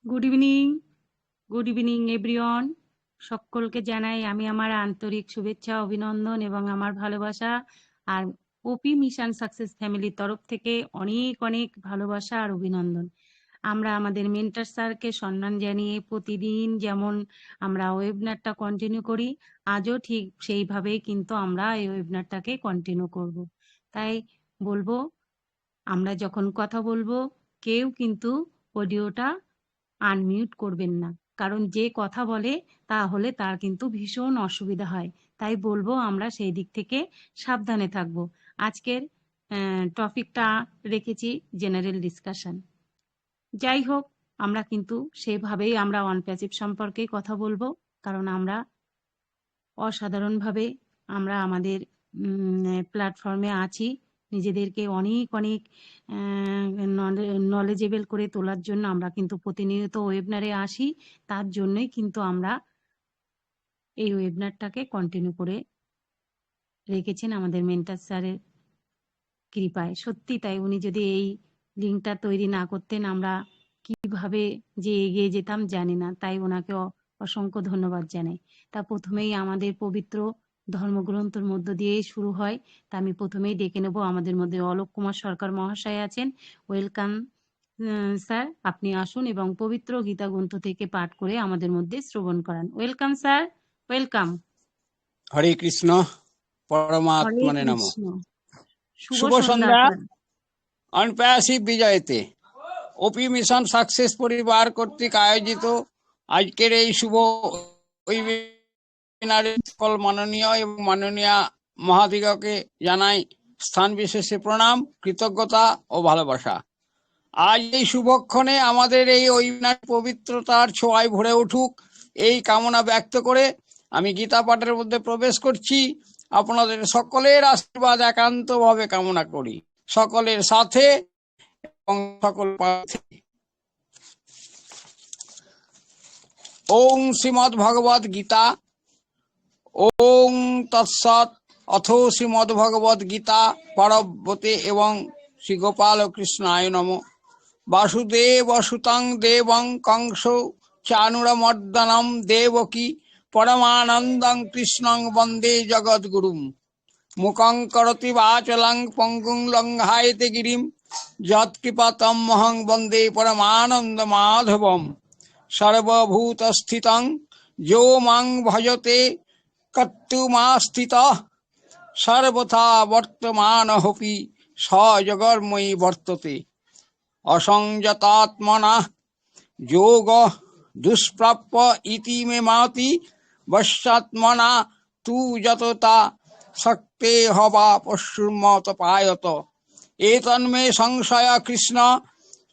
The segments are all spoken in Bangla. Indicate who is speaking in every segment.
Speaker 1: Good evening, good evening everyone. সকলকে জানাই আমি আমার আন্তরিক শুভেচ্ছা, অভিনন্দন এবং আমার ভালোবাসা। আর ওপি মিশন সাকসেস ফ্যামিলির তরফ থেকে অনেক অনেক ভালোবাসা আর অভিনন্দন। আমরা আমাদের মেন্টর স্যারকে সম্মান জানিয়ে প্রতিদিন যেমন আমরা ওয়েবিনারটা কন্টিনিউ করি, আজও ঠিক সেইভাবেই কিন্তু আমরা এই ওয়েবিনারটাকে কন্টিনিউ করব। তাই বলবো, আমরা যখন কথা বলবো কেউ কিন্তু অডিওটা আনমিউট করবেন না, কারণ যে কথা বলে তাহলে তার কিন্তু ভীষণ অসুবিধা হয়। তাই বলবো আমরা সেই দিক থেকে সাবধানে থাকবো। আজকের টপিকটা রেখেছি জেনারেল ডিসকাশন। যাই হোক, আমরা কিন্তু সেভাবেই আমরা অন প্যাসিভ সম্পর্কেই কথা বলবো, কারণ আমরা অসাধারণভাবে আমরা আমাদের প্ল্যাটফর্মে আছি নিজেদেরকে অনেক অনেক নলেজেবল করে তোলার জন্য। আমরা কিন্তু প্রতিনিয়ত ওয়েবিনারে আসি, তার জন্যই কিন্তু আমরা এই ওয়েবিনারটাকে কন্টিনিউ করে রেখেছেন আমাদের মেন্টার স্যারের কৃপায়। সত্যি তাই, উনি যদি এই লিঙ্কটা তৈরি না করতেন আমরা কিভাবে যে এগিয়ে যেতাম জানি না। তাই ওনাকে অসংখ্য ধন্যবাদ জানাই। তা প্রথমেই আমাদের পবিত্র ধর্মগ্রন্থের মধ্য দিয়েই শুরু হয়। তা আমি প্রথমেই ডেকে নেব, আমাদের মধ্যে অলোক কুমার সরকার মহাশয় আছেন। ওয়েলকাম স্যার, আপনি আসুন এবং পবিত্র গীতা গ্রন্থ থেকে পাঠ করে আমাদের মধ্যে শ্রবণ করান। Welcome sir, welcome.
Speaker 2: Hare Krishna, পরমাত্মনে নমঃ। শুভ সন্ধ্যা। অনপ্যাসিভ বিজয়তে ওপি মিশন সাকসেস পরিবার কর্তৃক আয়োজিত আজকের এই শুভ ওয়েবিনারে সকল মাননীয় এবং মাননীয়া মহাদিগকে জানাই স্থান বিশেষে প্রণাম, কৃতজ্ঞতা ও ভালোবাসা। আজ এই শুভক্ষণে আমাদের এই ওয়েবিনার পবিত্রতার ছোঁয়ায় ভরে উঠুক, এই কামনা ব্যক্ত করে আমি গীতা পাঠের মধ্যে প্রবেশ করছি। আপনাদের সকলের আশীর্বাদ একান্তভাবে কামনা করি, সকলের সাথে এবং সকল পাশে। ওং শ্রীমদ্ ভগবদ গীতা। ওং তৎসৎ। অথ শ্রীমদ্ ভগবদ গীতা পরবতে এবং শ্রী গোপাল কৃষ্ণায় নমঃ। বাসুদেব সুতং দেবং কংস চানুরমর্দনম দেবকী পরমানন্দং কৃষ্ণং বন্দে জগদ্গুরুম। মুখং করোতি বাচলং পঙ্গুং লঙ্ঘায়তে গিরিম যৎকৃপাতমহং বন্দে পরমানন্দ মাধবম। সর্বভূতস্থিতং যো মাং ভজতে কর্তুমাস্থিতঃ সর্বথা বর্তমানহপি স জগন্ময়ী বর্ততে। অসংযতাত্মনা যোগ দুষ্প্রাপ্য ইতি মে মাতি বশ্যাত্মনা তু যততা শক্তে হবা পশুমত পায়ত। এতন্মে সংশয় কৃষ্ণ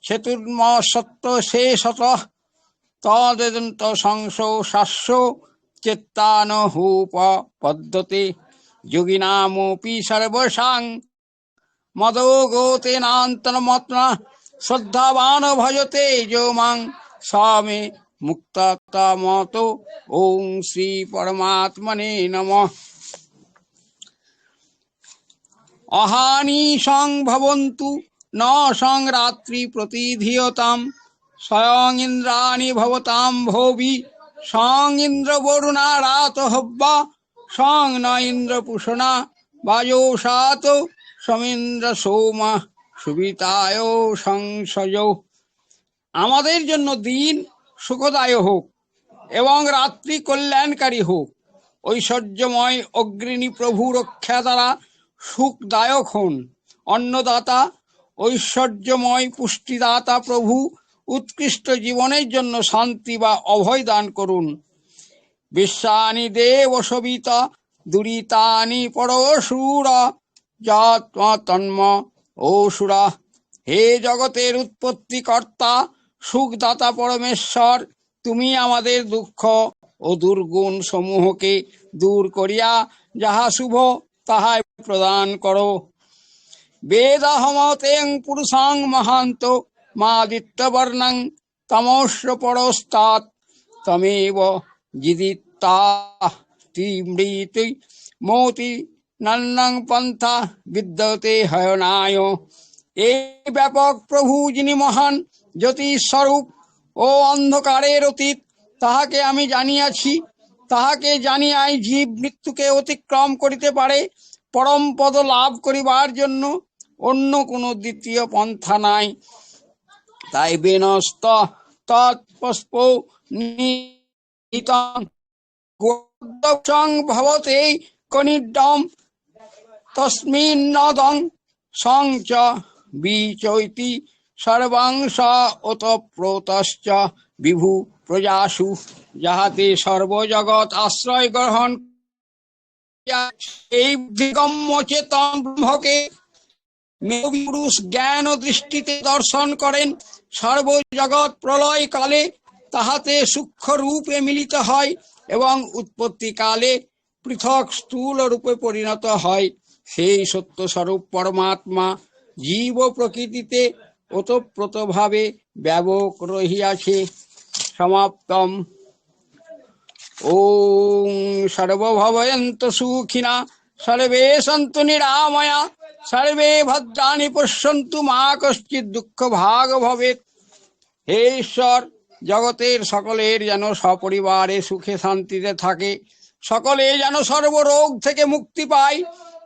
Speaker 2: চতুর্ম সত্য শেষত তদন্ত সংশো শাস্য চেত্তানহূপ পদ্ধতে। যোগিনামপি সর্বসাং মদো গোতেনান্তরমত্না শ্রদ্ধাবান ভজতে যো মাং স্বামে মুক্ততমত। ওং শ্রী পরমাত্মনে নমঃ। অহানিশং ভবন্তু ন সংরাত্রি প্রতিধীয়তাম স্বয়ং ইন্দ্রাণি ভবতাম ভোবি সং ইন্দ্র বরুণা রাত হব্বা সং ন ইন্দ্র পুষণা বায়োষাত সমিন্দ্র সোমা সুবিতায় সংশয়। আমাদের জন্য দিন সুখদায় হোক এবং রাত্রি কল্যাণকারী হোক। ঐশ্বর্যময় অগ্রিণী প্রভু রক্ষা দ্বারা সুখদায়ক হন। অন্নদাতা ঐশ্বর্যময় পুষ্টিদাতা প্রভু উৎকৃষ্ট জীবনের জন্য শান্তি বা অভয় দান করুন। বিশ্বানি দেব সবিতা দুরিতানি পরশুর তন্ম অসুরা। হে জগতের উৎপত্তি কর্তা সুখদাতা পরমেশ্বর, তুমি আমাদের দুঃখ ও দুর্গুণ সমূহকে দূর করিয়া যাহা শুভ তাহাই প্রদান করো। বেদাহমতেং পুরুষাং মহান্ত মাদিত্যবর্ণং তমস্য পরস্তাৎ তমেব জিদিত্তা তিমৃতি মৌতি নন্নং পন্থা বিদ্যতে হয়নায়। এই ব্যাপক প্রভু যিনি মহান জ্যোতিস্বরূপ ও অন্ধকারের অতীত, তাহাকে আমি জানিয়াছি। তাহাকে জানিয়াই জীব মৃত্যুকে অতিক্রম করিতে পারে। পরম পদ লাভ করিবার জন্য অন্য কোনো দ্বিতীয় পন্থা নাই। তাই বিনস্ত তৎপুষ্প নিহিতং গোদক্ষং ভবতে কনিড্ডম তস্মিন্নদং সংচ বিচৈতি সর্বং স ওতপ্রোতশ্চ বিভু প্রজাসু। যাহাতে সর্বজগৎ আশ্রয় গ্রহণ করিয়া এই দিগম্য চেতন ব্রহ্মকে পুরুষ জ্ঞান ও দৃষ্টিতে দর্শন করেন। সর্বজগৎ প্রলয় কালে তাহাতে সূক্ষ্ম রূপে মিলিত হয় এবং উৎপত্তি কালে পৃথক স্থূল রূপে পরিণত হয়। সেই সত্য স্বরূপ পরমাত্মা জীব প্রকৃতিতে ওতপ্রোতভাবে ব্যাপক রহিয়াছে। সমাপ্তম। ওং সর্বভবন্তু সুখিনা সর্বে সন্তু নিরাময়া সর্বে ভদ্রাণি পশ্যন্তু মা কশ্চিৎ দুঃখ ভাগ ভবেৎ। হে ঈশ্বর, জগতের সকলের যেন সপরিবারে সুখে শান্তিতে থাকে, সকলে যেন সর্বরোগ থেকে মুক্তি পায়,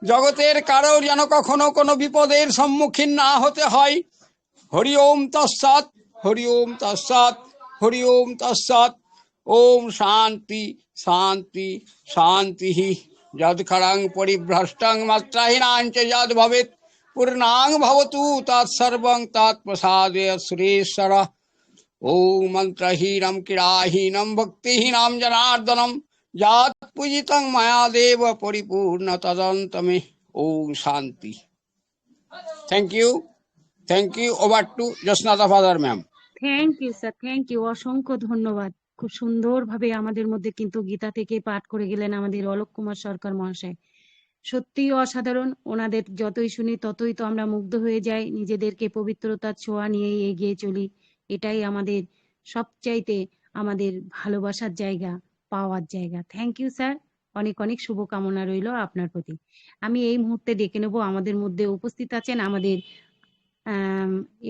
Speaker 2: জগতের কারো যেন কখনো কোনো বিপদের সম্মুখীন না হতে হয়। হরি ওম তৎসৎ, হরি ওম তৎসৎ, হরি ওম তৎসৎ। ওম শান্তি শান্তি শান্তি। যৎক্ষরং পরিভ্রষ্টং মাত্রাহীনাং চ যদ্ ভবেৎ পূর্ণাং ভবতু তৎসর্বং তৎপ্রসাদেন সুরেশ্বর। ওম মন্ত্রহীনম ক্রীড়াহীনম ভক্তিহীনম জনার্দনম যৎ পূজিতং ময়া দেব পরিপূর্ণ তদন্তমে। ওম শান্তি। Thank you, thank you. Over to জোসনাথা ফাদার ma'am.
Speaker 1: Thank you sir, thank you, অসংখ্য ধন্যবাদ। খুব সুন্দরভাবে আমাদের মধ্যে কিন্তু গীতা থেকে পাঠ করে গেলেন আমাদের অলোক কুমার সরকার মহাশয়। সত্যিই অসাধারণ। ওনাদের যতই শুনি ততই তো আমরা মুগ্ধ হয়ে যাই, নিজেদেরকে পবিত্রতার ছোঁয়া নিয়েই এগিয়ে চলি। এটাই আমাদের সবচাইতে আমাদের ভালোবাসার জায়গা, পাওয়ার জায়গা। থ্যাংক ইউ স্যার, অনেক অনেক শুভকামনা রইল আপনার প্রতি। আমি এই মুহূর্তে ডেকে নেব, আমাদের মধ্যে উপস্থিত আছেন আমাদের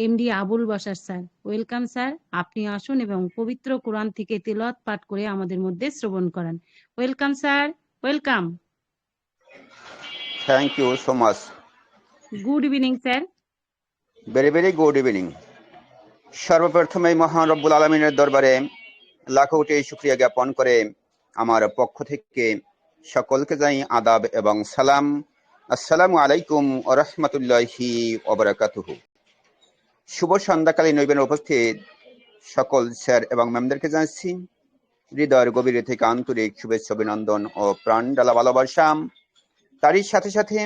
Speaker 1: MD Abul Bashar sir. Welcome sir, আপনি আসুন এবং পবিত্র কোরআন থেকে তেলাওয়াত পাঠ করে আমাদের মধ্যে শ্রবণ করান। Welcome sir, welcome.
Speaker 3: Thank you so much.
Speaker 1: Good evening sir.
Speaker 3: Very, very good evening. সর্বপ্রথমে মহান রব্বুল আলমিনের দরবারে লাখো কোটি শুকরিয়া জ্ঞাপন করে আমার পক্ষ থেকে সকলকে জানাই আদাব এবং সালাম। আসসালামু আলাইকুম ওয়া রাহমাতুল্লাহি ওয়া বারাকাতুহু। শুভ সন্ধ্যাকালীন নৈবেদ্যে উপস্থিত সকল স্যার এবং ম্যামদেরকে জানাচ্ছি হৃদয়ের গভীর থেকে আন্তরিক শুভেচ্ছা, অভিনন্দন ও প্রাণ ঢালা ভালোবাসা। তারই সাথে সাথে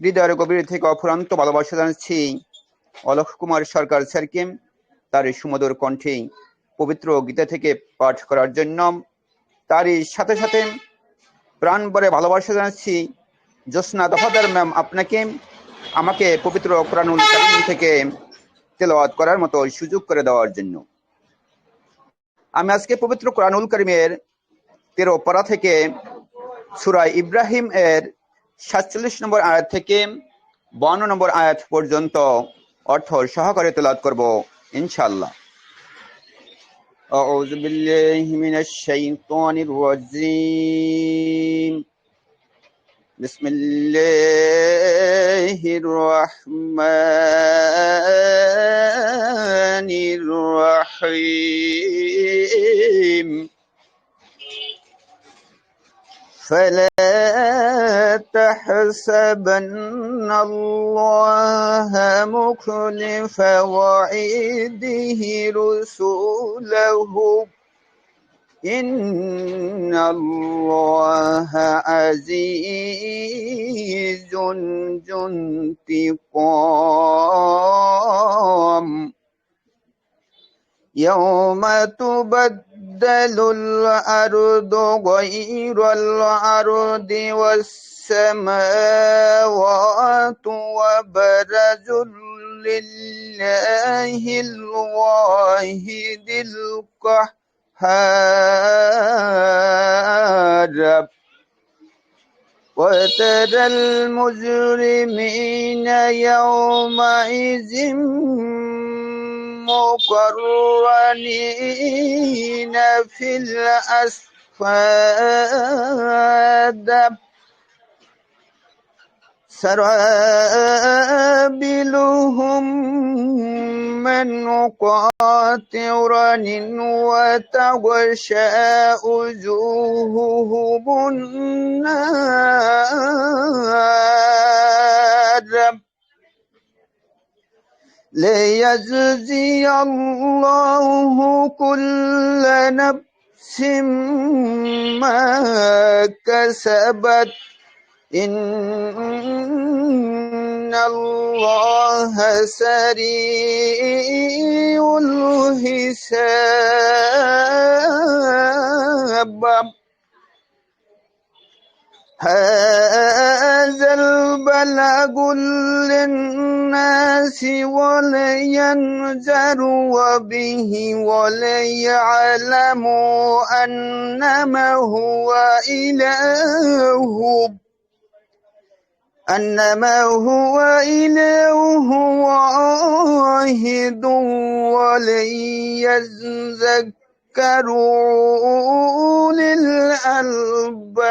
Speaker 3: হৃদয়ের গভীর থেকে অফুরন্ত ভালোবাসা জানাচ্ছি অলোক কুমার সরকার স্যারকে, তার সুমধুর কণ্ঠে পবিত্র গীতা থেকে পাঠ করার জন্য। তারই সাথে সাথে প্রাণ ভরে ভালোবাসা জানাচ্ছি জোসনা দফাদার ম্যাম আপনাকে, আমাকে পবিত্র কোরআনুল কারীম থেকে তেলাওয়াত করার মতো সুযোগ করে দেওয়ার জন্য। আমি আজকে পবিত্র কোরআনুল কারীমের 13 পারা থেকে সূরা ইব্রাহিম এর 47 নম্বর আয়াত থেকে 52 নম্বর আয়াত পর্যন্ত অর্থ সহকারে তেলাওয়াত করব ইনশাআল্লাহ। আউযু বিল্লাহি মিনাশ শাইতানির রাজীম। বিসমিল্লাহির রহমানির রহিম। فلا تحسبن الله مخلف وعيده رسوله إن الله عزيز ذو انتقام يوم تبدل الأرض غير الأرض والسماوات وبرزوا لله الواحد القهار وترى المجرمين يومئذ المقرنين في الأصفاد سرابيلهم من قطران وتغشى وجوههم النار ليجزي الله كل نفس ما كسبت إن الله سريع الحساب هذا البلاغ للناس ولينذروا به وليعلموا أنما هو إله واحد وليذكر أولي الألباب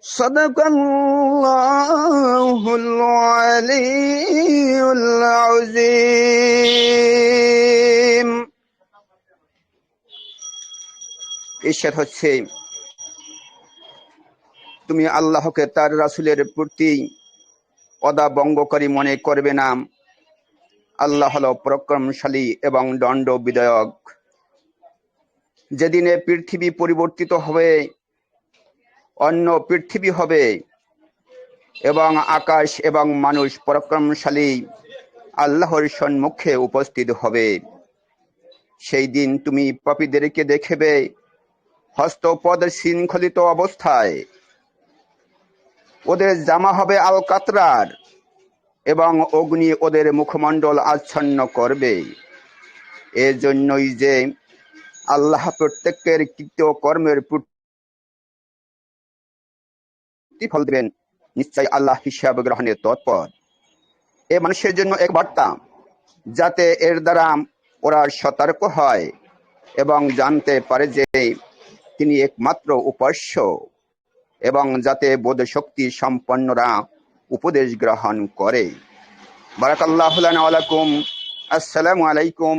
Speaker 3: صدق الله العلي العظيم ইরশাদ হচ্ছে তুমি আল্লাহকে তার রাসূলের প্রতি অদাবঙ্গকারী মনে করবে না আল্লাহ হলো পরাক্রমশালী এবং দণ্ড বিধায়ক যেদিনে পৃথিবী পরিবর্তিত হবে অন্য পৃথিবী হবে এবং আকাশ এবং মানুষ পরাক্রমশালী আল্লাহর সম্মুখে উপস্থিত হবে সেই দিন তুমি পাপীদেরকে দেখবে হস্তপদ শৃঙ্খলিত অবস্থায় ওদের জামা হবে আল কাতরার এবং অগ্নি ওদের মুখমণ্ডল আচ্ছন্ন করবে এর জন্যই যে আল্লাহ প্রত্যেকের কৃত কর্মের প্রতিফল দেবেন নিশ্চয় আল্লাহ হিসাব গ্রহণের তৎপর এ মানুষের জন্য এক বার্তা যাতে এর দ্বারা ওরা সতর্ক হয় এবং জানতে পারে যে তিনি একমাত্র উপাস্য এবং যাতে বোধ শক্তি সম্পন্নরা উপদেশ গ্রহণ করে বারাকাল্লাহু লানা ওয়া লাকুম আসসালামু আলাইকুম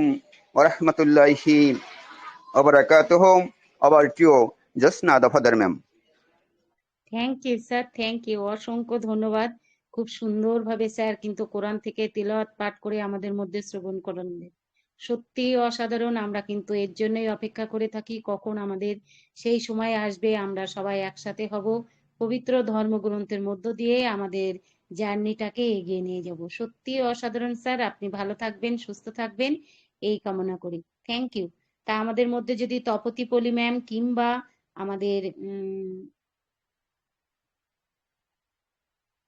Speaker 3: ওয়া রাহমাতুল্লাহি ওয়া বারাকাতুহু আবার টিও Josna Dafadar ma'am
Speaker 1: thank you sir, thank you, অসংখ্য ধন্যবাদ। খুব সুন্দরভাবে স্যার কিন্তু কোরআন থেকে তিলাওয়াত পাঠ করে আমাদের মধ্যে শ্রবণ করালেন। সত্যি অসাধারণ। আমরা কিন্তু এর জন্যই অপেক্ষা করে থাকি কখন আমাদের সেই সময় আসবে, আমরা সবাই একসাথে হব, পবিত্র ধর্মগ্রন্থের মধ্য দিয়ে আমাদের জার্নিটাকে এগিয়ে নিয়ে যাব। সত্যি অসাধারণ স্যার, আপনি ভালো থাকবেন, সুস্থ থাকবেন এই কামনা করি। Thank you. তা আমাদের মধ্যে যদি তপতি পলি ম্যাম কিংবা আমাদের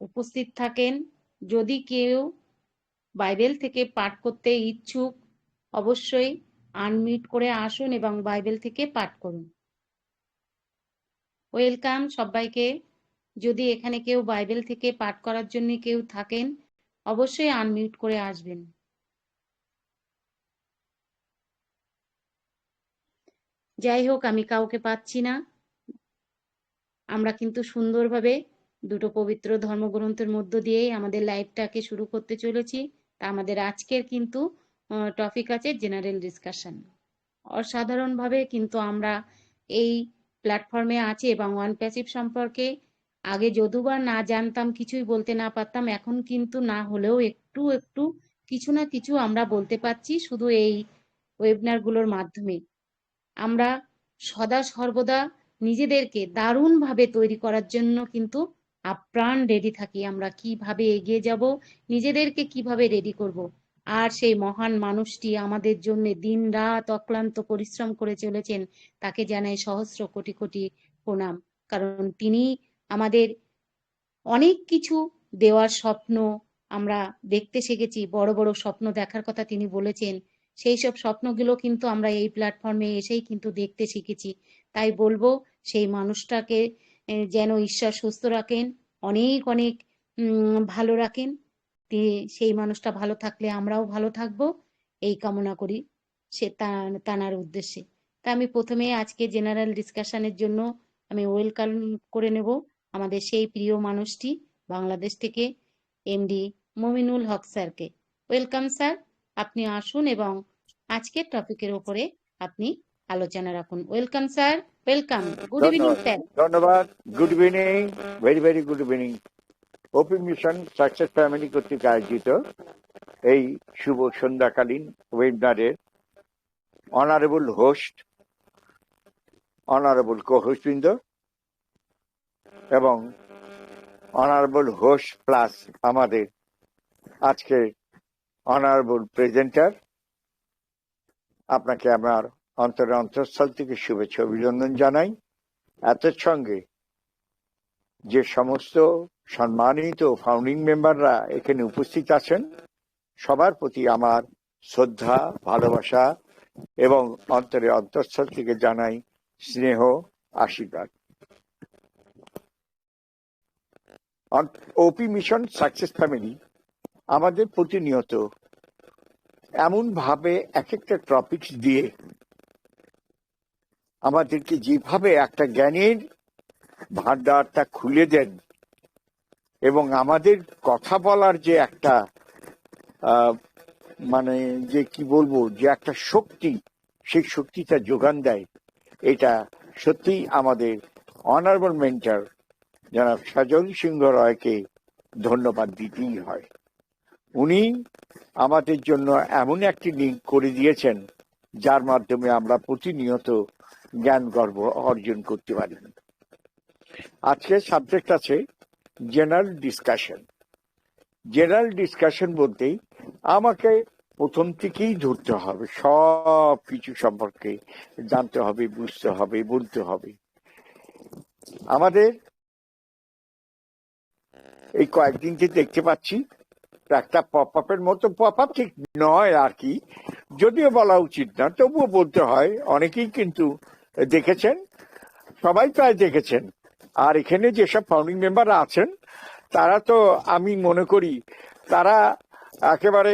Speaker 1: উপস্থিত থাকেন, যদি কেউ বাইবেল থেকে পাঠ করতে ইচ্ছুক অবশ্যই আনমিউট করে আসুন এবং বাইবেল থেকে পাঠ করুন। ওয়েলকাম সবাইকে। যদি এখানে কেউ বাইবেল থেকে পাঠ করার জন্য কেউ থাকেন অবশ্যই আনমিউট করে আসবেন। যাই হোক, আমি কাউকে পাচ্ছি না। আমরা কিন্তু সুন্দরভাবে দুটো পবিত্র ধর্মগ্রন্থের মধ্য দিয়েই আমাদের লাইভটাকে শুরু করতে চলেছি। তা আমাদের আজকের কিন্তু টপিক আছে জেনারেল ডিসকাশন। অসাধারণভাবে কিন্তু আমরা এই প্ল্যাটফর্মে আছি এবং ওয়ান প্যাসিভ সম্পর্কে আগে যদুবা না জানতাম, কিছুই বলতে না পারতাম, এখন কিন্তু না হলেও একটু একটু কিছু না কিছু আমরা বলতে পারছি শুধু এই ওয়েবিনারগুলোর মাধ্যমে। আমরা সদা সর্বদা নিজেদেরকে দারুণভাবে তৈরি করার জন্য কিন্তু আপ্রাণ রেডি থাকি। আমরা কিভাবে এগিয়ে যাব, নিজেদেরকে কিভাবে রেডি করব। আর সেই মহান মানুষটি আমাদের জন্য দিন রাত অক্লান্ত পরিশ্রম করে চলেছেন, তাকে জানাই সহস্র কোটি কোটি প্রণাম। কারণ তিনি আমাদের অনেক কিছু দেওয়ার স্বপ্ন আমরা দেখতে শিখেছি, বড় বড় স্বপ্ন দেখার কথা তিনি বলেছেন। সেই সব স্বপ্নগুলো কিন্তু আমরা এই প্ল্যাটফর্মে এসেই কিন্তু দেখতে শিখেছি। তাই বলবো সেই মানুষটাকে যেন ঈশ্বর সুস্থ রাখেন, অনেক অনেক ভালো রাখেন। সেই মানুষটা ভালো থাকলে আমরাও ভালো থাকবো, এই কামনা করি তানার উদ্দেশ্যে। তা আমি প্রথমে আজকে জেনারেল ডিসকাশনের জন্য আমি ওয়েলকাম করে নেব আমাদের সেই প্রিয় মানুষটি বাংলাদেশ থেকে এমডি মমিনুল হক স্যারকে। ওয়েলকাম স্যার, আপনি আসুন এবং আজকের টপিকের উপরে আপনি আলোচনা রাখুন। Welcome sir, welcome. Good evening
Speaker 4: ধন্যবাদ
Speaker 1: স্যার।
Speaker 4: ধন্যবাদ good evening, very good evening. OP mission success family কর্তৃক আয়োজিত এই শুভ সন্ধ্যাকালীন ওয়েবিনারের অনারেবল হোস্ট, অনারেবল কো হোস্টবৃন্দ এবং অনারেবল হোস্ট প্লাস আমাদের আজকে অনারেবল প্রেজেন্টার, আপনাকে আমার অন্তরের অন্তঃস্থল থেকে শুভেচ্ছা অভিনন্দন জানাই। এত সঙ্গে যে সমস্ত সম্মানিত ফাউন্ডিং মেম্বাররা এখানে উপস্থিত আছেন, সবার প্রতি আমার শ্রদ্ধা, ভালোবাসা এবং অন্তরের অন্তঃস্থল থেকে জানাই স্নেহ, আশীর্বাদ। ওপি মিশন সাকসেস ফ্যামিলি আমাদের প্রতিনিয়ত এমন ভাবে এক একটা টপিকস দিয়ে আমাদেরকে যেভাবে একটা জ্ঞানের ভান্ডারটা খুলে দেন এবং আমাদের কথা বলার যে একটা মানে যে কি বলবো, যে একটা শক্তি, সেই শক্তিটা যোগান দেয়, এটা সত্যি আমাদের অনারেবল মেন্টর জনাব সজল সিংহ রয়কে ধন্যবাদ দিতেই হয়। উনি আমাদের জন্য এমন একটি লিঙ্ক করে দিয়েছেন যার মাধ্যমে আমরা প্রতিনিয়ত জ্ঞান গর্ব অর্জন করতে পারি। আজকের সাবজেক্ট আছে জেনারেল ডিসকাশন। জেনারেল ডিসকাশন বলতেই আমাকে প্রথম থেকেই ধরতে হবে, সব কিছু সম্পর্কে জানতে হবে, বুঝতে হবে, বলতে হবে। আমাদের এই কয়েকদিন যে দেখতে পাচ্ছি একটা পপ আপের মতো, পপ আপ ঠিক নয় আর কি, যদিও বলা উচিত না, তবুও বলতে হয়, অনেকেই কিন্তু দেখেছেন, সবাই প্রায় দেখেছেন। আর এখানে যেসব ফাউন্ডিং মেম্বাররা আছেন তারা তো আমি মনে করি তারা একেবারে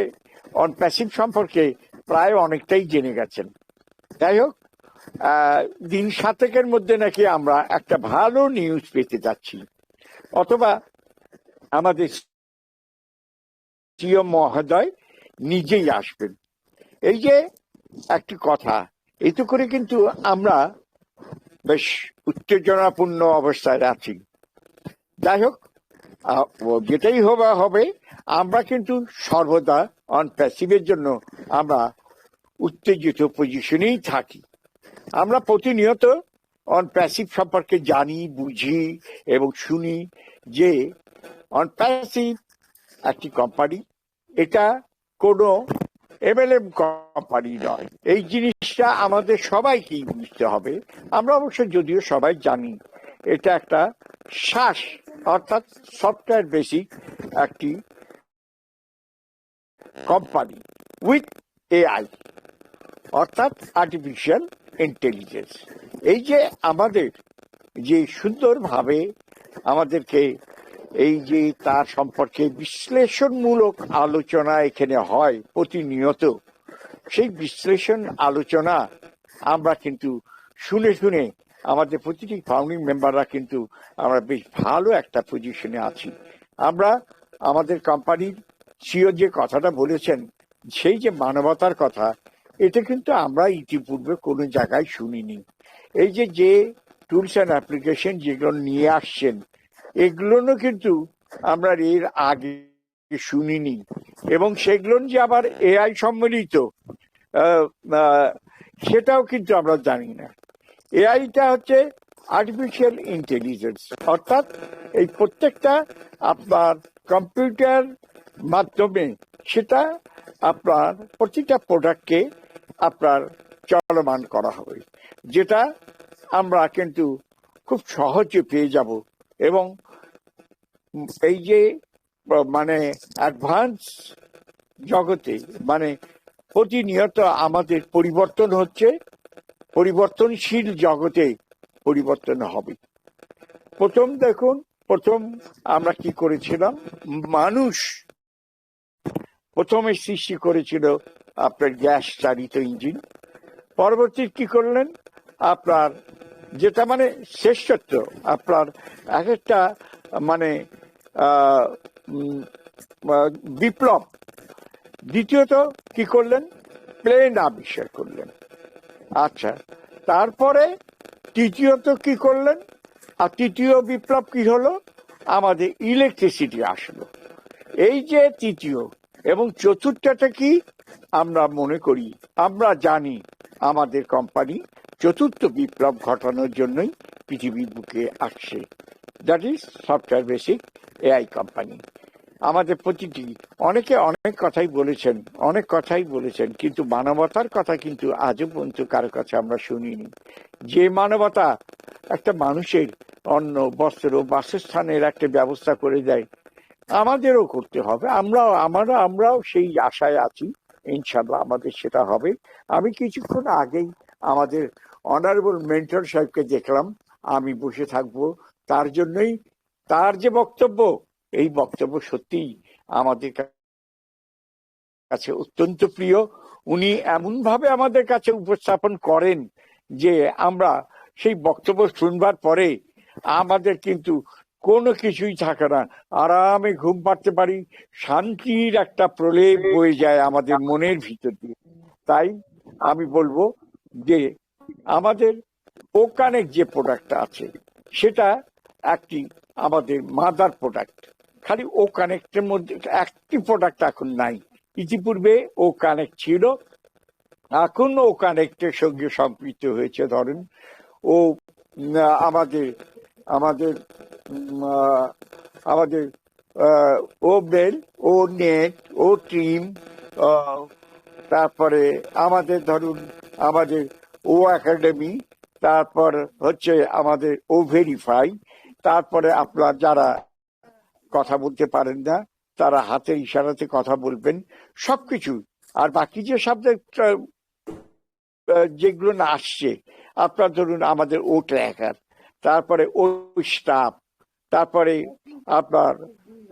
Speaker 4: অন প্যাসিভ সম্পর্কে প্রায় অনেকটাই জেনে গেছেন। যাই হোক, দিন 7 মধ্যে নাকি আমরা একটা ভালো নিউজ পেতে যাচ্ছি, অথবা আমাদের সিএম মহোদয় নিজেই আসবেন। এই যে একটি কথা, এতে করে কিন্তু আমরা বেশ উত্তেজনাপূর্ণ অবস্থায় আছি। যাই হোক, যেটাই হবে, আমরা কিন্তু সর্বদা অন প্যাসিভের জন্য আমরা উত্তেজিত পজিশনেই থাকি। আমরা প্রতিনিয়ত অন প্যাসিভ সম্পর্কে জানি, বুঝি এবং শুনি যে অন প্যাসিভ একটি কোম্পানি, এটা কোনো এমএলএম কোম্পানি নয়। এই জিনিসটা আমাদের সবাইকেই বুঝতে হবে। আমরা অবশ্য যদিও সবাই জানি এটা একটা SaaS অর্থাৎ সফটওয়্যার বেসিক একটি কোম্পানি উইথ AI অর্থাৎ আর্টিফিশিয়াল ইন্টেলিজেন্স। এই যে আমাদের যে সুন্দরভাবে আমাদেরকে এই যে তার সম্পর্কে বিশ্লেষণমূলক আলোচনা এখানে হয় প্রতিনিয়ত, সেই বিশ্লেষণ আলোচনা আমরা কিন্তু শুনে শুনে আমাদের প্রতিটি ফাউন্ডিং মেম্বাররা কিন্তু আমরা বেশ ভালো একটা পজিশনে আছি। আমরা আমাদের কোম্পানির সিও যে কথাটা বলেছেন, সেই যে মানবতার কথা, এটা কিন্তু আমরা ইতিপূর্বে কোনো জায়গায় শুনিনি। এই যে টুলস অ্যান্ড অ্যাপ্লিকেশন যেগুলো নিয়ে আসছেন, এগুলোও কিন্তু আমরা এর আগে শুনিনি, এবং সেগুলো যে আবার AI সম্মিলিত সেটাও কিন্তু আমরা জানি না। এআইটা হচ্ছে আর্টিফিশিয়াল ইন্টেলিজেন্স, অর্থাৎ এই প্রত্যেকটা আপনার কম্পিউটার মাধ্যমে সেটা আপনার প্রতিটা প্রোডাক্টকে আপনার চলমান করা হবে, যেটা আমরা কিন্তু খুব সহজে পেয়ে যাব। এবং এই যে মানে অ্যাডভান্স জগতে, মানে প্রতিনিয়ত আমাদের পরিবর্তন হচ্ছে, পরিবর্তনশীল জগতে পরিবর্তন হবে। প্রথম দেখুন প্রথম আমরা কি করেছিলাম, মানুষ প্রথমে সৃষ্টি করেছিল আপনার গ্যাস চালিত ইঞ্জিন, পরবর্তী কি করলেন আপনার, যেটা মানে শ্রেষ্ঠত্ব আপনার এক একটা মানে বিপ্লব। দ্বিতীয়ত কি করলেন, প্লেন আবিষ্কার করলেন। আচ্ছা, তারপরে তৃতীয়ত কি করলেন, আর তৃতীয় বিপ্লব কি হলো, আমাদের ইলেকট্রিসিটি আসলো। এই যে তৃতীয় এবং চতুর্থটা কি, আমরা মনে করি, আমরা জানি আমাদের কোম্পানি চতুর্থ বিপ্লব ঘটানোর জন্যই পৃথিবীর বুকে আসছে, that is software basic AI company. আমাদের প্রতিটি অনেকে অনেক কথাই বলেছেন, কিন্তু মানবতার কথা কিন্তু আজও পর্যন্ত কারো কাছে আমরা শুনিনি। যে মানবতা একটা মানুষের অন্ন, বস্ত্র, বাসস্থানের একটা ব্যবস্থা করে দেয়, আমাদেরও করতে হবে। আমরাও সেই আশায় আছি, ইনশাল্লাহ আমাদের সেটা হবে। আমি কিছুক্ষণ আগেই আমাদের অনারেবল মেন্টর সাহেবকে দেখলাম, আমি বসে থাকবো তার জন্যই। তার যে বক্তব্য, এই বক্তব্য সত্যিই আমাদের কাছে অত্যন্ত প্রিয়। উনি এমন ভাবে আমাদের কাছে উপস্থাপন করেন যে আমরা সেই বক্তব্য শুনবার পরে আমাদের কিন্তু কোনো কিছুই থাকে না, আরামে ঘুম পাড়তে পারি, শান্তির একটা প্রলেপ বয়ে যায় আমাদের মনের ভিতর দিয়ে। তাই আমি বলবো যে আমাদের ওকানেক্ট যে প্রোডাক্টটা আছে সেটা একটি আমাদের মাদার প্রোডাক্ট। খালি ও কানেক্টের মধ্যে একটি প্রোডাক্ট এখন নাই, ইতিপূর্বে ও কানেক্ট ছিল, এখন ও কানেক্টের সঙ্গে সম্পৃক্ত হয়েছে। ধরেন ও আমাদের আমাদের আমাদের ও মেল, ও নেট, ও টিম, তারপরে আমাদের ধরুন আমাদের ও একাডেমি, তারপর হচ্ছে আমাদের ও ভেরিফাই, তারপরে আপনার যারা কথা বলতে পারেন না তারা হাতের ইশারাতে কথা বলবেন, সবকিছু। আর বাকি যে সাবজেক্ট যেগুলো না আসছে, আপনার ধরুন আমাদের ও ট্র্যাকার, তারপরে ও স্টাফ, তারপরে আপনার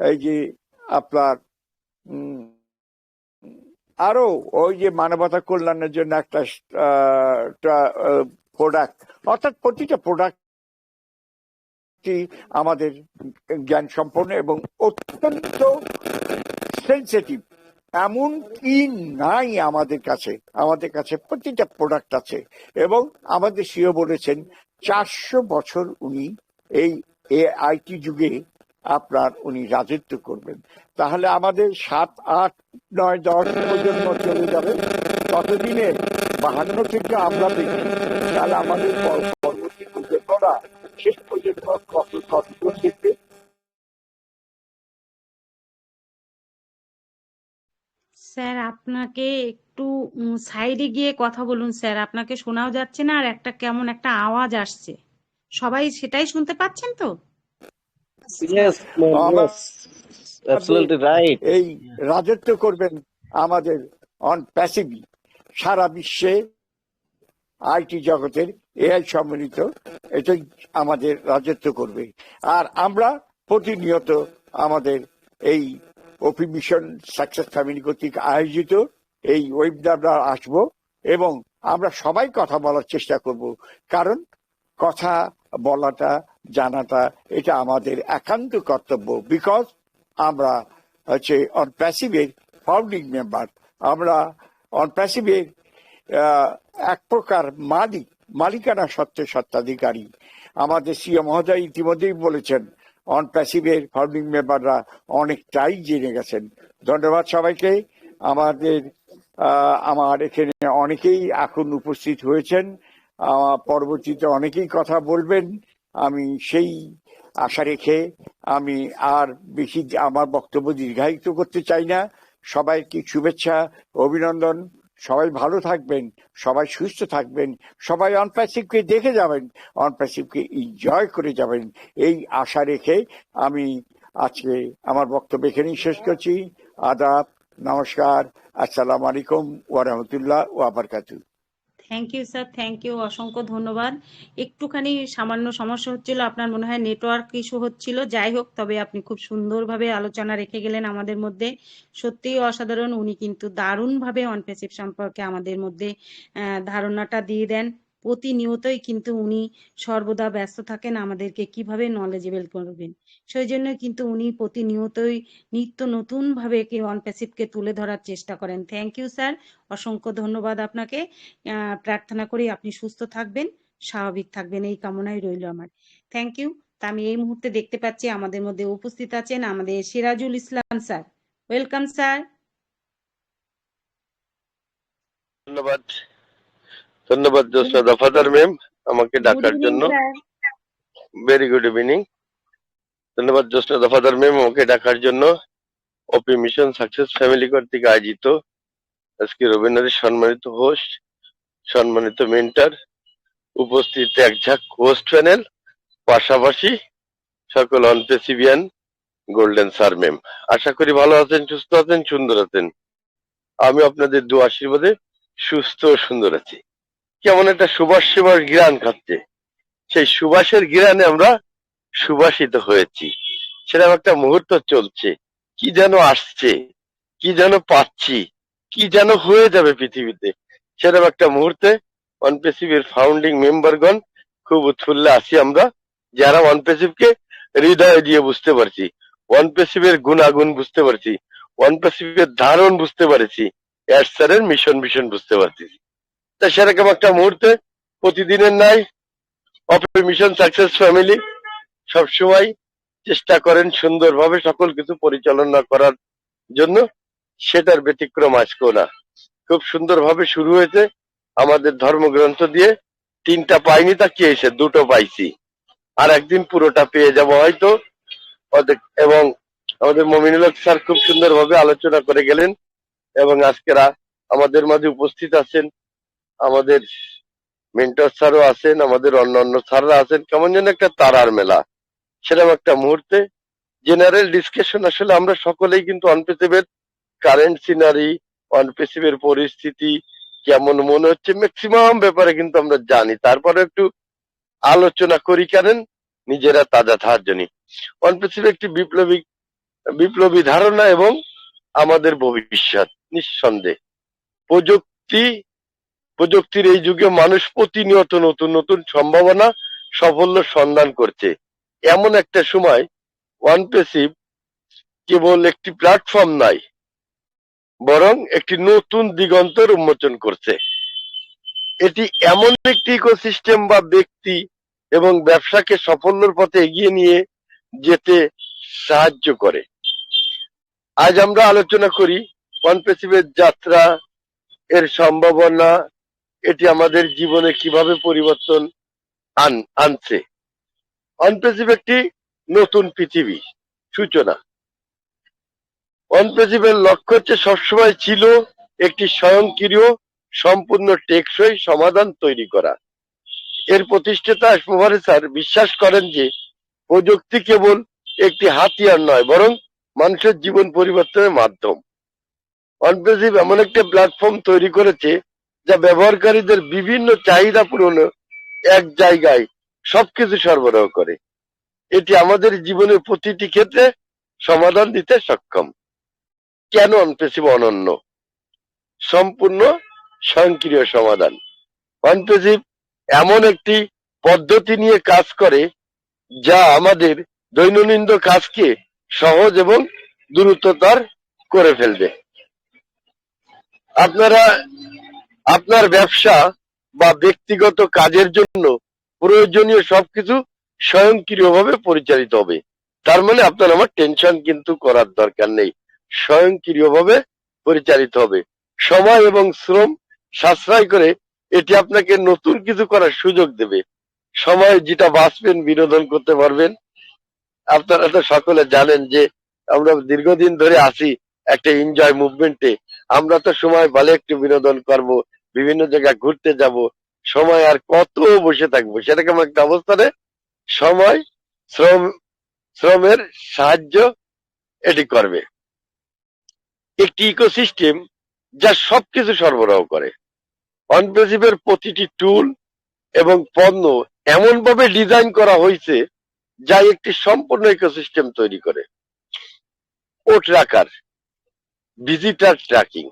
Speaker 4: এই যে আপনার আরো ওই যে মানবতা কল্যাণের জন্য একটা প্রোডাক্ট, অর্থাৎ প্রতিটা প্রোডাক্ট আমাদের জ্ঞান সম্পন্ন এবং অত্যন্ত সেন্সিটিভ। এমন কি নাই আমাদের কাছে প্রতিটা প্রোডাক্ট আছে। এবং আমাদের সিও বলেছেন 400 বছর উনি এই আইটি যুগে উনি রাজত্ব করবেন। তাহলে আমাদের 7, 8, 9, 10 প্রজন্ম চলে যাবে, ততদিনে 52 থেকে আমরা দেখি, তাহলে আমাদের পরবর্তী প্রজন্মরা শেষ পর্যন্ত কত দেখবে।
Speaker 1: স্যার আপনাকে একটু সাইডে গিয়ে কথা বলুন স্যার, আপনাকে শোনাও যাচ্ছে না, আর একটা কেমন একটা আওয়াজ আসছে। সবাই সেটাই শুনতে পাচ্ছেন তো?
Speaker 5: Yes, ma'am.
Speaker 4: আমার
Speaker 5: Yes, absolutely right.
Speaker 4: এই রাজত্ব করবেন আমাদের অন প্যাসিভি, সারা বিশ্বে আইটি জগতের এআই সম্মিলিত এটাই আমাদের রাজত্ব করবে। আর আমরা প্রতিনিয়ত আমাদের এই ওপি মিশন সাকসেস ফ্যামিলি কর্তৃক আয়োজিত এই ওয়েবিনারে আসবো এবং আমরা সবাই কথা বলার চেষ্টা করব, কারণ কথা বলাটা, জানাটা এটা আমাদের একান্ত কর্তব্য। বিকজ আমরা হচ্ছে অন প্যাসিভের ফাউন্ডিং মেম্বার, আমরা অন প্যাসিভের এক প্রকার মালিকানা সত্ত্বের সত্ত্বাধিকারী। আমাদের সিএ মহোদয় ইতিমধ্যেই বলেছেন অন প্যাসিভের ফাউন্ডিং মেম্বাররা অনেকটাই জেনে গেছেন। ধন্যবাদ সবাইকে। আমার এখানে অনেকেই এখন উপস্থিত হয়েছেন, পরবর্তীতে অনেকেই কথা বলবেন, আমি সেই আশা রেখে আমি আর বেশি আমার বক্তব্য দীর্ঘায়িত করতে চাই না। সবাইকে শুভেচ্ছা, অভিনন্দন। সবাই ভালো থাকবেন, সবাই সুস্থ থাকবেন, সবাই অনপ্যাসিভকে দেখে যাবেন, অনপ্যাসিভকে এনজয় করে যাবেন, এই আশা রেখে আমি আজকে আমার বক্তব্য এখানেই শেষ করছি। আদাব, নমস্কার, আসসালামু আলাইকুম ওয়া রাহমাতুল্লাহ ওয়া বারাকাতুহু।
Speaker 1: Thank you sir, thank you, অসংখ্য ধন্যবাদ। একটুখানি সামান্য সমস্যা হচ্ছিল, আপনার মনে হয় নেটওয়ার্ক ইস্যু হচ্ছিল, যাই হোক, তবে আপনি খুব সুন্দরভাবে আলোচনা রেখে গেলেন আমাদের মধ্যে। সত্যিই অসাধারণ। উনি কিন্তু দারুণভাবে অনপ্যাসিভ সম্পর্কে আমাদের মধ্যে ধারণাটা দিয়ে দেন। প্রতিনিয়তই কিন্তু উনি সর্বদা ব্যস্ত থাকেন আমাদেরকে কিভাবে নলেজেবল করবেন, সেই জন্য কিন্তু উনি প্রতিনিয়তই নিত্য নতুন ভাবে অনপ্যাসিভকে তুলে ধরার চেষ্টা করেন। থ্যাংক ইউ স্যার, অসংখ্য ধন্যবাদ আপনাকে। প্রার্থনা করি আপনি সুস্থ থাকবেন, স্বাভাবিক থাকবেন, এই কামনাই রইল আমার। Thank you. তা আমি এই মুহূর্তে দেখতে পাচ্ছি আমাদের মধ্যে উপস্থিত আছেন আমাদের Sirajul Islam sir. Welcome sir.
Speaker 6: ধন্যবাদ ধন্যবাদ জোসনা দফাদার ম্যাম আমাকে
Speaker 1: গুড
Speaker 6: ডাকার
Speaker 1: ইভিনিং
Speaker 6: জন্য।
Speaker 1: স্যার।
Speaker 6: Very good evening. ধন্যবাদ জোসনা দফাদার ম্যাম আমাকে ডাকার জন্য। ওপি মিশন সাকসেস ফ্যামিলি কর্তৃক আয়োজিত আজকের ওয়েবিনারের সম্মানিত হোস্ট, সম্মানিত মেন্টর, উপস্থিত এক ঝাঁক হোস্ট প্যানেল, পাশাপাশি সকল অনপেসিভিয়ান গোল্ডেন স্যার ম্যাম, আশা করি ভালো আছেন, সুস্থ আছেন, সুন্দর আছেন। আমি আপনাদের দু আশীর্বাদে সুস্থ ও সুন্দর আছি। কেমন একটা সুবাস সুবাস ঘ্রাণ খাচ্ছে, সেই সুবাসের ঘ্রাণে আমরা সুবাসিত হয়েছি। সেরকম একটা মুহূর্ত চলছে, কি যেন আসছে, কি যেন পাচ্ছি, কি যেন হয়ে যাবে পৃথিবীতে। সেরকম একটা মুহূর্তে অনপেসিভের ফাউন্ডিং মেম্বারগণ খুব উৎফুল্লে আছি আমরা, যারা অনপেসিভকে হৃদয় দিয়ে বুঝতে পারছি, অনপেসিভের গুণাগুণ বুঝতে পারছি, অনপেসিভের ধারণ বুঝতে পারছি, এড স্যারের মিশন ভিশন বুঝতে পারছি। তা সেরকম একটা মুহূর্তে প্রতিদিনের ন্যায় অপি মিশন সাকসেস ফ্যামিলি সবসময় চেষ্টা করেন সুন্দরভাবে সকল কিছু পরিচালনা করার জন্য, সেটার ব্যতিক্রম আজকেও না। খুব সুন্দরভাবে শুরু হয়েছে আমাদের ধর্মগ্রন্থ দিয়ে। 3টা পাইনি, তা কি হয়েছে, 2টো পাইছি, আর একদিন পুরোটা পেয়ে যাব হয়তো। এবং আমাদের মমিনুল হক স্যার খুব সুন্দরভাবে আলোচনা করে গেলেন, এবং আজকেরা আমাদের মাঝে উপস্থিত আছেন, আমাদের মেন্টর স্যারও আছেন, আমাদের অন্যান্য স্যাররা আছেন। কেমন যেন একটা তারার মেলা। সেরকম একটা মুহূর্তে জেনারেল ডিসকাশন, আসলে আমরা সকলেই কিন্তু অনপেসিভের কারেন্ট সিনারি, অনপেসিভের পরিস্থিতি কেমন মনে হচ্ছে, ম্যাক্সিমাম ব্যাপারে কিন্তু আমরা জানি। তারপরে একটু আলোচনা করি, কেন নিজেরা তাজা থাকার জন্য। অনপেসিভ একটি বিপ্লবী ধারণা এবং আমাদের ভবিষ্যৎ নিঃসন্দেহে। প্রযুক্তির এই যুগে মানুষ প্রতিনিয়ত নতুন নতুন সম্ভাবনা, সাফল্য সন্ধান করছে। এমন একটা সময় অনপেসিভ কেবল একটি প্ল্যাটফর্ম নয়, বরং একটি নতুন দিগন্তের উন্মোচন করছে। এটি এমন একটি ইকোসিস্টেম বা ব্যক্তি এবং ব্যবসাকে সাফল্যের পথে এগিয়ে নিয়ে যেতে সাহায্য করে। আজ আমরা আলোচনা করি অনপেসিভের যাত্রা, এর সম্ভাবনা, এটি আমাদের জীবনে কিভাবে পরিবর্তন আনছে। অনপেসিভ একটি নতুন পৃথিবী সূচনা। অনপেসিভের লক্ষ্য হচ্ছে, সবসময় ছিল, একটি স্বয়ংক্রিয় সম্পূর্ণ টেকসই সমাধান তৈরি করা। এর প্রতিষ্ঠাতা আসমোভারে স্যার বিশ্বাস করেন যে প্রযুক্তি কেবল একটি হাতিয়ার নয়, বরং মানুষের জীবন পরিবর্তনের মাধ্যম। অনপেসিভ এমন একটা প্ল্যাটফর্ম তৈরি করেছে যা ব্যবহারকারীদের বিভিন্ন চাহিদা পূরণে এক জায়গায় সবকিছু সরবরাহ করে। এটি আমাদের জীবনের প্রতিটি ক্ষেত্রে সমাধান দিতে সক্ষম। কেন অনপেসিভ অনন্য? সম্পূর্ণ স্বয়ংক্রিয় সমাধান। অনপেসিভ এমন একটি পদ্ধতি নিয়ে কাজ করে যা আমাদের দৈনন্দিন কাজকে সহজ এবং দ্রুততর করে ফেলবে। আপনার ব্যবসা বা ব্যক্তিগত কাজের জন্য প্রয়োজনীয় সবকিছু স্বয়ংক্রিয়ভাবে পরিচালিত হবে। তার মানে আপনার আমার টেনশন কিন্তু করার দরকার নেই, স্বয়ংক্রিয়ভাবে পরিচালিত হবে। সময় এবং শ্রম সাশ্রয় করে এটি আপনাকে নতুন কিছু করার সুযোগ দেবে। সময় যেটা বাঁচবেন, বিনোদন করতে পারবেন। আপনারা তো সকলে জানেন যে আমরা দীর্ঘদিন ধরে আছি একটা এনজয় মুভমেন্টে। আমরা তো সময় ভালো একটু বিনোদন করব, বিভিন্ন জায়গায় ঘুরতে যাব, সময় আর কত বসে থাকবো, সেরকম একটা অবস্থানে সময় শ্রমের সাহায্য এটি করবে। একটি ইকোসিস্টেম যা সবকিছু সরবরাহ করে। অনপ্রেসিভের প্রতিটি টুল এবং পণ্য এমন ভাবে ডিজাইন করা হয়েছে যা একটি সম্পূর্ণ ইকোসিস্টেম তৈরি করে। ও ট্র্যাকার, ভিজিটার ট্র্যাকিং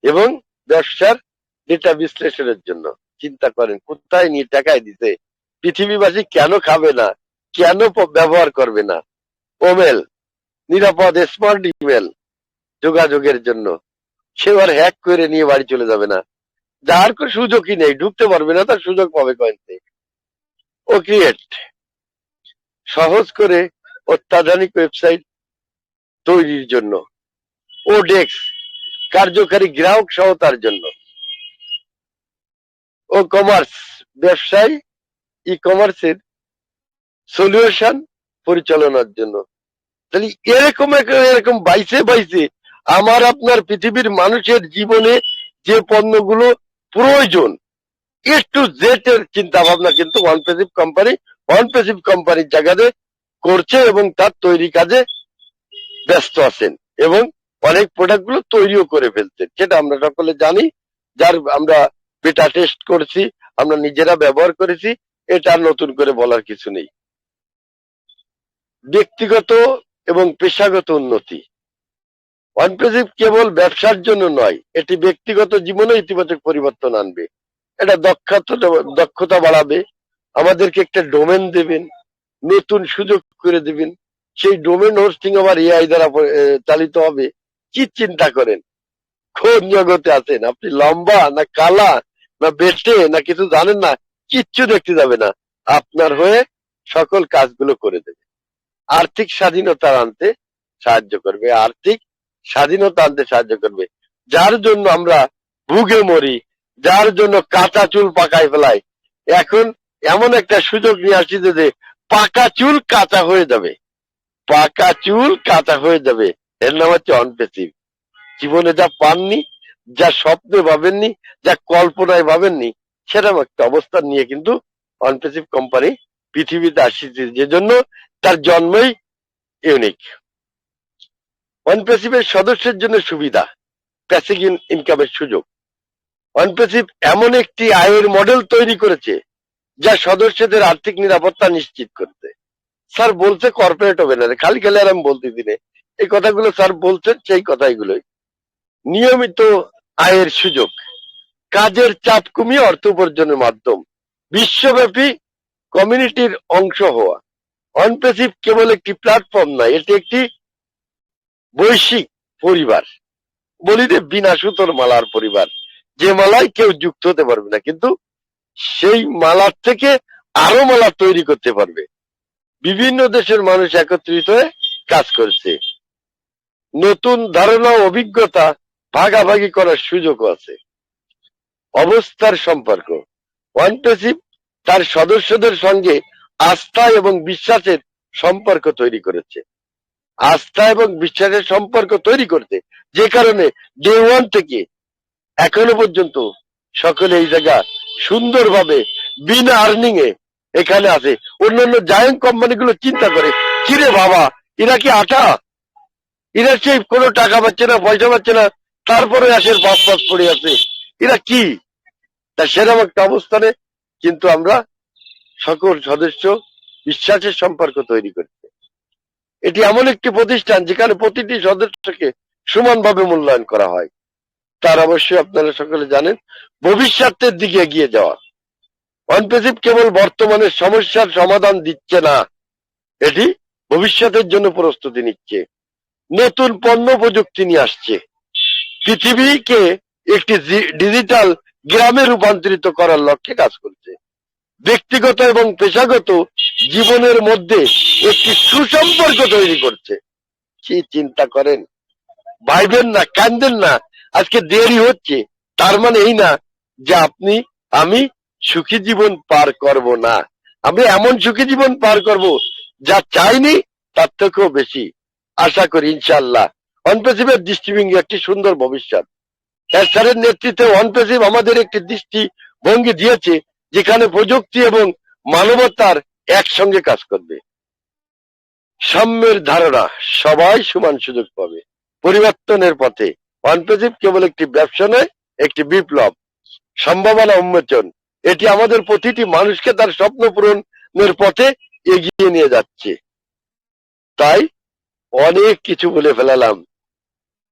Speaker 6: এবং ব্যবসার ডেটা বিশ্লেষণের জন্য। চিন্তা করেন কোথায় নিয়ে টাকায় দিতে, পৃথিবীবাসী কেন খাবে না, কেন ব্যবহার করবে না। ওমেল, নিরাপদ স্মার্ট ইমেল যোগাযোগের জন্য। সে আর হ্যাক করে নিয়ে বাড়ি চলে যাবে না, যার কোনো সুযোগই নেই, ঢুকতে পারবে না, তার সুযোগ পাবে কয়েকদিন। ও ক্রিয়েট, সহজ করে অত্যাধুনিক ওয়েবসাইট তৈরির জন্য। ও ডেস্ক, কার্যকারী গ্রাহক সহায়তার জন্য। ও কমার্স, ব্যবসায় ই কমার্সের সলিউশন পরিচালনার জন্য। তাহলে এরকম বাইসে বাইসে আমার আপনার পৃথিবীর মানুষের জীবনে যে পণ্যগুলো প্রয়োজন এ টু জেড এর চিন্তা ভাবনা কিন্তু অনপ্রেসিভ কোম্পানির জায়গাতে করছে এবং তার তৈরি কাজে ব্যস্ত আছেন এবং অনেক প্রোডাক্ট গুলো তৈরিও করে ফেলছেন, সেটা আমরা সকলে জানি। যার আমরা বেটা টেস্ট করছি, আমরা নিজেরা ব্যবহার করেছি, এটা নতুন করে বলার কিছু নেই। ব্যক্তিগত এবং পেশাগত উন্নতি। অনপ্রেসিভ কেবল ব্যবসার জন্য নয়, এটি ব্যক্তিগত জীবনে ইতিবাচক পরিবর্তন আনবে। এটা দক্ষতা বাড়াবে, আমাদেরকে একটা ডোমেন দেবেন, নতুন সুযোগ করে দেবেন। সেই ডোমেন হোস্টিং আবার এআই দ্বারা চালিত হবে। কি চিন্তা করেন, কোন জগতে আছেন আপনি? লম্বা না কালা না বেটে না কিছু জানেন না, কিচ্ছু দেখতে যাবে না, আপনার হয়ে সকল কাজগুলো করে দেবে। আর্থিক স্বাধীনতা আনতে সাহায্য করবে, আর্থিক স্বাধীনতা আনতে সাহায্য করবে। যার জন্য আমরা ভুগে মরি, যার জন্য কাঁচা চুল পাকায় ফেলাই, এখন এমন একটা সুযোগ নিয়ে আসছে যে পাকা চুল কাঁচা হয়ে যাবে, পাকা চুল কাঁচা হয়ে যাবে। এর নাম হচ্ছে অনপ্রেসিভ। জীবনে যা পাননি, যা স্বপ্নে ভাবেননি, যা কল্পনায় ভাবেননি, সেরকম একটা অবস্থান নিয়ে কিন্তু অনপ্রেসিভ কোম্পানি পৃথিবীতে আসছে, যে জন্য তার জন্মই ইউনিক। অনপ্রেসিভের সদস্যের জন্য সুবিধা, প্যাসিভ ইনকামের সুযোগ। অনপ্রেসিভ এমন একটি আয়ের মডেল তৈরি করেছে যা সদস্যদের আর্থিক নিরাপত্তা নিশ্চিত করতে। স্যার বলছে কর্পোরেট হবে না, খালি খালি আর আমি বলতে দিনে এই কথাগুলো স্যার বলছেন, সেই কথাগুলোই। নিয়মিত আয়ের সুযোগ, কাজের চাপ কমিয়ে অর্থ উপার্জনের মাধ্যম, বিশ্বব্যাপী কমিউনিটির অংশ হওয়া। অনপ্রেসিভ কেবল একটি প্ল্যাটফর্ম নয়, এটি একটি বৈশ্বিক পরিবার। বলি যে বিনা সুতোর মালার পরিবার, যে মালায় কেউ যুক্ত হতে পারবে না, কিন্তু সেই মালার থেকে আরো মালা তৈরি করতে পারবে। বিভিন্ন দেশের মানুষ একত্রিত হয়ে কাজ করছে, নতুন ধারণা ও অভিজ্ঞতা ভাগাভাগি করার সুযোগও আছে। অবস্থার সম্পর্ক, অনপ্রেসিভ তার সদস্যদের সঙ্গে আস্থা এবং বিশ্বাসের সম্পর্ক তৈরি করেছে। আস্থা এবং বিশ্বাসের সম্পর্ক তৈরি করতে, যে কারণে ডে ওয়ান থেকে এখনো পর্যন্ত সকলে এই জায়গা সুন্দরভাবে বিনা আর্নিং এ এখানে আছে। অন্যান্য জায়ান্ট কোম্পানিগুলো চিন্তা করে, কিরে বাবা এরা কি আটা, এরা সেই কোনো টাকা পাচ্ছে না, পয়সা পাচ্ছে না, তারপরে আসে বাস বাস পড়ে আছে, এরা কি? তা সেরকম একটা অবস্থানে কিন্তু আমরা সকল সদস্য বিশ্বাসের সম্পর্ক তৈরি করছে। এটি এমন একটি প্রতিষ্ঠান যেখানে প্রতিটি সদস্যকে সমানভাবে মূল্যায়ন করা হয়। তার অবশ্যই আপনারা সকলে জানেন ভবিষ্যতের দিকে এগিয়ে যাওয়া। অনপ্রেসিভ কেবল বর্তমানের সমস্যার সমাধান দিচ্ছে না, এটি ভবিষ্যতের জন্য প্রস্তুতি নিচ্ছে। নতুন পণ্য প্রযুক্তি নিয়ে আসছে, পৃথিবীকে একটি ডিজিটাল গ্রামে রূপান্তরিত করার লক্ষ্যে কাজ করছে। ব্যক্তিগত এবং পেশাগত জীবনের মধ্যে একটি সুসম্পর্ক তৈরি করছে। কি চিন্তা করেন, ভাইবেন না, কান্দেন না, আজকে দেরি হচ্ছে তার মানে এই না যে আপনি আমি সুখী জীবন পার করব না। আমরা এমন সুখী জীবন পার করব যা চাইনি তার থেকেও বেশি। আশা করি ইনশাআল্লাহ অনপ্রেসিভের দৃষ্টিভঙ্গি একটি সুন্দর ভবিষ্যৎ। স্যারের নেতৃত্বে অনপ্রেসিভ আমাদের একটি দৃষ্টিভঙ্গি দিয়েছে যেখানে প্রযুক্তি এবং মানবতার একসঙ্গে কাজ করবে। সাম্যের ধারণা, সবাই সমান সুযোগ পাবে। পরিবর্তনের পথে অনপ্রেসিভ কেবল একটি ব্যবসা নয়, একটি বিপ্লব। সম্ভাবনা উন্মোচন। এটি আমাদের প্রতিটি মানুষকে তার স্বপ্ন পূরণের পথে এগিয়ে নিয়ে যাচ্ছে। তাই অনেক কিছু বলে ফেলালাম,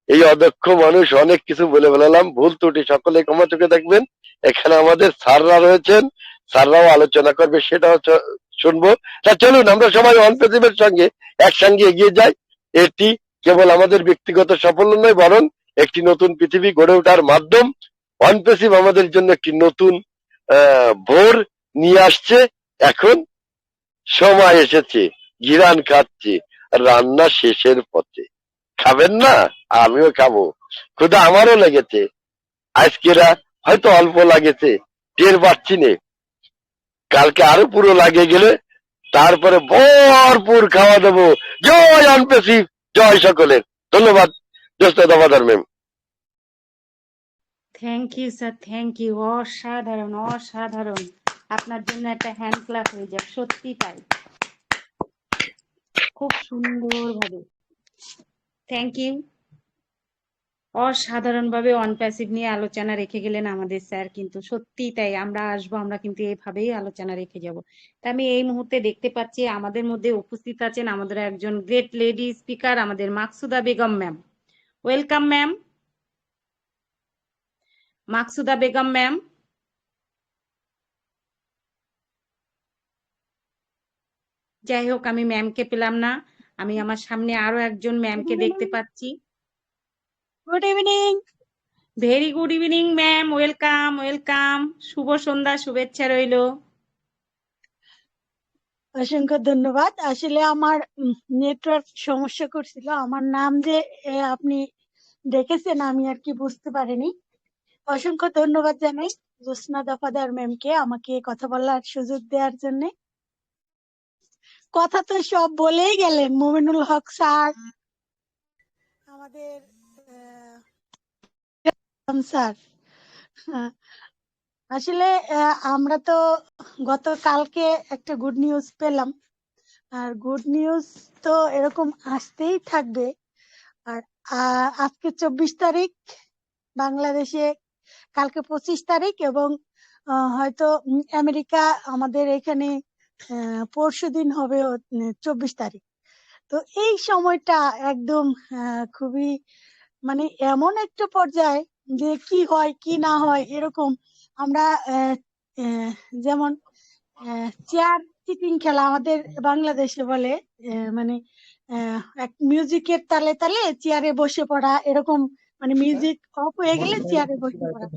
Speaker 6: এই অদক্ষ মানুষ অনেক কিছু বলে ফেলালাম, ভুল ত্রুটি সকলে ক্ষমা চোখে দেখবেন। এখানে আমাদের স্যাররা রয়েছেন, স্যাররাও আলোচনা করবে, সেটাও শুনবো। তা চলুন আমরা সবাই অনপেসিভের সঙ্গে একসঙ্গে এগিয়ে যাই। এটি কেবল আমাদের ব্যক্তিগত সাফল্য নয়, বরং একটি নতুন পৃথিবী গড়ে ওঠার মাধ্যম। অনপেসিভ আমাদের জন্য একটি নতুন ভোর নিয়ে আসছে। এখন সময় এসেছে, ঘিরান খাচ্ছে, রান্না শেষের পথে। খাবেন না? আমিও খাবো, ক্ষুধা আমারও লেগেছে। আজকেরা হয়তো অল্প লাগেছে, টের পাচ্ছি নে, কালকে আরো পুরো লাগে গেলে তারপরে ভরপুর খাওয়া দেবো। জয় অনপেসিভ, জয় সকলের। ধন্যবাদ জ্যেষ্ঠ দাবাদার ma'am.
Speaker 1: Thank you sir, thank you. অসাধারণ, অসাধারণ। আপনার জন্য একটা হ্যান্ড ক্লাপ হয়ে যাক, সত্যি তাই, খুব সুন্দরভাবে। Thank you. অসাধারণভাবে অন প্যাসিভ নিয়ে আলোচনা রেখে গেলেন আমাদের স্যার, কিন্তু সত্যিই তাই, আমরা আসবো, আমরা কিন্তু এইভাবেই আলোচনা রেখে যাব। তা আমি এই মুহূর্তে দেখতে পাচ্ছি আমাদের মধ্যে উপস্থিত আছেন আমাদের একজন গ্রেট লেডি স্পিকার, আমাদের মাকসুদা বেগম ম্যাম। ওয়েলকাম ম্যাম, মাকসুদা বেগম ম্যাম। যাই হোক, আমি ম্যামকে পেলাম না, আমি আমার সামনে আরো একজন ম্যামকে দেখতে পাচ্ছি।
Speaker 7: Good evening.
Speaker 1: Very good evening ma'am, welcome welcome, শুভ সন্ধ্যা, শুভেচ্ছা রইলো।
Speaker 7: অসংখ্য ধন্যবাদ। আসলে আমার নেটওয়ার্ক সমস্যা করছিল, আমার নাম যে আপনি দেখেছেন আমি আর কি বুঝতে পারিনি। অসংখ্য ধন্যবাদ জানাই জ্যোৎস্না দফাদার ম্যামকে আমাকে কথা বলার সুযোগ দেওয়ার জন্য। কথা তো সব বলেই গেলেন মোমিনুল হক স্যার, আমাদের স্যার। আসলে আমরা তো গতকালকে একটা গুড নিউজ পেলাম, আর গুড নিউজ তো এরকম আসতেই থাকবে। আর আজকে 24 তারিখ বাংলাদেশে, কালকে 25 তারিখ, এবং হয়তো আমেরিকা আমাদের এখানে পরশুদিন হবে 24 তারিখ। তো এই সময়টা একদম খুবই মানে এমন একটা পর্যায়ে যে কি হয় কি না হয় এরকম। আমরা যেমন চেয়ার চিটিং খেলা আমাদের বাংলাদেশে বলে, মানে এক মিউজিকের তালে তালে চেয়ারে বসে পড়া, এরকম মানে মিউজিক অফ হয়ে গেলে চেয়ারে বসে পড়া,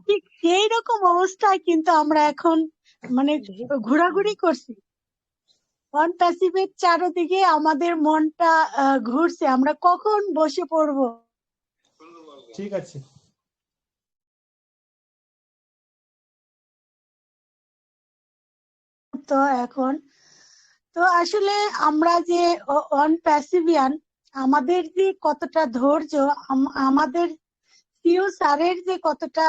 Speaker 7: ঠিক সেই রকম অবস্থায় কিন্তু আমরা এখন মানে ঘোরাঘুরি করছি। অন প্যাসিভের চারদিকে আমাদের মনটা ঘুরছে, আমরা কখন বসে পড়বো।
Speaker 8: ঠিক আছে।
Speaker 7: তো এখন তো আসলে আমরা যে অন প্যাসিভিয়ান, আমাদের যে কতটা ধৈর্য, আমাদের সিও স্যারের যে কতটা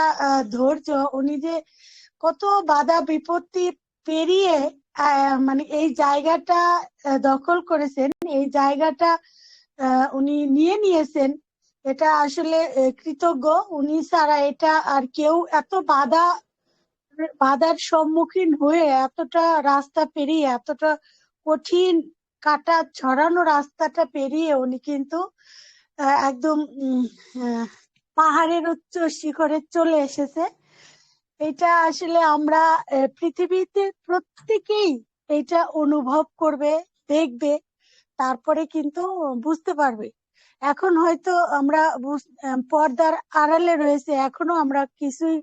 Speaker 7: ধৈর্য, উনি যে কত বাধা বিপত্তি পেরিয়ে মানে এই জায়গাটা দখল করেছেন, এই জায়গাটা উনি নিয়ে নিয়েছেন, এটা আসলে কৃতজ্ঞ। উনি ছাড়া এটা আর কেউ এত বাধার সম্মুখীন হয়ে এতটা রাস্তা পেরিয়ে, এতটা কঠিন কাটা ছড়ানো রাস্তাটা পেরিয়ে উনি কিন্তু একদম পাহাড়ের উচ্চ শিখরে চলে এসেছে। এটা আসলে আমরা পৃথিবীতে প্রত্যেকেই এটা অনুভব করবে, দেখবে, তারপরে কিন্তু বুঝতে পারবে। এখন হয়তো আমরা পর্দার আড়ালে রয়েছে, এখনো আমরা কিছুই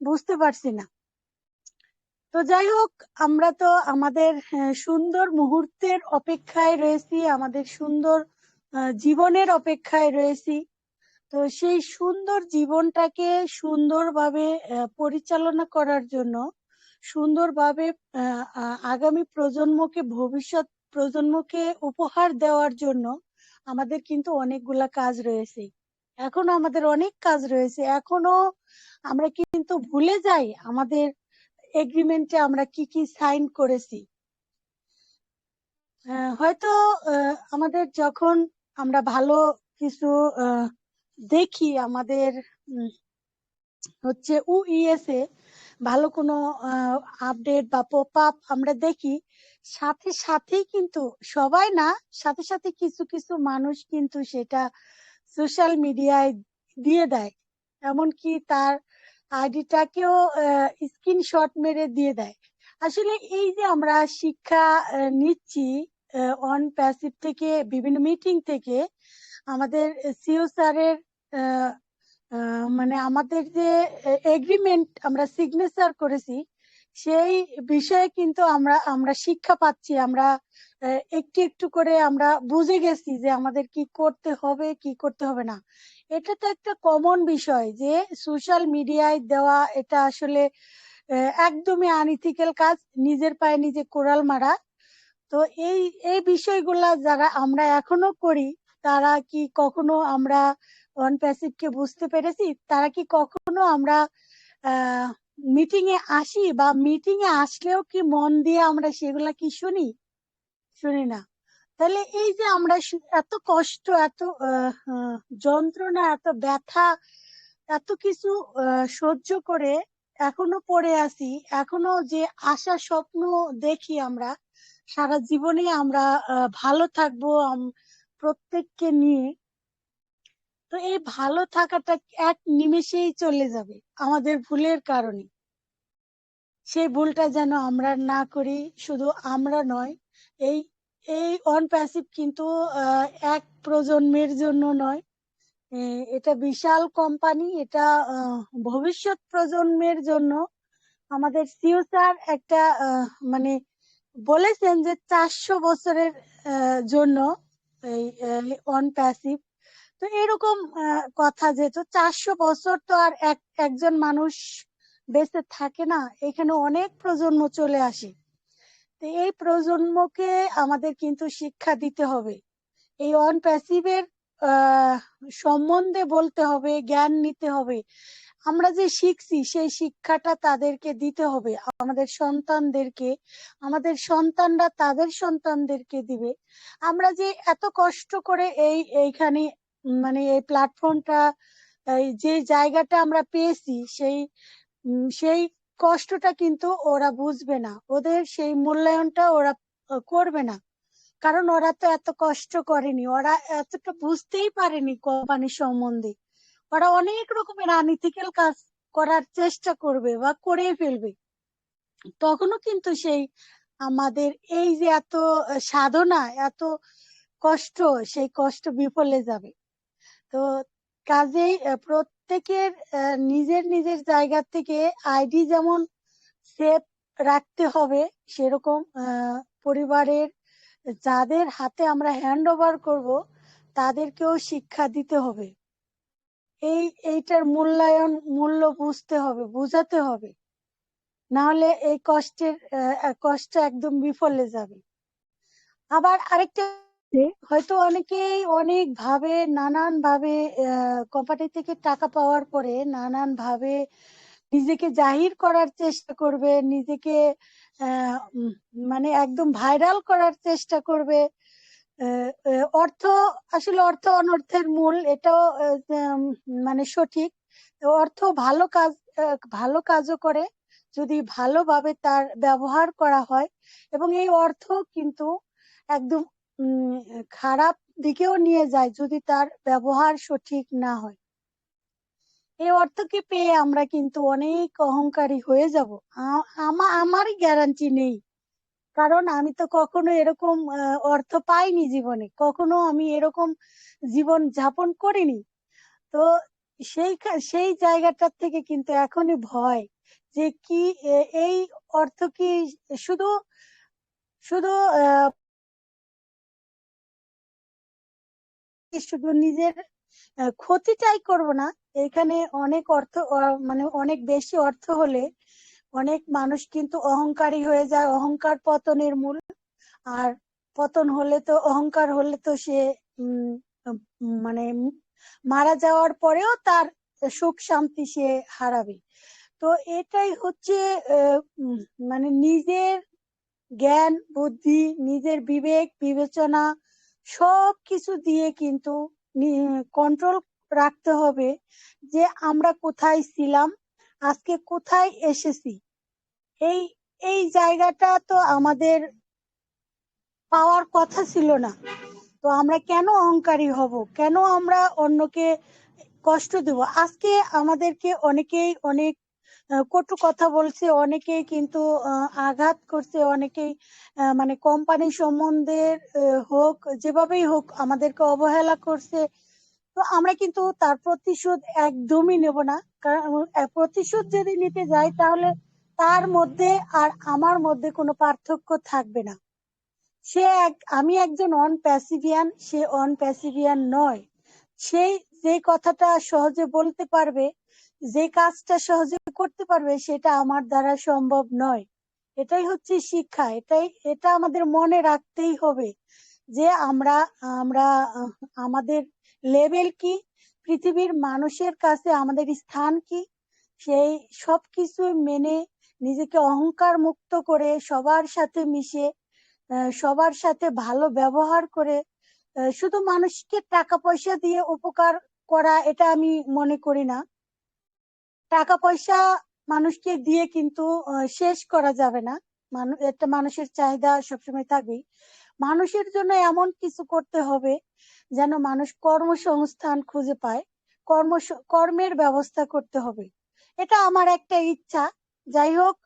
Speaker 7: বুঝতে পারছি না। তো যাই হোক, আমরা তো আমাদের সুন্দর মুহূর্তের অপেক্ষায় রয়েছি, আমাদের সুন্দর জীবনের অপেক্ষায় রয়েছি। তো সেই সুন্দর জীবনটাকে সুন্দরভাবে পরিচালনা করার জন্য, সুন্দরভাবে আগামী প্রজন্মকে, ভবিষ্যৎ প্রজন্মকে উপহার দেওয়ার জন্য আমাদের কিন্তু অনেকগুলা কাজ রয়েছে। এখনো আমাদের অনেক কাজ রয়েছে, এখনো আমরা কিন্তু ভুলে যাই আমাদের এগ্রিমেন্টে আমরা কি কি সাইন করেছি। হয়তো আমাদের যখন আমরা ভালো কিছু দেখি, আমাদের হচ্ছে ইউএসএ ভালো কোনো আপডেট বা পপ আপ আমরা দেখি, সাথে সাথেই কিন্তু, সবাই না, সাথে সাথে কিছু কিছু মানুষ কিন্তু সেটা সোশ্যাল মিডিয়ায় দিয়ে দেয়, এমনকি তার আইডিটাকেও স্ক্রিনশট মেরে দিয়ে দেয়। আসলে এই যে আমরা শিক্ষা নিচ্ছি অন প্যাসিভ থেকে, বিভিন্ন মিটিং থেকে, আমাদের সিও স্যারের মানে আমাদের যে এগ্রিমেন্ট আমরা সিগনেচার করেছি, সেই বিষয়ে কিন্তু আমরা আমরা শিক্ষা পাচ্ছি। আমরা একটু একটু করে আমরা বুঝে গেছি যে আমাদের কি করতে হবে কি করতে হবে না। এটা তো একটা কমন বিষয় যে সোশ্যাল মিডিয়ায় দেওয়া, এটা আসলে একদমই আনইথিক্যাল কাজ, নিজের পায়ে নিজে কোড়াল মারা। তো এই এই বিষয়গুলা যারা আমরা এখনো করি, তারা কি কখনো আমরা অন প্যাসিভ কে বুঝতে পেরেছি? তারা কি কখনো আমরা মিটিং এ আসি, বা মিটিং এ আসলেও কি মন দিয়ে আমরা সেগুলা কি শুনি? শুনি না। তাহলে এই যে আমরা এত কষ্ট, এত যন্ত্রণা, এত ব্যথা, এত কিছু সহ্য করে এখনো পড়ে আছি, এখনো যে আশা স্বপ্ন দেখি আমরা সারা জীবনে আমরা ভালো থাকবো প্রত্যেককে নিয়ে, তো এই ভালো থাকাটা এক নিমেষেই চলে যাবে আমাদের ভুলের কারণে। সেই ভুলটা যেন আমরা না করি, শুধু আমরা নয়, এই এই অন প্যাসিভ কিন্তু এক প্রজন্মের জন্য নয়, এটা বিশাল কোম্পানি, এটা ভবিষ্যৎ প্রজন্মের জন্য। আমাদের সিও স্যার একটা মানে বলেছেন যে 400 বছরের জন্য এই অন প্যাসিভ। তো এরকম কথা, যেহেতু 400 বছর তো আর একজন মানুষ বেঁচে থাকে না, এখানে অনেক প্রজন্ম চলে আসে। তো এই প্রজন্মকে আমাদের কিন্তু শিক্ষা দিতে হবে, এই অন প্যাসিভের সম্বন্ধে বলতে হবে, জ্ঞান নিতে হবে। আমরা যে শিখছি সেই শিক্ষাটা তাদেরকে দিতে হবে, আমাদের সন্তানদেরকে, আমাদের সন্তানরা তাদের সন্তানদেরকে দিবে। আমরা যে এত কষ্ট করে এইখানে মানে এই প্ল্যাটফর্মটা, যে জায়গাটা আমরা পেয়েছি, সেই কষ্টটা কিন্তু ওরা বুঝবে না, ওদের সেই মূল্যায়নটা ওরা করবে না, কারণ ওরা তো এত কষ্ট করেনি, ওরা এতটা বুঝতেই পারেনি কোম্পানির সম্বন্ধে। ওরা অনেক রকমের আনইথিক্যাল কাজ করার চেষ্টা করবে বা করে ফেলবে, তখনও কিন্তু সেই আমাদের এই যে এত সাধনা, এত কষ্ট, সেই কষ্ট বিফলে যাবে। তো কাজেই প্রত্যেকের নিজের নিজের জায়গা থেকে আইডি যেমন সেফ রাখতে হবে, সেরকম পরিবারের যাদের হাতে আমরা হ্যান্ড ওভার করবো তাদেরকেও শিক্ষা দিতে হবে, এইটার মূল্য বুঝতে হবে, বুঝাতে হবে, না হলে এই কষ্ট একদম বিফলে যাবে। আবার আরেকটা, হয়তো অনেকেই অনেক ভাবে, নানান ভাবে কোম্পানি থেকে টাকা পাওয়ার পরে নানান ভাবে নিজেকে জাহির করার চেষ্টা করবে, নিজেকে মানে একদম ভাইরাল করার চেষ্টা করবে। অর্থ, আসলে অর্থ অনর্থের মূল, এটাও মানে সঠিক। অর্থ ভালো কাজও করে যদি ভালোভাবে তার ব্যবহার করা হয়, এবং এই অর্থ কিন্তু একদম খারাপ দিকেও নিয়ে যায় যদি তার ব্যবহার সঠিক না হয়। এই অর্থকে পেয়ে আমরা কিন্তু অনেক অহংকারী হয়ে যাব, আমারই গ্যারান্টি নেই, কারণ আমি তো কখনো এরকম অর্থ পাইনি জীবনে, কখনো আমি এরকম জীবন যাপন করিনি। তো সেই জায়গাটার থেকে কিন্তু এখনই ভয়, যে কি এই অর্থ কি শুধু শুধু শুধু নিজের ক্ষতিটাই করব না, এখানে অনেক অর্থ মানে অনেক বেশি অর্থ হলে অনেক মানুষ কিন্তু অহংকারী হয়ে যায়, অহংকার পতনের মূল। আর পতন হলে তো, অহংকার হলে তো সে মানে মারা যাওয়ার পরেও তার সুখ শান্তি সে হারাবে। তো এটাই হচ্ছে মানে নিজের জ্ঞান বুদ্ধি, নিজের বিবেক বিবেচনা সবকিছু দিয়ে কিন্তু কন্ট্রোল রাখতে হবে যে আমরা কোথায় ছিলাম, আজকে কোথায় এসেছি। এই এই জায়গাটা তো আমাদের পাওয়ার কথা ছিল না। তো আমরা কেন অহংকারী হব, কেন আমরা অন্যকে কষ্ট দেব? আজকে আমাদেরকে অনেকেই অনেক কটু কথা বলছে, অনেকেই কিন্তু আঘাত করছে, অনেকেই মানে কোম্পানি সম্বন্ধে হোক, যেভাবেই হোক আমাদেরকে অবহেলা করছে। তো আমরা কিন্তু তার প্রতিশোধ একদমই নেব না, কারণ প্রতিশোধ যদি নিতে যাই তাহলে তার মধ্যে আর আমার মধ্যে কোনো পার্থক্য থাকবে না। আমি একজন অন প্যাসিভিয়ান, সে অন প্যাসিভিয়ান নয়। সেই যে কথাটা সহজে বলতে পারবে, যে কাজটা সহজে করতে পারবে, সেটা আমার দ্বারা সম্ভব নয়। এটাই হচ্ছে শিক্ষা। এটা আমাদের মনে রাখতেই হবে যে আমরা আমরা আমাদের লেভেল কি, পৃথিবীর মানুষের কাছে আমাদের স্থান কি, সেই সবকিছু মেনে নিজেকে অহংকার মুক্ত করে সবার সাথে মিশে সবার সাথে ভালো ব্যবহার করে শুধু মানুষকে টাকা পয়সা দিয়ে উপকার করা, এটা আমি মনে করি না। টাকা পয়সা মানুষকে দিয়ে কিন্তু শেষ করা যাবে না। একটা মানুষের চাহিদা সবসময় থাকবেই। মানুষের জন্য এমন কিছু করতে হবে যেন মানুষ কর্মসংস্থান খুঁজে পায়, কর্মের ব্যবস্থা করতে হবে। এটা আমার একটা ইচ্ছা। যাই হোক,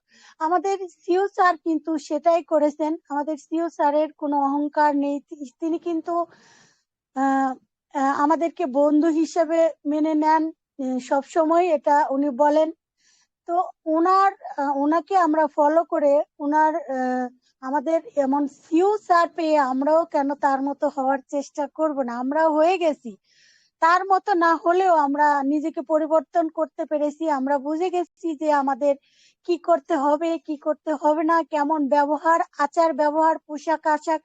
Speaker 7: আমাদের সিও স্যার কিন্তু সেটাই করেছেন। আমাদের সিও স্যারের কোনো অহংকার নেই, তিনি কিন্তু আমাদেরকে বন্ধু হিসেবে মেনে নেন সব সময়, এটা উনি বলেন। তো ওনাকে আমরা ফলো করে আমাদের এমন সিও স্যার পেয়ে আমরাও কেন তার মতো হওয়ার চেষ্টা করব না? আমরাও হয়ে গেছি। তার মতো না হলেও আমরা নিজেকে পরিবর্তন করতে পেরেছি। আমরা বুঝে গেছি যে আমাদের কি করতে হবে, কি করতে হবে না, কেমন ব্যবহার, আচার ব্যবহার, পোশাক আশাক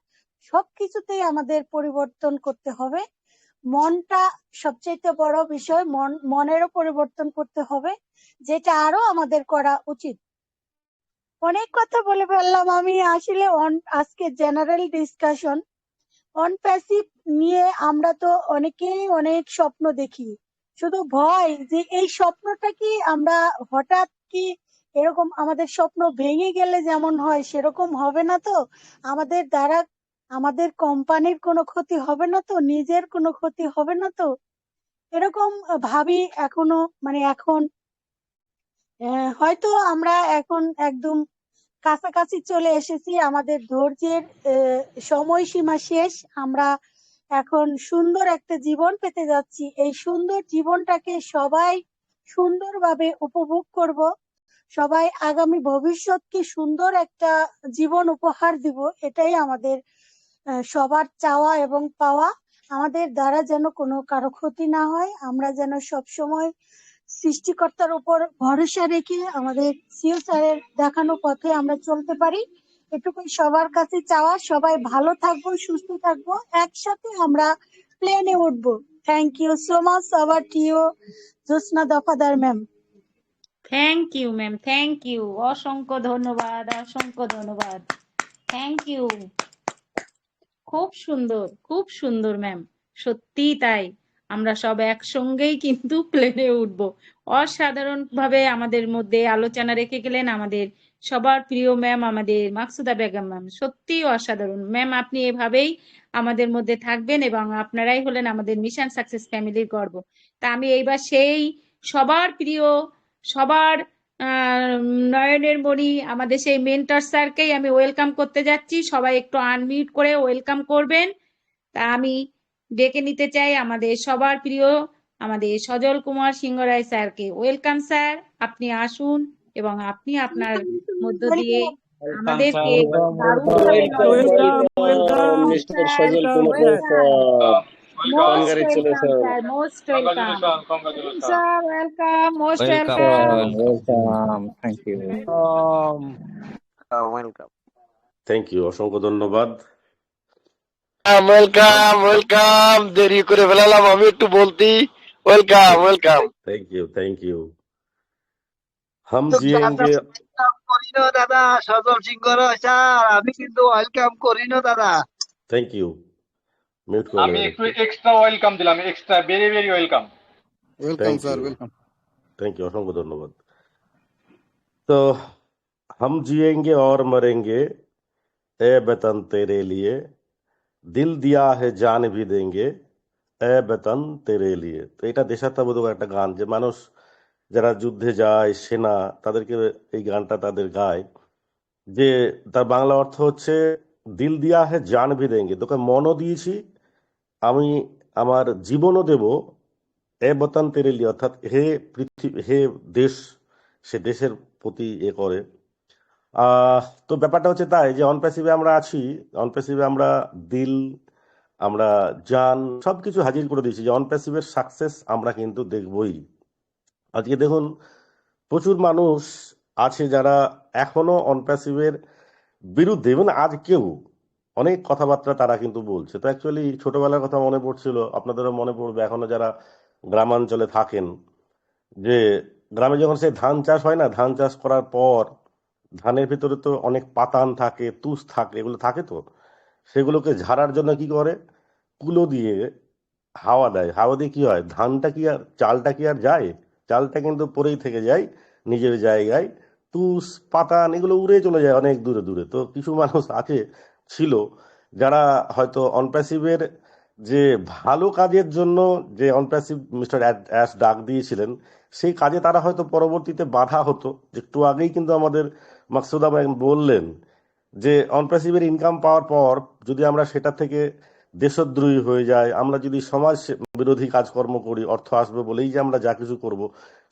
Speaker 7: সবকিছুতেই আমাদের পরিবর্তন করতে হবে। মনটা সবচেয়ে বড় বিষয়। মনেরও পরিবর্তন করতে হবে, যেটা আরো আমাদের করা উচিত। অনেক কথা বলে ফেললাম আমি। আসলে আজকে জেনারেল ডিসকাশন অন প্যাসিভ নিয়ে আমরা তো অনেকেই অনেক স্বপ্ন দেখি। শুধু ভয় যে এই স্বপ্নটা কি আমরা হঠাৎ কি এরকম আমাদের স্বপ্ন ভেঙে গেলে যেমন হয় সেরকম হবে না তো? আমাদের দ্বারা আমাদের কোম্পানির কোনো ক্ষতি হবে না তো? নিজের কোনো ক্ষতি হবে না তো? এরকম ভাবি এখনো, মানে এখন হয়তো আমরা এখন একদম কাছাকাছি চলে এসেছি, আমাদের ধৈর্যের সময়সীমা শেষ। আমরা এখন সুন্দর একটা জীবন পেতে যাচ্ছি। এই সুন্দর জীবনটাকে সবাই সুন্দরভাবে উপভোগ করব। সবাই আগামী ভবিষ্যৎকে সুন্দর একটা জীবন উপহার দিব, এটাই আমাদের সবার চাওয়া এবং পাওয়া। আমাদের দ্বারা যেন কোনো কারো ক্ষতি না হয়, আমরা যেন সব সময় সৃষ্টিকর্তার উপর ভরসা রেখে আমাদের সিও স্যারের দেখানো পথে আমরা চলতে পারি, এটুকুই সবার কাছে চাওয়া। সবাই ভালো থাকবো, সুস্থ থাকবো, একসাথে আমরা প্লেনে উঠবো। Thank you so much. আবার টিও Josna Dafadar ma'am.
Speaker 1: Thank you ma'am, thank you, অসংখ্য ধন্যবাদ, অসংখ্য ধন্যবাদ, থ্যাংক ইউ। খুব সুন্দর, খুব সুন্দর ম্যাম, সত্যি তাই। আমরা সব একসঙ্গেই কিন্তু প্লেনে উঠবো। অসাধারণ ভাবে আমাদের মধ্যে আলোচনা রেখে গেলেন আমাদের সবার প্রিয় ম্যাম, আমাদের মাকসুদা বেগম ম্যাম। সত্যি অসাধারণ ম্যাম, আপনি এভাবেই আমাদের মধ্যে থাকবেন এবং আপনারাই হলেন আমাদের মিশন সাকসেস ফ্যামিলির গর্ব। তা আমি এইবার সেই সবার প্রিয়, সবার নয়নের মণি, আমাদের সেই মেন্টর স্যারকেই আমি ওয়েলকাম করতে যাচ্ছি। সবাই একটু আনমিউট করে ওয়েলকাম করবেন। তা আমি ডেকে নিতে চাই আমাদের সবার প্রিয় আমাদের সজল কুমার সিংহ রায় স্যারকে। ওয়েলকাম স্যার, আপনি আসুন এবং আপনি আপনার মধ্য দিয়ে আমাদেরকে দারুণভাবে
Speaker 5: Welcome, Mr. Sajal Kumar sir.
Speaker 1: Most welcome
Speaker 5: Congratulations.
Speaker 1: Sir, most welcome sir, welcome, most welcome.
Speaker 5: Welcome. Thank you.
Speaker 9: Welcome.
Speaker 10: Thank you, অসংখ্য ধন্যবাদ।
Speaker 6: ওয়েলকাম ওয়েলকাম, দেরি করে ফেলালাম আমি একটু বলতি। Welcome welcome.
Speaker 10: Thank you, thank you. হাম জিয়েঙ্গে।
Speaker 9: করি না দাদা, সজল সিংহ রায় স্যার, আমি কিন্তু ওয়েলকাম করি না দাদা।
Speaker 10: Thank you. মিউট করে
Speaker 11: আমি
Speaker 10: নেবেন
Speaker 11: একটু এক্সট্রা ওয়েলকাম দিলাম, extra very very welcome.
Speaker 10: Welcome sir, welcome. Thank you, असंख्य धन्यवाद। तो हम जिएंगे और मरेंगे ए वतन तेरे लिए, দিল দিয়া হে জান ভি দেঙ্গে এ বেতন তেরে লিয়ে। তো এটা দেশাত্মবোধক একটা গান, যে মানুষ যারা যুদ্ধে যায়, সেনা, তাদেরকে এই গানটা তাদের গায়, যে তার বাংলা অর্থ হচ্ছে দিল দিয়া হে জান ভি দেঙ্গে, তোকে মনও দিয়েছি, আমি আমার জীবনও দেব, এ বতন তেরে লিয়ে, অর্থাৎ হে পৃথিবী, হে দেশ, সে দেশের প্রতি করে। তো ব্যাপারটা হচ্ছে তাই যে অনপ্যাসিভে আমরা আছি, অনপ্যাসিভে আমরা দিল, আমরা জান, সবকিছু হাজির করে দিয়েছি, যে অনপ্যাসিভের সাকসেস আমরা কিন্তু দেখবই। আজকে দেখুন, প্রচুর মানুষ আছে যারা এখনো অনপ্যাসিভের বিরুদ্ধে, এবং আজকেও অনেক কথাবার্তা তারা কিন্তু বলছে। তো অ্যাকচুয়ালি ছোটবেলার কথা মনে পড়ছিল, আপনাদেরও মনে পড়বে এখনো যারা গ্রামাঞ্চলে থাকেন, যে গ্রামে যখন সে ধান চাষ হয় না, ধান চাষ করার পর ধানের ভিতরে তো অনেক পাতান থাকে, তুষ থাকে, এগুলো থাকে, তো সেগুলোকে ঝাড়ার জন্য কি করে, কুলো দিয়ে হাওয়া দেয়। হাওয়া দিয়ে কি হয়, ধানটা কি আর, চালটা কি আর যায়? চালটা কিন্তু পরেই থেকে যায় নিজের জায়গায়, তুষ পাতান এগুলো উড়ে চলে যায় অনেক দূরে দূরে। তো কিছু মানুষ ছিল যারা হয়তো অনপ্যাসিভের যে ভালো কাজের জন্য যে অনপ্যাসিভ মিস্টার অ্যাশ ডাক দিয়েছিলেন, সেই কাজে তারা হয়তো পরবর্তীতে বাধা হতো। একটু আগেই কিন্তু আমাদের মাকসুদা ভাই বললেন যে অনপ্যাসিভের ইনকাম পাওয়ার পর যদি আমরা সেটা থেকে দেশদ্রোহী হয়ে যায়, আমরা যদি সমাজ বিরোধী কাজকর্ম করি, অর্থ আসবে বলেই যে আমরা যা কিছু করব,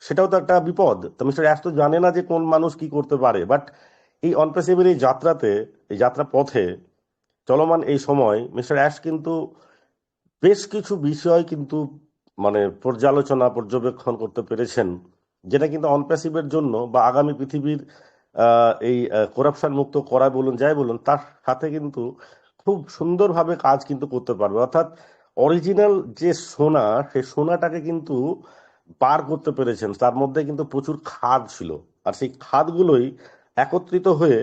Speaker 10: সেটাও তো একটা বিপদ। তো মিস্টার অ্যাশ তো জানে না যে কোন মানুষ কি করতে পারে, বাট এই অনপ্যাসিভের এই যাত্রাতে, এই যাত্রা পথে চলমান এই সময় মিস্টার অ্যাশ কিন্তু বেশ কিছু বিষয় কিন্তু মানে পর্যবেক্ষণ করতে পেরেছেন, যেটা কিন্তু অনপ্যাসিভের জন্য বা আগামী পৃথিবীর এই করাপশন মুক্ত করা বলুন, যাই বলুন, তার সাথে কিন্তু খুব সুন্দরভাবে কাজ কিন্তু করতে পারবে। অর্থাৎ অরিজিনাল যে সোনা, সেই সোনাটাকে কিন্তু বার করতে পেরেছেন। তার মধ্যে কিন্তু প্রচুর খাদ ছিল, আর সেই খাদগুলোই একত্রিত হয়ে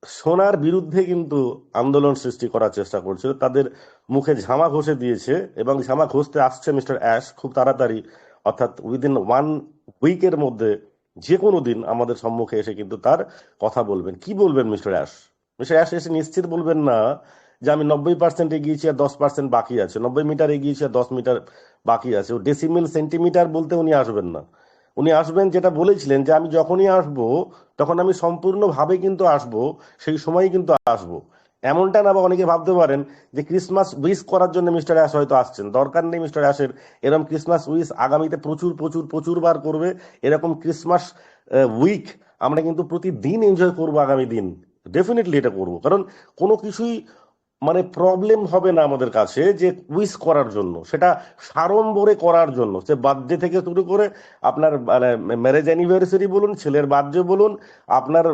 Speaker 10: সোনার বিরুদ্ধে কিন্তু আন্দোলন সৃষ্টি করার চেষ্টা করছিল। তাদের মুখে ঝামা ঘষে দিয়েছে, এবং ঝামা ঘষতে আসছে মিস্টার অ্যাশ খুব তাড়াতাড়ি, অর্থাৎ উইদিন 1 উইকের মধ্যে যে কোনো দিন আমাদের সম্মুখে এসে কিন্তু তার কথা বলবেন। কি বলবেন মিস্টার অ্যাশ? মিস্টার অ্যাশ এসে নিশ্চিত বলবেন না যে আমি 90% এগিয়েছি আর 10% বাকি আছে, 90 মিটার এগিয়েছি আর 10 মিটার বাকি আছে। ও ডেসিমেল সেন্টিমিটার বলতে উনি আসবেন না। উনি আসবেন, যেটা বলেছিলেন, যে আমি যখনই আসবো তখন আমি সম্পূর্ণভাবে কিন্তু আসবো, সেই সময়ই কিন্তু আসবো। এমনটা না, বা অনেকে ভাবতে পারেন যে ক্রিসমাস উইশ করার জন্য মিস্টার অ্যাশ হয়তো আসছেন। দরকার নেই মিস্টার অ্যাশের এরকম ক্রিসমাস উইশ আগামীতে প্রচুর প্রচুর প্রচুর বার করবে। এরকম ক্রিসমাস উইক আমরা কিন্তু প্রতিদিন এনজয় করবো আগামী দিন, ডেফিনেটলি এটা করবো। কারণ কোনো কিছুই মানে প্রবলেম হবে না আমাদের কাছে যে উইশ করার জন্য, সেটা সাড়ম্বরে করার জন্য, সে বার্থডে থেকে শুরু করে আপনার মানে ম্যারেজ অ্যানিভার্সারি বলুন, ছেলের বার্থডে বলুন, আপনার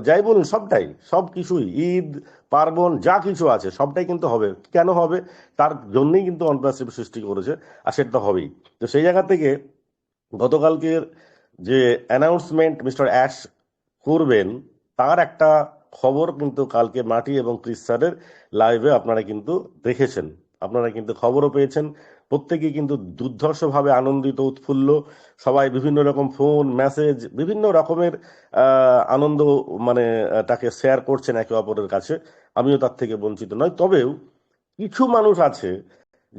Speaker 10: যাই বলুন, সবটাই, সব কিছুই, ঈদ পার্বণ যা কিছু আছে সবটাই কিন্তু হবে। কেন হবে? তার জন্যই কিন্তু অনপ্যাসিভ সৃষ্টি করেছে, আর সেটা হবেই। তো সেই জায়গা থেকে গতকালকের যে অ্যানাউন্সমেন্ট মিস্টার অ্যাশ করবেন, তার একটা খবর কিন্তু কালকে মাটি এবং ক্রিস স্যারের লাইভে আপনারা কিন্তু দেখেছেন, আপনারা কিন্তু খবরও পেয়েছেন। প্রত্যেকেই কিন্তু দুর্ধর্ষভাবে আনন্দিত, উৎফুল্ল, সবাই বিভিন্ন রকম ফোন মেসেজ, বিভিন্ন রকমের আনন্দ মানে তাকে শেয়ার করছেন একে অপরের কাছে। আমিও তার থেকে বঞ্চিত নয়। তবেও কিছু মানুষ আছে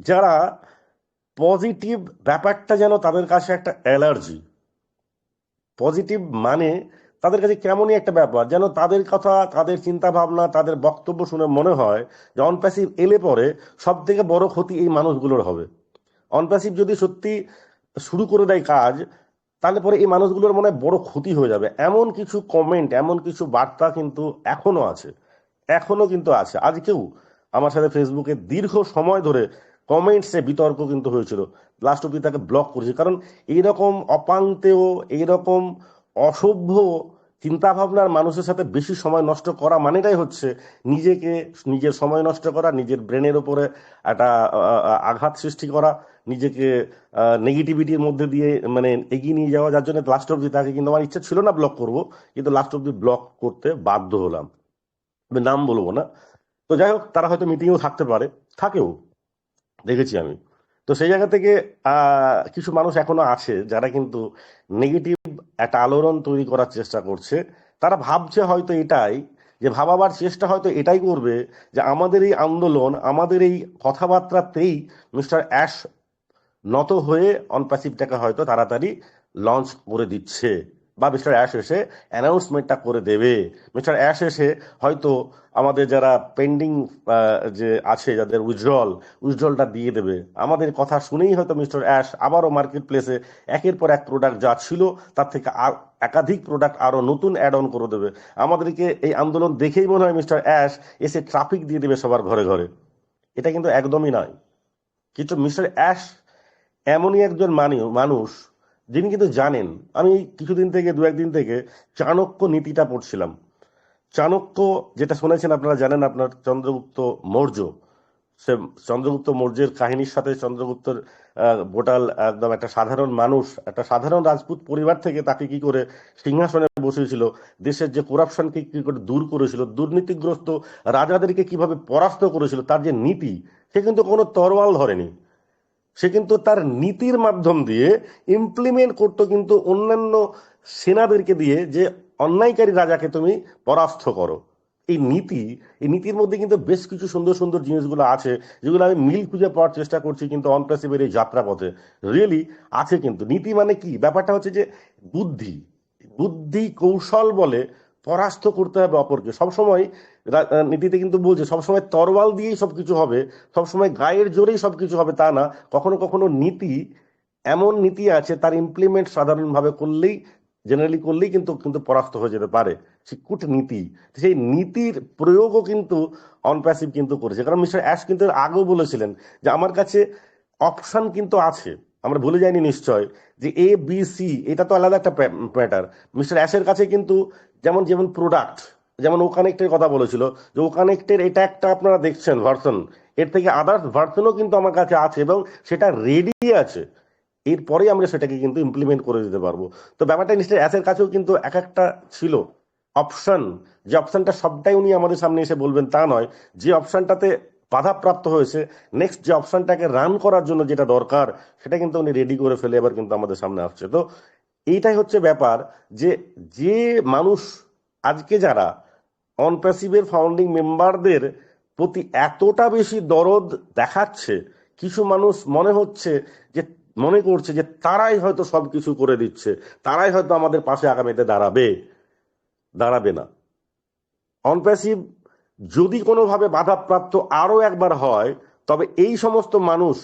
Speaker 10: যারা পজিটিভ ব্যাপারটা যেন তাদের কাছে একটা অ্যালার্জি। পজিটিভ মানে তাদের কাছে কেমনই একটা ব্যাপার, যেন তাদের কথা, তাদের চিন্তা ভাবনা, তাদের বক্তব্য শুনে মনে হয় যে অনপ্যাসিভ এলে পরে সব থেকে বড় ক্ষতি এই মানুষগুলোর হবে। অনপ্যাসিভ যদি সত্যি শুরু করে দেয় কাজ, তাহলে পরে এই মানুষগুলোর মনে হয় বড় ক্ষতি হয়ে যাবে। এমন কিছু কমেন্ট, এমন কিছু বার্তা কিন্তু এখনো আছে, এখনো কিন্তু আছে। আজকেও আমার সাথে ফেসবুকে দীর্ঘ সময় ধরে কমেন্টসে বিতর্ক কিন্তু হয়েছিল, লাস্ট অব্দি তাকে ব্লক করেছে। কারণ এইরকম অপাঙ্ক্তেয়, এইরকম অসভ্য চিন্তাভাবনার মানুষের সাথে বেশি সময় নষ্ট করা মানেটাই হচ্ছে নিজেকে, নিজের সময় নষ্ট করা, নিজের ব্রেনের ওপরে একটা আঘাত সৃষ্টি করা, নিজেকে নেগেটিভিটির মধ্যে দিয়ে মানে এগিয়ে নিয়ে যাওয়া। যার জন্য লাস্ট অব্দি তাকে, কিন্তু আমার ইচ্ছা ছিল না ব্লক করব, কিন্তু লাস্ট অব্দি ব্লক করতে বাধ্য হলাম। নাম বলবো না। তো যাই হোক, তারা হয়তো মিটিংও থাকতে পারে, থাকেও, দেখেছি আমি। তো সেই জায়গা থেকে কিছু মানুষ এখনো আছে যারা কিন্তু নেগেটিভ একটা আলোড়ন তৈরি করার চেষ্টা করছে। তারা ভাবছে হয়তো এটাই, যে ভাবাবার চেষ্টা হয়তো এটাই করবে যে আমাদের এই আন্দোলন, আমাদের এই কথাবার্তাতেই মিস্টার অ্যাশ নত হয়ে অনপ্যাসিভটাকে হয়তো তাড়াতাড়ি লঞ্চ করে দিচ্ছে, বা মিস্টার অ্যাশ এসে অ্যানাউন্সমেন্টটা করে দেবে। মিস্টার অ্যাশ এসে হয়তো আমাদের যারা পেন্ডিং যে আছে, যাদের উইথড্রলটা দিয়ে দেবে। আমাদের কথা শুনেই হয়তো মিস্টার অ্যাশ আবারও মার্কেট প্লেসে একের পর এক প্রোডাক্ট যা ছিল তার থেকে একাধিক প্রোডাক্ট আরো নতুন অ্যাড অন করে দেবে। আমাদেরকে এই আন্দোলন দেখেই মনে হয় মিস্টার অ্যাশ এসে ট্রাফিক দিয়ে দেবে সবার ঘরে ঘরে। এটা কিন্তু একদমই নয়। কিন্তু মিস্টার অ্যাশ এমনই একজন মানুষ যিনি কিন্তু জানেন। আমি কিছুদিন থেকে, দু একদিন থেকে চাণক্য নীতিটা পড়ছিলাম। চাণক্য, যেটা শুনেছেন আপনারা জানেন, আপনার চন্দ্রগুপ্ত মৌর্য, সে চন্দ্রগুপ্ত মৌর্যের কাহিনীর সাথে চন্দ্রগুপ্তর বোটাল একদম একটা সাধারণ মানুষ, একটা সাধারণ রাজপুত পরিবার থেকে তাকে কি করে সিংহাসনে বসিয়েছিল, দেশের যে করাপশনকে কি করে দূর করেছিল, দুর্নীতিগ্রস্ত রাজাদেরকে কিভাবে পরাস্ত করেছিল, তার যে নীতি, সে কিন্তু কোনো তরোয়াল ধরেনি। সে কিন্তু তার নীতির মাধ্যম দিয়ে ইমপ্লিমেন্ট করতো কিন্তু অন্যান্য সেনাদেরকে দিয়ে, যে অন্যায়কারী রাজাকে তুমি পরাস্ত করো। এই নীতির মধ্যে কিন্তু বেশ কিছু সুন্দর সুন্দর জিনিসগুলো আছে, যেগুলো আমি মিল খুঁজে পাওয়ার চেষ্টা করছি কিন্তু অনপ্যাসিভের এই যাত্রাপথে রিয়েলি আছে। কিন্তু নীতি মানে কি, ব্যাপারটা হচ্ছে যে বুদ্ধি কৌশল বলে পরাস্ত করতে হবে অপরকে। সবসময় নীতিতে কিন্তু বলছে সবসময় তরোয়াল দিয়েই সবকিছু হবে, সবসময় গায়ের জোরেই সবকিছু হবে তা না। কখনো কখনো এমন নীতি আছে, তার ইমপ্লিমেন্ট সাধারণভাবে করলেই, জেনারেলি করলেই কিন্তু কিন্তু পরাস্ত হয়ে যেতে পারে। সে কূটনীতি, সেই নীতির প্রয়োগও কিন্তু অনপ্যাসিভ কিন্তু করেছে। কারণ মিস্টার অ্যাশ কিন্তু আগেও বলেছিলেন যে আমার কাছে অপশন কিন্তু আছে, আমরা ভুলে যাইনি নিশ্চয়, যে এ বি সি এটা তো আলাদা একটা ম্যাটার। মিস্টার অ্যাশের কাছে কিন্তু যেমন প্রোডাক্ট, যেমন ও কানেক্টের কথা বলেছিল, যে ও কানেক্টের এটা একটা আপনারা দেখছেন ভার্সন, এর থেকে আদার্স ভার্সনও কিন্তু আমার কাছে আছে এবং সেটা রেডি আছে। এরপরেই আমরা সেটাকে কিন্তু ইমপ্লিমেন্ট করে দিতে পারবো। তো ব্যাপারটা নিশ্চয়ই অ্যাসের কাছেও কিন্তু এক একটা ছিল অপশন, যে অপশনটা সবটাই উনি আমাদের সামনে এসে বলবেন তা নয়। যে অপশনটাতে বাধাপ্রাপ্ত হয়েছে, নেক্সট যে অপশনটাকে রান করার জন্য যেটা দরকার সেটা কিন্তু উনি রেডি করে ফেলে এবার কিন্তু আমাদের সামনে আসছে। তো এইটাই হচ্ছে ব্যাপার, যে মানুষ আজকে যারা অনপ্যাসিভের ফাউন্ডিং মেম্বারদের প্রতি এতটা বেশি দরদ দেখাচ্ছে, কিছু মানুষ মনে করছে যে তারাই হয়তো সবকিছু করে দিচ্ছে, তারাই হয়তো আমাদের পাশে আগামীতে দাঁড়াবে না। অনপ্যাসিভ যদি কোনোভাবে বাধাপ্রাপ্ত আরো একবার হয়, তবে এই সমস্ত মানুষ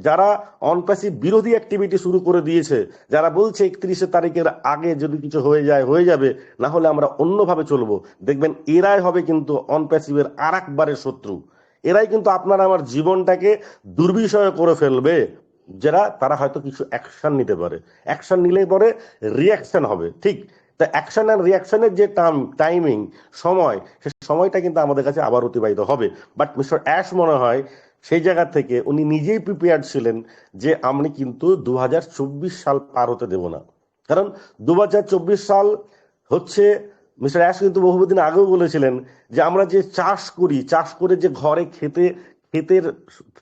Speaker 10: যারা অনপ্যাসিভ বিরোধী অ্যাক্টিভিটি শুরু করে দিয়েছে, যারা বলছে 31শে তারিখের আগে যদি কিছু হয়ে যাবে, না হলে আমরা অন্যভাবে চলবো, দেখবেন এরাই হবে কিন্তু অনপ্যাসিভের আর একবারের শত্রু। এরাই কিন্তু আপনার আমার জীবনটাকে দুর্বিষয় করে ফেলবে। তারা হয়তো কিছু অ্যাকশন নিতে পারে, অ্যাকশন নিলে পরে রিয়াকশন হবে, ঠিক। তা অ্যাকশন আর রিয়াকশনের যে টাইমিং, সে সময়টা কিন্তু আমাদের কাছে আবার অতিবাহিত হবে। বাট মিস্টার অ্যাশ মনে হয় সেই জায়গা থেকে উনি নিজেই প্রিপেয়ার্ড ছিলেন যে আমি কিন্তু 2024 সাল পার হতে দেব না। কারণ 2024 সাল হচ্ছে, মিস্টার অ্যাশ কিন্তু বহুদিন আগেও বলেছিলেন যে আমরা যে চাষ করে যে ঘরে ক্ষেতের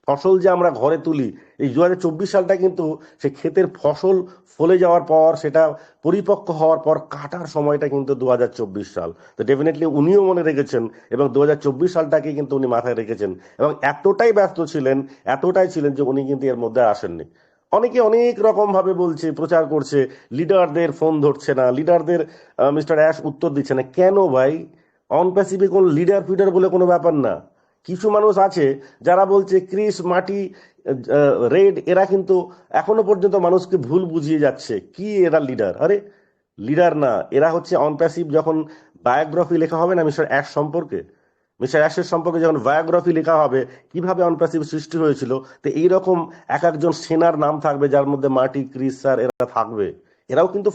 Speaker 10: ফসল যে আমরা ঘরে তুলি, এই 2024 সালটা কিন্তু সে ক্ষেতের ফসল ফলে যাওয়ার পর, সেটা পরিপক্ক হওয়ার পর কাটার সময়টা কিন্তু 2024 সাল। তো ডেফিনেটলি উনিও মনে রেখেছেন এবং 2024 সালটাকে কিন্তু উনি মাথায় রেখেছেন এবং এতটাই ব্যস্ত ছিলেন যে উনি কিন্তু এর মধ্যে আসেননি। অনেকে অনেক রকম ভাবে বলছে, প্রচার করছে, লিডারদের ফোন ধরছে না, লিডারদের মিস্টার অ্যাশ উত্তর দিচ্ছে না। কেন ভাই? অনপ্যাসিফিক কোন লিডার ফিডার বলে কোনো ব্যাপার না। কিছু মানুষ আছে যারা বলছে ক্রিস, মাটি, রেড, এরা কিন্তু এখনো পর্যন্ত মানুষকে ভুল বুঝিয়ে যাচ্ছে কি এরা লিডার। আরে লিডার না, এরা হচ্ছে অনপ্যাসিভ। যখন বায়োগ্রাফি লেখা হবে না মিস্টার অ্যাশের সম্পর্কে যখন বায়োগ্রাফি লেখা হবে, কিভাবে অনপ্যাসিভ সৃষ্টি হয়েছিল, তো এইরকম এক একজন সেনার নাম থাকবে, যার মধ্যে মার্টি, ক্রিস স্যার এরা থাকবে। এরাও কিন্তু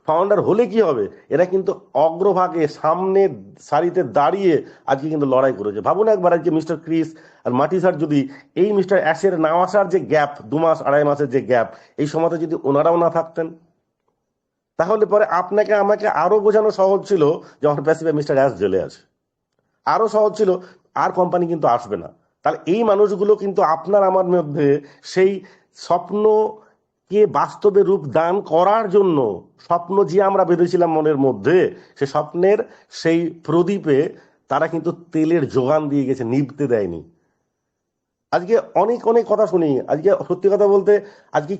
Speaker 10: ফাউন্ডার হলে কি হবে, এরা কিন্তু অগ্রভাগে সামনে সারিতে দাঁড়িয়ে আজকে কিন্তু লড়াই করেছে। ভাবুন একবার, আজকে মিস্টার ক্রিস আর মার্টি স্যার যদি এই মিস্টার অ্যাশের না আসার যে গ্যাপ, 2 মাস 2.5 মাসের যে গ্যাপ, এই সময়তে যদি ওনারাও না থাকতেন, তাহলে পরে আপনাকে আমাকে আরো বোঝানো সহজ ছিল যে অনপ্যাসিভে মিস্টার অ্যাশ জেলে আছে। আরো সহজ ছিল, আর কোম্পানি কিন্তু আসবে না। তাহলে এই মানুষগুলো কিন্তু আপনার আমার মধ্যে সেই স্বপ্নকে বাস্তবে রূপ দান করার জন্য, স্বপ্ন যে আমরা বেঁধেছিলাম মনের মধ্যে, সে স্বপ্নের সেই প্রদীপে তারা কিন্তু তেলের যোগান দিয়ে গেছে, নিভতে দেয়নি। আজকে অনেক অনেক কথা শুনি। আজকে সত্যি কথা বলতে আজকে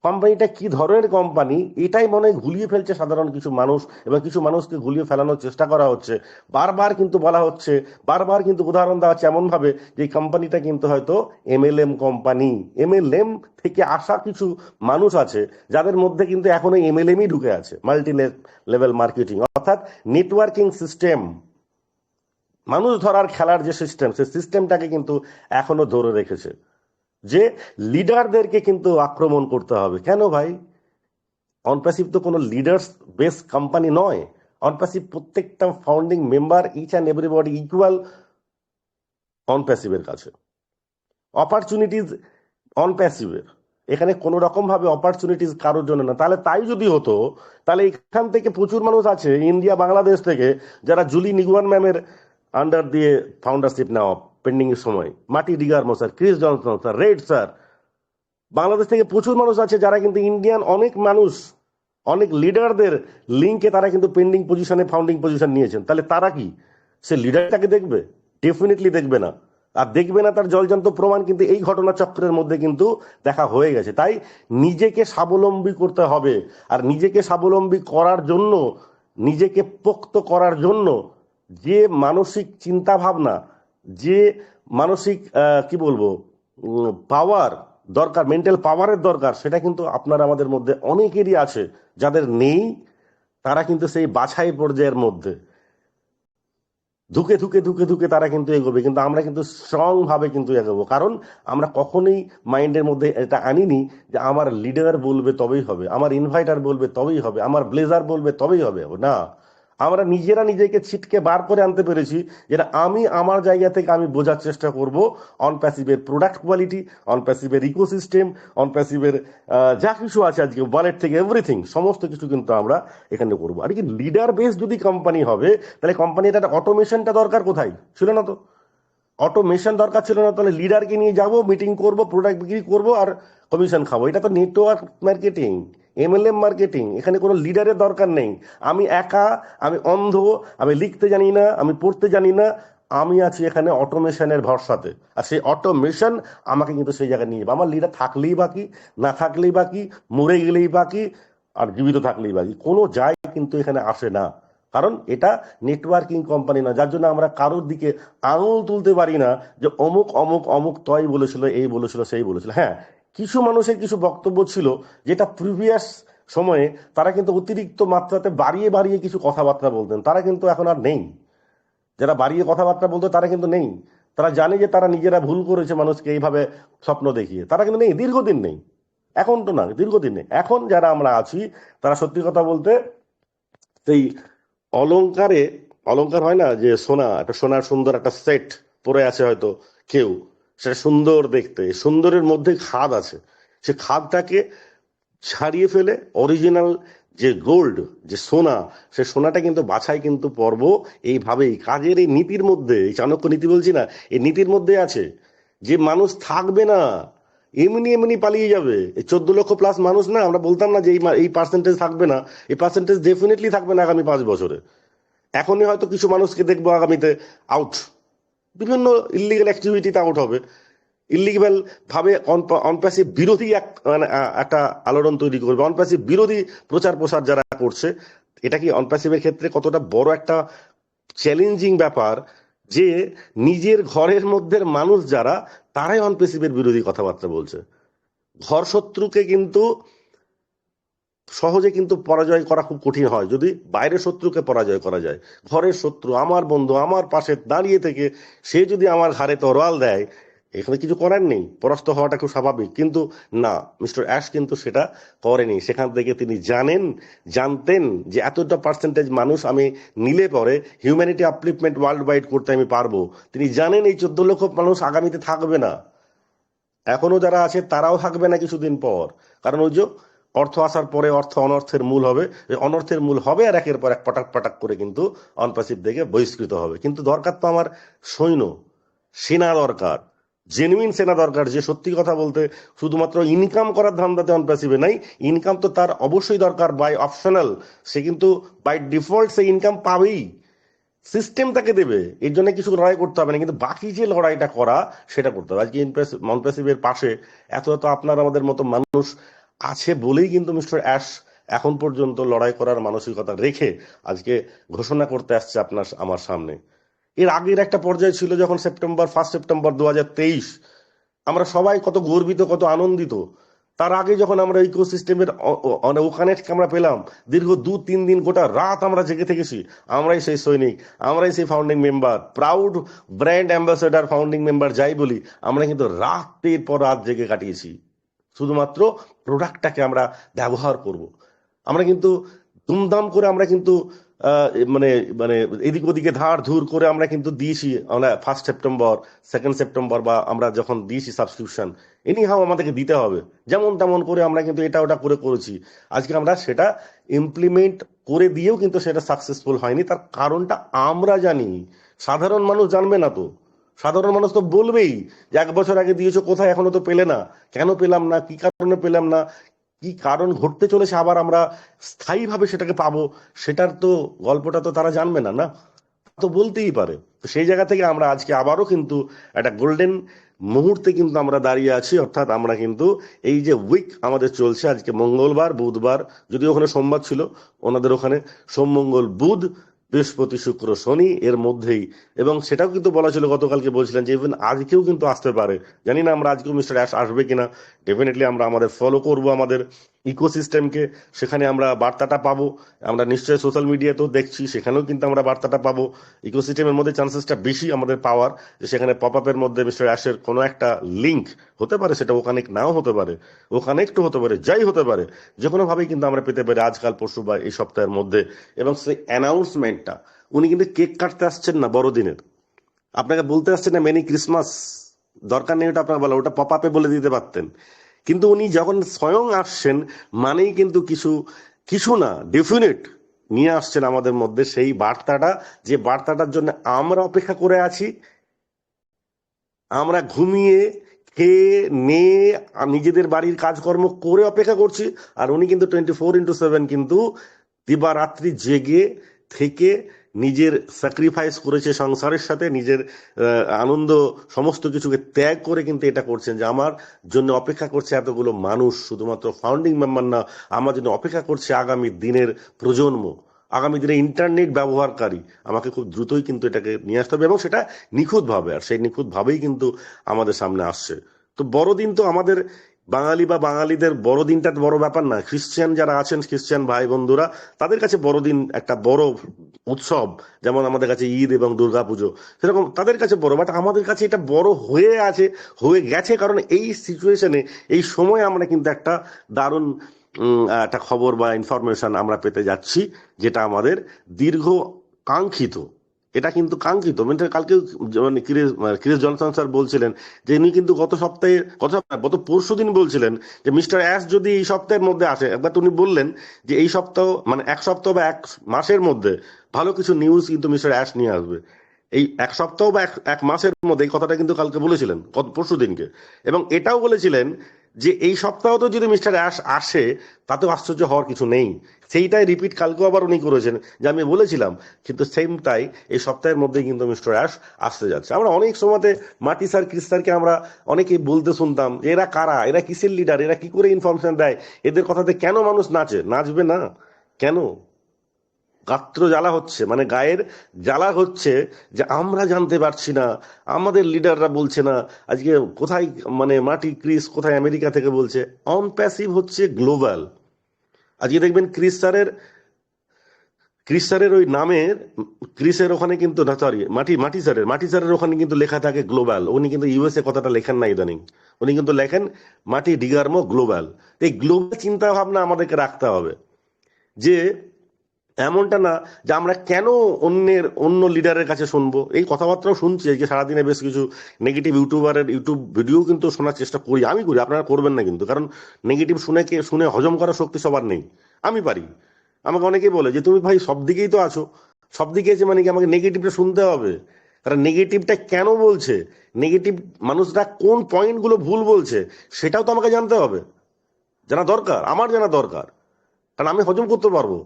Speaker 10: কোম্পানিটা কি ধরনের কোম্পানি, এটাই মনে হয় ঘুলিয়ে ফেলছে সাধারণ কিছু মানুষ, এবং কিছু মানুষকে ঘুলিয়ে ফেলানোর চেষ্টা করা হচ্ছে। বারবার কিন্তু বলা হচ্ছে, বারবার কিন্তু উদাহরণ দেওয়া হচ্ছে এমন ভাবে যে এই কোম্পানিটা কিন্তু হয়তো MLM কোম্পানি। MLM থেকে আসা কিছু মানুষ আছে যাদের মধ্যে কিন্তু এখনো MLM-ই ঢুকে আছে, মাল্টি লেভেল মার্কেটিং, অর্থাৎ নেটওয়ার্কিং সিস্টেম, মানুষ ধরার খেলার যে সিস্টেম, সেই সিস্টেমটাকে কিন্তু এখনো ধরে রেখেছে, যে লিডারদেরকে কিন্তু আক্রমণ করতে হবে। কেন ভাই? অনপ্যাসিভ তো কোনো লিডার্স বেস কোম্পানি নয়। অনপ্যাসিভ প্রত্যেকটা founding member, each and everybody equal অনপ্যাসিভের কাছে। অপরচুনিটিজ অনপ্যাসিভের, এখানে কোনো রকম ভাবে অপরচুনিটিজ কারোর জন্য না। তাই যদি হতো, তাহলে এখান থেকে প্রচুর মানুষ আছে ইন্ডিয়া বাংলাদেশ থেকে যারা জুলি নিগুয়ান ম্যামের আন্ডার দিয়ে ফাউন্ডারশিপ নেওয়া পেন্ডিং এর সময়, মাটি ডিগারমো স্যার, ক্রিস জনসন স্যার, রেড স্যার, বাংলাদেশ থেকে প্রচুর মানুষ আছে যারা কিন্তু ইন্ডিয়ান অনেক মানুষ, অনেক লিডারদের লিঙ্কে তারা কিন্তু পেন্ডিং পজিশনে, ফাউন্ডিং পজিশন নিয়েছেন। তাহলে তারা কি সে লিডারটাকে দেখবে? ডেফিনেটলি দেখবে না। আর দেখবে না তার জলজান্ত প্রমাণ কিন্তু এই ঘটনা চক্রের মধ্যে কিন্তু দেখা হয়ে গেছে। তাই নিজেকে স্বাবলম্বী করতে হবে, আর নিজেকে স্বাবলম্বী করার জন্য, নিজেকে পোক্ত করার জন্য যে মানসিক চিন্তা ভাবনা, যে মানসিক কি বলবো পাওয়ার দরকার, মেন্টাল পাওয়ারের দরকার, সেটা কিন্তু আপনার আমাদের মধ্যে অনেকেরই আছে। যাদের নেই তারা কিন্তু সেই বাছাই পর্যায়ের মধ্যে ধুকে ধুকে ধুকে ধুকে তারা কিন্তু এগোবে, কিন্তু আমরা কিন্তু স্ট্রং ভাবে কিন্তু এগোবো। কারণ আমরা কখনোই মাইন্ডের মধ্যে এটা আনিনি যে আমার লিডার বলবে তবেই হবে, আমার ইনভাইটার বলবে তবেই হবে, আমার ব্লেজার বলবে তবেই হবে। না, আমরা নিজেরা নিজেকে ছিটকে বার করে আনতে পেরেছি, যেটা আমি আমার জায়গা থেকে আমি বোঝার চেষ্টা করব অনপ্যাসিভের প্রোডাক্ট কোয়ালিটি, অনপ্যাসিভের ইকোসিস্টেম, অনপ্যাসিভের যা কিছু আছে আজকে ওয়ালেট থেকে এভরিথিং, সমস্ত কিছু কিন্তু আমরা এখানে করবো। আর কি লিডার বেস যদি কোম্পানি হবে, তাহলে কোম্পানিটা অটোমেশনটা দরকার কোথায় ছিল না? তো অটোমেশন দরকার ছিল না, তাহলে লিডারকে নিয়ে যাব, মিটিং করব, প্রোডাক্ট বিক্রি করবো আর কমিশন খাবো। এটা তো নেটওয়ার্ক মার্কেটিং, MLM মার্কেটিং। এখানে কোনো লিডারের দরকার নেই। আমি একা, আমি অন্ধ, আমি লিখতে জানি না, আমি পড়তে জানি না, আমি আছি এখানে অটোমেশনের ভরসাতে। আর সেই অটোমেশন আমাকে কিন্তু সেই জায়গায় নিয়ে যাবে। আমার লিডার থাকলেই বাকি, না থাকলেই বাকি, মরে গেলেই বাকি, আর জীবিত থাকলেই বাকি, কোনো যায় কিন্তু এখানে আসে না। কারণ এটা নেটওয়ার্কিং কোম্পানি না, যার জন্য আমরা কারোর দিকে আঙুল তুলতে পারি না যে অমুক অমুক অমুক তয় বলেছিল, এই বলেছিল, সেই বলেছিল। হ্যাঁ, কিছু মানুষের কিছু বক্তব্য ছিল যেটা প্রিভিয়াস সময়ে তারা কিন্তু অতিরিক্ত মাত্রাতে বাড়িয়ে বাড়িয়ে কিছু কথাবার্তা বলতেন, তারা কিন্তু এখন আর নেই। যারা বাড়িয়ে কথাবার্তা বলতো তারা কিন্তু নেই। তারা জানে যে তারা নিজেরা ভুল করেছে মানুষকে এইভাবে স্বপ্ন দেখিয়ে, তারা কিন্তু নেই, দীর্ঘদিন নেই। এখন তো না, দীর্ঘদিন নেই। এখন যারা আমরা আছি তারা সত্যি কথা বলতে সেই অলংকার হয় না যে সোনা, একটা সোনার সুন্দর একটা সেট পরে আছে হয়তো কেউ, সেটা সুন্দর দেখতে, সুন্দরের মধ্যে খাদ আছে, সে খাদটাকে ছাড়িয়ে ফেলে অরিজিনাল যে গোল্ড, যে সোনা, সে সোনাটা কিন্তু বাছাই কিন্তু পর্ব এইভাবেই কাজের এই নীতির মধ্যে, এই চাণক্য নীতি বলছি না, এই নীতির মধ্যে আছে যে মানুষ থাকবে না, এমনি এমনি পালিয়ে যাবে। এই 14 লক্ষ প্লাস মানুষ না, আমরা বলতাম না যে এই পার্সেন্টেজ থাকবে না, এই পার্সেন্টেজ ডেফিনেটলি থাকবে না আগামী 5 বছরে। এখনই হয়তো কিছু মানুষকে দেখবো আগামীতে আউট, বিভিন্ন ইলিগাল অ্যাক্টিভিটিতে আউট হবে, ইলিগাল ভাবে অনপ্যাসিভ বিরোধী একটা আলোড়ন তৈরি করবে, অনপ্যাসিভ বিরোধী প্রচার প্রসার যারা করছে। এটা কি অনপ্যাসিভের ক্ষেত্রে কতটা বড় একটা চ্যালেঞ্জিং ব্যাপার যে নিজের ঘরের মধ্যে মানুষ যারা, তারাই অনপ্যাসিভের বিরোধী কথাবার্তা বলছে। ঘর শত্রুকে কিন্তু সহজে কিন্তু পরাজয় করা খুব কঠিন হয় যদি বাইরের শত্রুকে পরাজয় করা যায়। ঘরের শত্রু, আমার বন্ধু, আমার পাশে দাঁড়িয়ে থেকে সে যদি আমার ঘাড়ে তরোয়াল দেয়, এখানে কিছু করার নেই, পরাস্ত হওয়াটা খুব স্বাভাবিক। কিন্তু না, মিস্টার অ্যাশ কিন্তু সেটা করেনি। সেখান থেকে তিনি জানতেন যে এতটা পার্সেন্টেজ মানুষ আমি নিলে পরে হিউম্যানিটি আপলিফমেন্ট ওয়ার্ল্ড ওয়াইড করতে আমি পারবো। তিনি জানেন এই 14 লক্ষ মানুষ আগামীতে থাকবে না, এখনো যারা আছে তারাও থাকবে না কিছুদিন পর। কারণ ওই যে অর্থ আসার পরে অর্থ অনর্থের মূল হবে, অনর্থের মূল হবে, আর একের পর এক পটাক পটাক করে কিন্তু অনপ্যাসিভ থেকে বহিষ্কৃত হবে। কিন্তু দরকার তো আমার সৈন্য, সেনা দরকার, জেনুইন সেনা দরকার, যে সত্যি কথা বলতে শুধুমাত্র ইনকাম করার ধান্দাতে অন প্যাসিভে নাই। ইনকাম তো তার অবশ্যই দরকার, বাই অপশনাল। সে কিন্তু বাই ডিফল্ট সে ইনকাম পাবেই, সিস্টেম তাকে দেবে, এর জন্য কিছু লড়াই করতে হবে না, কিন্তু বাকি যে লড়াইটা করা সেটা করতে হবে। আজকে মনপ্রেসিভের পাশে এত এত আপনার আমাদের মতো মানুষ আছে বলেই কিন্তু মিস্টার অ্যাশ এখন পর্যন্ত লড়াই করার মানসিকতা রেখে আজকে ঘোষণা করতে আসছে আপনার আমার সামনে। এর আগের একটা পর্যায়ে ছিল যখন 1 সেপ্টেম্বর 2023 আমরা সবাই কত গর্বিত, কত আনন্দিত। তার আগে যখন আমরা ইকোসিস্টেমের ওখানে আমরা পেলাম, দীর্ঘ 2-3 দিন গোটা রাত আমরা জেগে থেকেছি। আমরাই সেই সৈনিক, আমরাই সেই founding member, proud brand ambassador, founding member যাই বলি, আমরা কিন্তু রাতের পর রাত জেগে কাটিয়েছি শুধুমাত্র প্রোডাক্টটাকে আমরা ব্যবহার করব। আমরা কিন্তু দুমদাম করে আমরা কিন্তু মানে মানে এদিক ওদিকে ধার ধুর করে আমরা কিন্তু দিয়েছি। আমরা 1 সেপ্টেম্বর 2 সেপ্টেম্বর বা আমরা যখন দিয়েছি সাবস্ক্রিপশন, এনিহাও আমাদেরকে দিতে হবে, যেমন তেমন করে আমরা কিন্তু এটা ওটা করে করেছি। আজকে আমরা সেটা ইমপ্লিমেন্ট করে দিয়েও কিন্তু সেটা সাকসেসফুল হয়নি। তার কারণটা আমরা জানি, সাধারণ মানুষ জানবে না তো। সাধারণ মানুষ তো বলবেই যে 1 বছর আগে দিয়েছো, কোথায় এখনো তো পেলে না, কেন পেলাম না, কি কারণে পেলাম না, কি কারণ ঘটতে চলেছে আবার আমরা স্থায়ীভাবে সেটাকে পাবো, সেটার তো গল্পটা তো তারা জানবে না, না তো বলতেই পারে। তো সেই জায়গা থেকে আমরা আজকে আবারও কিন্তু একটা গোল্ডেন মুহূর্তে কিন্তু আমরা দাঁড়িয়ে আছি। অর্থাৎ আমরা কিন্তু এই যে উইক আমাদের চলছে, আজকে মঙ্গলবার, বুধবার, যদি ওখানে সোমবার ছিল, ওনাদের ওখানে সোম মঙ্গল বুধ বৃহস্পতি শুক্র শনি এর মধ্যেই, এবং সেটাও কিন্তু বলা ছিল গতকালকে, বলছিলেন যে ইভেন আজকেও কিন্তু আসতে পারে। জানি না আমরা আজকেও মিস্টার অ্যাশ আসবে কিনা। ডেফিনেটলি আমরা আমাদের ফলো করব আমাদের ইকোসিস্টেমকে, সেখানে আমরা বার্তাটা পাবো। আমরা নিশ্চয়ই সোশ্যাল মিডিয়াতেও দেখছি, সেখানেও কিন্তু আমরা বার্তাটা পাবো। ইকোসিস্টেমের মধ্যে চান্সেসটা বেশি আমাদের পাওয়ার, যে সেখানে পপ আপের মধ্যে মিস্টার অ্যাশের কোনো একটা লিঙ্ক হতে পারে, সেটা ও কানেক্ট নাও হতে পারে, ও কানেক্টও হতে পারে, যাই হতে পারে, যে কোনোভাবেই কিন্তু আমরা পেতে পারি আজকাল, পরশু বা এই সপ্তাহের মধ্যে। এবং সেই অ্যানাউন্সমেন্টটা উনি কিন্তু কেক কাটতে আসছেন না বড়দিনের, আপনাকে বলতে আসছেন না মেনি ক্রিসমাস, দরকার নেই ওটা আপনাকে বলা, ওটা পপ আপে বলে দিতে পারতেন। কিন্তু উনি যখন স্বয়ং আসছেন মানেই কিন্তু কিছু কিছু না ডেফিনেট নিয়ে আসছেন আমাদের মধ্যে সেই বার্তাটা, যে বার্তাটার জন্য আমরা অপেক্ষা করে আছি। আমরা ঘুমিয়ে খেয়ে নিয়ে নিজেদের বাড়ির কাজকর্ম করে অপেক্ষা করছি, আর উনি কিন্তু 24x7 কিন্তু দিবারাত্রি জেগে থেকে নিজের স্যাক্রিফাইস করেছে, সংসারের সাথে নিজের আনন্দ সমস্ত কিছুকে ত্যাগ করে কিন্তু এটা করছেন, যে আমার জন্য অপেক্ষা করছে এতগুলো মানুষ, শুধুমাত্র ফাউন্ডিং মেম্বার না, আমার জন্য অপেক্ষা করছে আগামী দিনের প্রজন্ম, আগামী দিনে ইন্টারনেট ব্যবহারকারী। আমাকে খুব দ্রুতই কিন্তু এটাকে নিয়ে আসতে হবে, এবং সেটা নিখুঁতভাবে, আর সেই নিখুঁতভাবেই কিন্তু আমাদের সামনে আসছে। তো বড়দিন তো আমাদের বাঙালি বা বাঙালিদের বড়দিনটা বড় ব্যাপার না। খ্রিস্টান যারা আছেন, খ্রিস্টান ভাই বন্ধুরা, তাদের কাছে বড়দিন একটা বড় উৎসব, যেমন আমাদের কাছে ঈদ এবং দুর্গাপুজো, সেরকম তাদের কাছে বড়। বাট আমাদের কাছে এটা বড় হয়ে আছে, হয়ে গেছে, কারণ এই সিচুয়েশনে, এই সময় আমরা কিন্তু একটা দারুণ একটা খবর বা ইনফরমেশন আমরা পেতে যাচ্ছি, যেটা আমাদের দীর্ঘ কাঙ্ক্ষিত। এটা কিন্তু কাঙ্ক্ষিত, মানে কালকে মানে ক্রিস জনসন স্যার বলছিলেন যে ইনি কিন্তু গত পরশু দিন বলছিলেন যে মিস্টার অ্যাশ যদি এই সপ্তাহের মধ্যে আসে, একবার উনি বললেন যে এই সপ্তাহ মানে 1 সপ্তাহ বা 1 মাসের মধ্যে ভালো কিছু নিউজ কিন্তু মিস্টার অ্যাশ নিয়ে আসবে। এই 1 সপ্তাহ বা 1 মাসের মধ্যে, এই কথাটা কিন্তু কালকে বলেছিলেন, গত পরশু দিনকে। এবং এটাও বলেছিলেন যে এই সপ্তাহতে যদি মিস্টার অ্যাশ আসে তাতেও আশ্চর্য হওয়ার কিছু নেই। সেইটাই রিপিট কালকেও আবার উনি করেছেন, যে আমি বলেছিলাম, কিন্তু সেমটাই এই সপ্তাহের মধ্যেই কিন্তু মিস্টার অ্যাশ আসতে যাচ্ছে। আমরা অনেক সময়তে মাটি স্যার, ক্রিস স্যারকে আমরা অনেকেই বলতে শুনতাম যে এরা কারা, এরা কিসের লিডার, এরা কি করে ইনফরমেশন দেয়, এদের কথাতে কেন মানুষ নাচবে না কেন? গাত্র জ্বালা হচ্ছে, মানে গায়ের জ্বালা হচ্ছে, যে আমরা জানতে পারছি না, আমাদের লিডাররা বলছে না। আজকে কোথায় মানে মাটি ক্রিস কোথায় আমেরিকা থেকে বলছে, অন প্যাসিভ হচ্ছে গ্লোবাল। আজকে দেখবেন ক্রিস স্যারের ওই নামের, ক্রিসের ওখানে কিন্তু না, সরি মাটি স্যারের ওখানে কিন্তু লেখা থাকে গ্লোবাল। উনি কিন্তু ইউএসএ কথাটা লেখেন না ইদানিং, উনি কিন্তু লেখেন মাটি ডিগার্মো গ্লোবাল। এই গ্লোবাল চিন্তা ভাবনা আমাদেরকে রাখতে হবে, যে এমনটা না যে আমরা কেন অন্য লিডারের কাছে শুনবো। এই কথাবার্তাও শুনছি যে সারাদিনে বেশ কিছু নেগেটিভ ইউটিউবারের ইউটিউব ভিডিও কিন্তু শোনার চেষ্টা করি, আমি করি, আপনারা করবেন না কিন্তু, কারণ নেগেটিভ শুনে হজম করার শক্তি সবার নেই, আমি পারি। আমাকে অনেকেই বলে যে তুমি ভাই সব দিকেই তো আছো, সব দিকে আছে মানে কি আমাকে নেগেটিভটা শুনতে হবে? তারা নেগেটিভটা কেন বলছে, নেগেটিভ মানুষরা কোন পয়েন্টগুলো ভুল বলছে সেটাও তো আমাকে জানতে হবে, জানা দরকার, আমার জানা দরকার, কারণ আমি হজম করতে পারবো।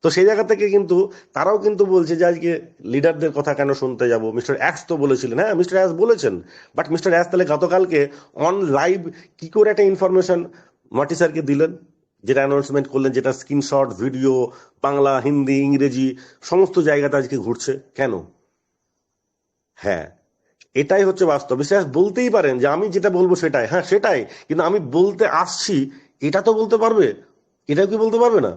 Speaker 10: তো সেই জায়গা থেকে কিন্তু তারাও কিন্তু বলছে যে আজকে লিডারদের কথা কেন শুনতে যাব। মিস্টার অ্যাশ তো বলেছিলেন, হ্যাঁ মিস্টার অ্যাশ বলেছেন, বাট মিস্টার অ্যাশ তাহলে গতকালকে অন লাইভ কি করে একটা ইনফরমেশন মাটি স্যারকে দিলেন, যেটা অ্যানাউন্সমেন্ট করলেন, যেটা স্ক্রিনশট ভিডিও বাংলা হিন্দি ইংরেজি সমস্ত জায়গাতে আজকে ঘুরছে কেন? হ্যাঁ এটাই হচ্ছে বাস্তব। মিস্টার অ্যাশ বলতেই পারেন যে আমি যেটা বলবো সেটাই, হ্যাঁ সেটাই, কিন্তু আমি বলতে আসছি এটা তো বলতে পারবে, এটাও কি বলতে পারবে না?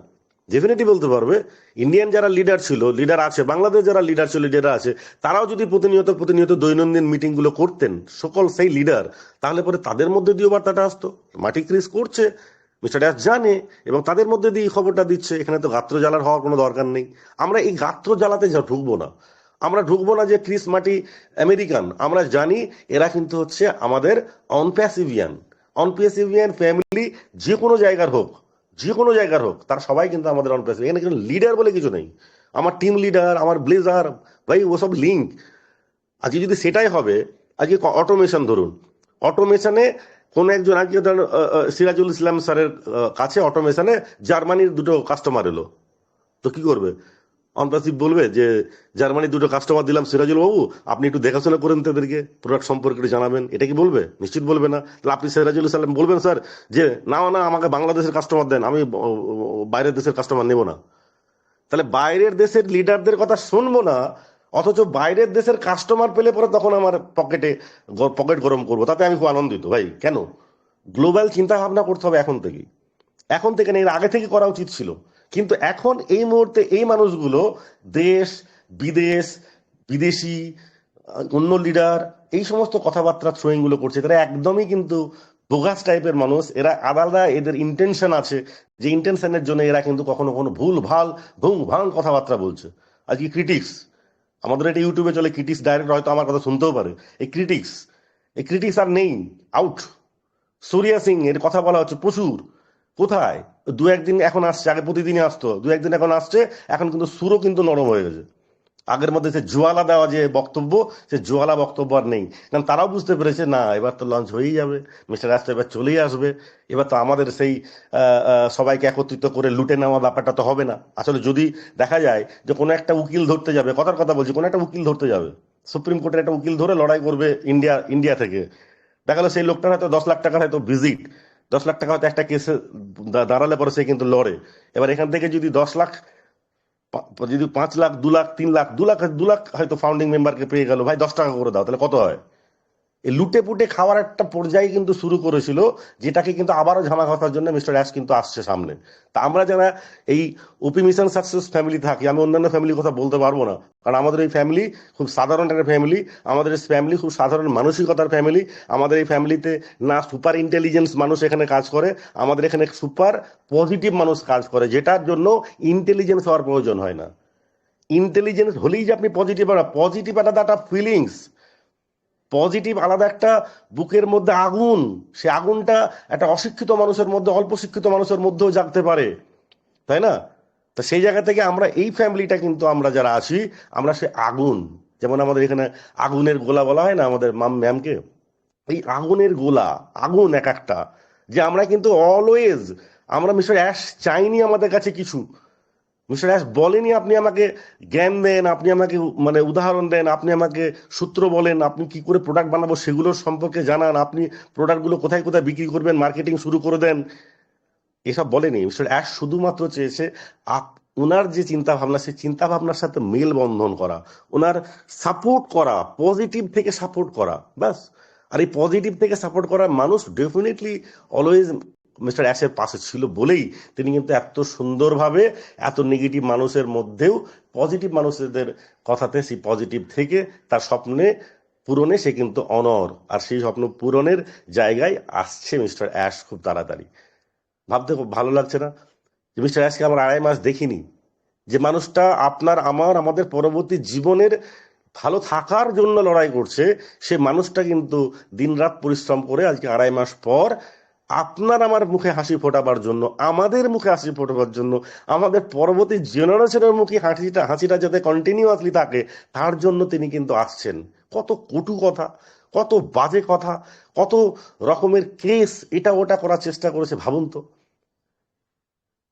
Speaker 10: ডেফিনেটলি বলতে পারবে। ইন্ডিয়ান যারা লিডার ছিল, লিডার আছে, বাংলাদেশ যারা লিডার ছিল, লিডার আছে, তারাও যদি প্রতিনিয়ত দৈনন্দিন মিটিং গুলো করতেন সকল সেই লিডার, তাহলে পরে তাদের মধ্যে দিয়ে বার্তাটা আসতো। মাটি ক্রিজ করছে মিস্টার অ্যাশ জানে, এবং তাদের মধ্যে দিয়ে খবরটা দিচ্ছে। এখানে তো গাত্র জ্বালার হওয়ার কোনো দরকার নেই। আমরা এই গাত্র জ্বালাতে ঢুকবো না, আমরা ঢুকবো না যে ক্রিস মাটি আমেরিকান। আমরা জানি এরা কিন্তু হচ্ছে আমাদের অনপ্যাসিভিয়ান ফ্যামিলি, যে কোনো জায়গার হোক, যে কোনো জায়গার হোক, তারা সবাই কিন্তু আমাদের অনপ্যাসিভ। এখানে কিন্তু লিডার বলে কিছু নেই। আমার টিম লিডার, আমার ব্লেজার, ভাই ওসব লিঙ্ক। আজকে যদি সেটাই হবে, আজকে অটোমেশন ধরুন, অটোমেশনে কোন একজন, আজকে ধরুন সিরাজুল ইসলাম স্যারের কাছে অটোমেশনে জার্মানির 2টো কাস্টমার এলো, তো কি করবে? অনপ্যাসিভ বলবে যে জার্মানির 2টো কাস্টমার দিলাম সিরাজুল বাবু, আপনি একটু দেখাশোনা করেন তাদেরকে, প্রোডাক্ট সম্পর্কে একটু জানাবেন, এটা কি বলবে? নিশ্চিত বলবে না। তাহলে আপনি সিরাজুল ইসলাম বলবেন স্যার যে না আমাকে বাংলাদেশের কাস্টমার দেন, আমি বাইরের দেশের কাস্টমার নেব না। তাহলে বাইরের দেশের লিডারদের কথা শুনবো না, অথচ বাইরের দেশের কাস্টমার পেলে পরে তখন আমার পকেট গরম করবো, তাতে আমি খুব আনন্দিত। ভাই কেন? গ্লোবাল চিন্তা ভাবনা করতে হবে এখন থেকে না, এর আগে থেকে করা উচিত ছিল। কিন্তু এখন এই মুহূর্তে এই মানুষগুলো দেশ বিদেশ বিদেশি অন্য লিডার এই সমস্ত কথাবার্তা থ্রোয়িং গুলো করছে, তারা একদমই কিন্তু বোগাস টাইপের মানুষ। এরা আলাদা, এদের ইন্টেনশন আছে, যে ইন্টেনশনের জন্য এরা কিন্তু কখনো ভুল ভাল ভুং ভাং কথাবার্তা বলছে। আজকে ক্রিটিক্স, আমাদের এটা ইউটিউবে চলে, ক্রিটিক্স ডাইরেক্ট হয়তো আমার কথা শুনতেও পারে। এই ক্রিটিক্স আর নেই, আউট। সূর্যা সিং এর কথা বলা হচ্ছে প্রচুর, কোথায়? 2-1 দিন এখন আসছে, আগে প্রতিদিনই আসতো, 2-1 দিন এখন আসছে। এখন কিন্তু সুরও কিন্তু নরম হয়ে গেছে। আগের মধ্যে সে জোয়ালা দেওয়া যে বক্তব্য, সে জোয়ালা বক্তব্য আর নেই, কারণ তারাও বুঝতে পেরেছে না এবার তো লঞ্চ হয়েই যাবে, মিস্টার রাস্তা এবার চলেই আসবে। এবার তো আমাদের সেই সবাইকে একত্রিত করে লুটে নেওয়া ব্যাপারটা তো হবে না। আসলে যদি দেখা যায় যে কোনো একটা উকিল ধরতে যাবে, কথার কথা বলছি, কোনো একটা উকিল ধরতে যাবে, সুপ্রিম কোর্টের একটা উকিল ধরে লড়াই করবে ইন্ডিয়া থেকে, দেখা গেলো সেই লোকটার হয়তো 10 লাখ টাকার হয়তো ভিজিট, 10 লাখ টাকা হয়তো একটা কেসে দাঁড়ালে পরে সে কিন্তু লড়ে। এবার এখান থেকে যদি 10 লাখ, যদি 5 লাখ 2 লাখ 3 লাখ 2 লাখ হয়তো ফাউন্ডিং মেম্বারকে পেয়ে গেল, ভাই 10 টাকা করে দাও, তাহলে কত হয়? এই লুটে পুটে খাওয়ার একটা পর্যায়ে কিন্তু শুরু করেছিল, যেটাকে কিন্তু আবারও ঝামা ঘষার জন্য মিস্টার অ্যাশ কিন্তু আসছে সামনে। তা আমরা যারা এই ওপি মিশন সাকসেস ফ্যামিলি থাকি, আমি অন্যান্য ফ্যামিলির কথা বলতে পারবো না, কারণ আমাদের এই ফ্যামিলি খুব সাধারণ একটা ফ্যামিলি, আমাদের এই ফ্যামিলি খুব সাধারণ মানসিকতার ফ্যামিলি। আমাদের এই ফ্যামিলিতে না সুপার ইন্টেলিজেন্স মানুষ এখানে কাজ করে, আমাদের এখানে সুপার পজিটিভ মানুষ কাজ করে, যেটার জন্য ইন্টেলিজেন্স হওয়ার প্রয়োজন হয় না। ইন্টেলিজেন্স হলেই যে আপনি পজিটিভ একটা ফিলিংস, পজিটিভ আলাদা একটা বুকের মধ্যে আগুন, সে আগুনটা একটা অশিক্ষিত মানুষের মধ্যে, অল্প শিক্ষিত মানুষের মধ্যেও জাগতে পারে, তাই না? তো সেই জায়গা থেকে আমরা এই ফ্যামিলিটা কিন্তু আমরা যারা আছি, আমরা সে আগুন, যেমন আমাদের এখানে আগুনের গোলা বলা হয় না আমাদের ম্যামকে, এই আগুনের গোলা, আগুন এক একটা, যে আমরা কিন্তু অলওয়েজ, আমরা মিস্টার অ্যাশ চাইনি আমাদের কাছে কিছু, মিস্টার অ্যাশ বলেনি আপনি আমাকে জ্ঞান দেন, আপনি আমাকে মানে উদাহরণ দেন, আপনি আমাকে সূত্র বলেন, আপনি কি করে প্রোডাক্ট বানাবো সেগুলোর সম্পর্কে জানান, আপনি প্রোডাক্টগুলো কোথায় কোথায় বিক্রি করবেন, মার্কেটিং শুরু করে দেন, এসব বলেনি। মিস্টার অ্যাশ শুধুমাত্র চেয়েছে ওনার যে চিন্তা ভাবনা, সেই চিন্তা ভাবনার সাথে মেল বন্ধন করা, ওনার সাপোর্ট করা, পজিটিভ থেকে সাপোর্ট করা, ব্যাস। আর এই পজিটিভ থেকে সাপোর্ট করা মানুষ ডেফিনেটলি অলওয়েজ মিস্টার অ্যাশের পাশে ছিল বলেই তিনি কিন্তু এত সুন্দরভাবে এত নেগেটিভ মানুষের মধ্যেও পজিটিভ মানুষদের কথাতে, সেই পজিটিভ থেকে তার স্বপ্নে পূরণে সে কিন্তু অনর, আর সেই স্বপ্ন পূরণের জায়গায় আসছে মিস্টার অ্যাশ খুব তাড়াতাড়ি। ভাবতে খুব ভালো লাগছে না যে মিস্টার অ্যাশকে আমরা 2.5 মাস দেখিনি, যে মানুষটা আপনার আমাদের পরবর্তী জীবনের ভালো থাকার জন্য লড়াই করছে, সে মানুষটা কিন্তু দিনরাত পরিশ্রম করে আজকে 2.5 মাস পর আপনার আমার মুখে হাসি ফোটাবার জন্য, আমাদের মুখে হাসি ফোটাবার জন্য, আমাদের পরবর্তী জেনারেশনের মুখে হাসিটা যাতে কন্টিনিউয়াসলি থাকে, তার জন্য তিনি কিন্তু আসছেন। কত কটু কথা, কত বাজে কথা, কত রকমের কেস এটা ওটা করার চেষ্টা করেছে, ভাবুন তো।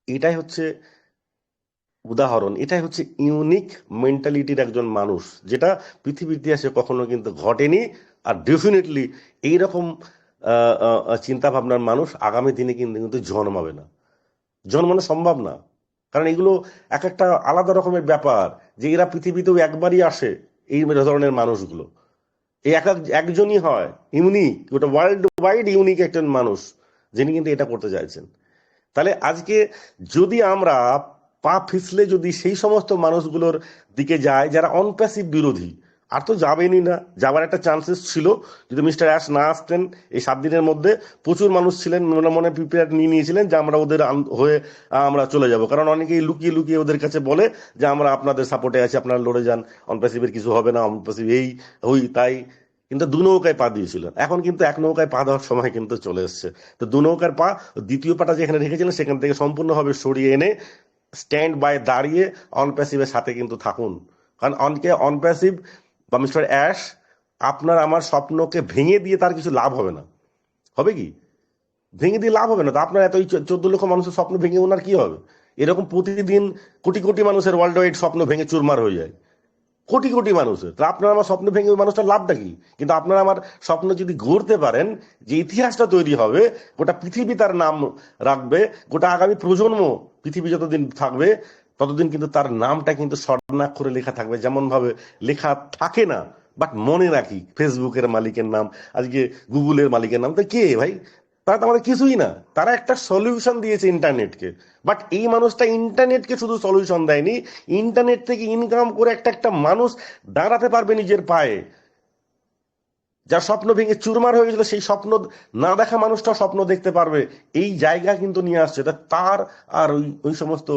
Speaker 10: এটাই হচ্ছে উদাহরণ, এটাই হচ্ছে ইউনিক মেন্টালিটির একজন মানুষ, যেটা পৃথিবীর ইতিহাসে কখনো কিন্তু ঘটেনি। আর ডেফিনেটলি এইরকম চিন্তা ভাবনার মানুষ আগামী দিনে কিন্তু জন্মাবে না, জন্মানো সম্ভব না। কারণ এগুলো এক একটা আলাদা রকমের ব্যাপার, যে এরা পৃথিবীতেও একবারই আসে এই ধরনের মানুষগুলো। এই একজনই হয় ইউনিক, ওটা ওয়ার্ল্ড ওয়াইড ইউনিক একজন মানুষ, যিনি কিন্তু এটা করতে চাইছেন। তাহলে আজকে যদি আমরা পা ফিসলে যদি সেই সমস্ত মানুষগুলোর দিকে যায় যারা অনপ্যাসিভ বিরোধী, আর তো যাবেনই না, যাওয়ার একটা চান্সেস ছিল যদি মিস্টার অ্যাশ না আসতেন। এই 7 দিনের মধ্যে প্রচুর মানুষ ছিলেন মনে মনে প্রিপেয়ার নিয়ে নিয়েছিলেন যে আমরা ওদের হয়ে আমরা চলে যাব, কারণ অনেকেই লুকিয়ে লুকিয়ে ওদের কাছে বলে যে আমরা আপনাদের সাপোর্টে আছি, আপনারা লড়ে যান, অনপ্যাসিভের কিছু হবে না, অনপ্যাসিভ এই ওই তাই। কিন্তু 2 নৌকায় পা দিয়েছিলেন, এখন কিন্তু 1 নৌকায় পা দেওয়ার সময় কিন্তু চলে এসছে। তো 2 নৌকার পা, দ্বিতীয় পাটা যেখানে রেখেছিলেন সেখান থেকে সম্পূর্ণভাবে সরিয়ে এনে স্ট্যান্ড বাই দাঁড়িয়ে অনপ্যাসিভের সাথে কিন্তু থাকুন। কারণ অনপ্যাসিভ বা মিস্টার অ্যাশ আপনার আমার স্বপ্নকে ভেঙে দিয়ে তার কিছু লাভ হবে না। হবে কি? ভেঙে দিয়ে লাভ হবে না। তো আপনার এত 14 লক্ষ মানুষের স্বপ্ন ভেঙে ওনার কি হবে? এরকম প্রতিদিন কোটি কোটি মানুষের ওয়ার্ল্ড ওয়াইড স্বপ্ন ভেঙে চুরমার হয়ে যায়, কোটি কোটি মানুষের। তো আপনার আমার স্বপ্ন ভেঙে ওই মানুষটার লাভটা কি? কিন্তু আপনার আমার স্বপ্ন যদি গড়তে পারেন, যে ইতিহাসটা তৈরি হবে, গোটা পৃথিবী তার নাম রাখবে, গোটা আগামী প্রজন্ম পৃথিবী যতদিন থাকবে ততদিন কিন্তু তার নামটা কিন্তু স্বর্ণাক্ষরে লেখা থাকবে। যেমন ভাবে লেখা থাকে না, বাট মনে রাখি ফেসবুকের মালিকের নাম, আজকে গুগলের মালিকের নাম, তো কে ভাই? তারা তো আমাদের কিছুই না, তারা একটা সলিউশন দিয়েছে ইন্টারনেটকে। বাট এই মানুষটা ইন্টারনেটকে শুধু সলিউশন দেয়নি, ইন্টারনেট থেকে ইনকাম করে একটা মানুষ দাঁড়াতে পারবে নিজের পায়ে। যার স্বপ্ন ভেঙে চুরমার হয়ে গেছিল, সেই স্বপ্ন না দেখা মানুষটা স্বপ্ন দেখতে পারবে, এই জায়গা কিন্তু নিয়ে আসছে। তার আর ওই সমস্ত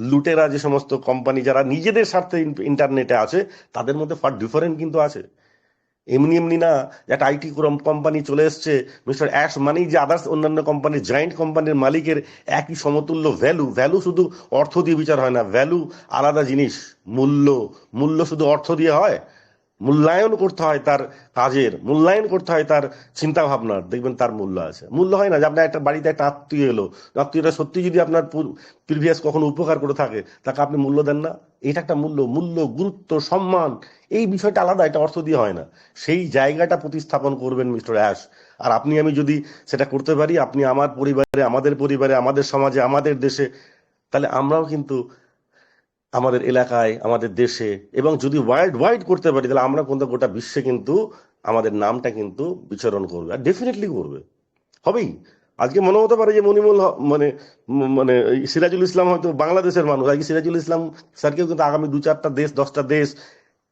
Speaker 10: লুটেরা, যে সমস্ত কোম্পানি যারা নিজেদের স্বার্থে ইন্টারনেটে আছে, তাদের মধ্যে ফার ডিফারেন্ট কিন্তু আছে। এমনি এমনি না যে একটা আইটি কোম্পানি চলে এসছে, মিস্টার অ্যাশ মানেই যে আদার্স অন্যান্য কোম্পানির, জয়েন্ট কোম্পানির মালিকের একই সমতুল্য ভ্যালু শুধু অর্থ দিয়ে বিচার হয় না, ভ্যালু আলাদা জিনিস। মূল্য শুধু অর্থ দিয়ে হয়? মূল্যায়ন করতে হয় তার কাজের, মূল্যায়ন করতে হয় তার চিন্তা ভাবনার, দেখবেন তার মূল্য আছে। মূল্য হয় না যে আপনার একটা বাড়িতে একটা আত্মীয় এলো, আত্মীয়টা সত্যি যদি আপনার প্রিভিয়াস কখনো উপকার করে থাকে, তাকে আপনি মূল্য দেন না। এটা একটা মূল্য, গুরুত্ব, সম্মান, এই বিষয়টা আলাদা, এটা অর্থ দিয়ে হয় না। সেই জায়গাটা প্রতিস্থাপন করবেন মিস্টার অ্যাশ। আর আপনি আমি যদি সেটা করতে পারি, আপনি আমার পরিবারে, আমাদের সমাজে, আমাদের দেশে, তাহলে আমরাও কিন্তু আমাদের এলাকায়, আমাদের দেশে, এবং যদি ওয়ার্ল্ড ওয়াইড করতে পারি, তাহলে আমরা কিন্তু গোটা বিশ্বে কিন্তু আমাদের নামটা কিন্তু বিচরণ করবে, আর ডেফিনেটলি করবে, হবেই। আজকে মনে হতে পারে যে মনিমুল মানে মানে সিরাজুল ইসলাম হয়তো বাংলাদেশের মানুষ, আজকে সিরাজুল ইসলাম স্যারকেও কিন্তু আগামী 2-4টা দেশ, 10টা দেশ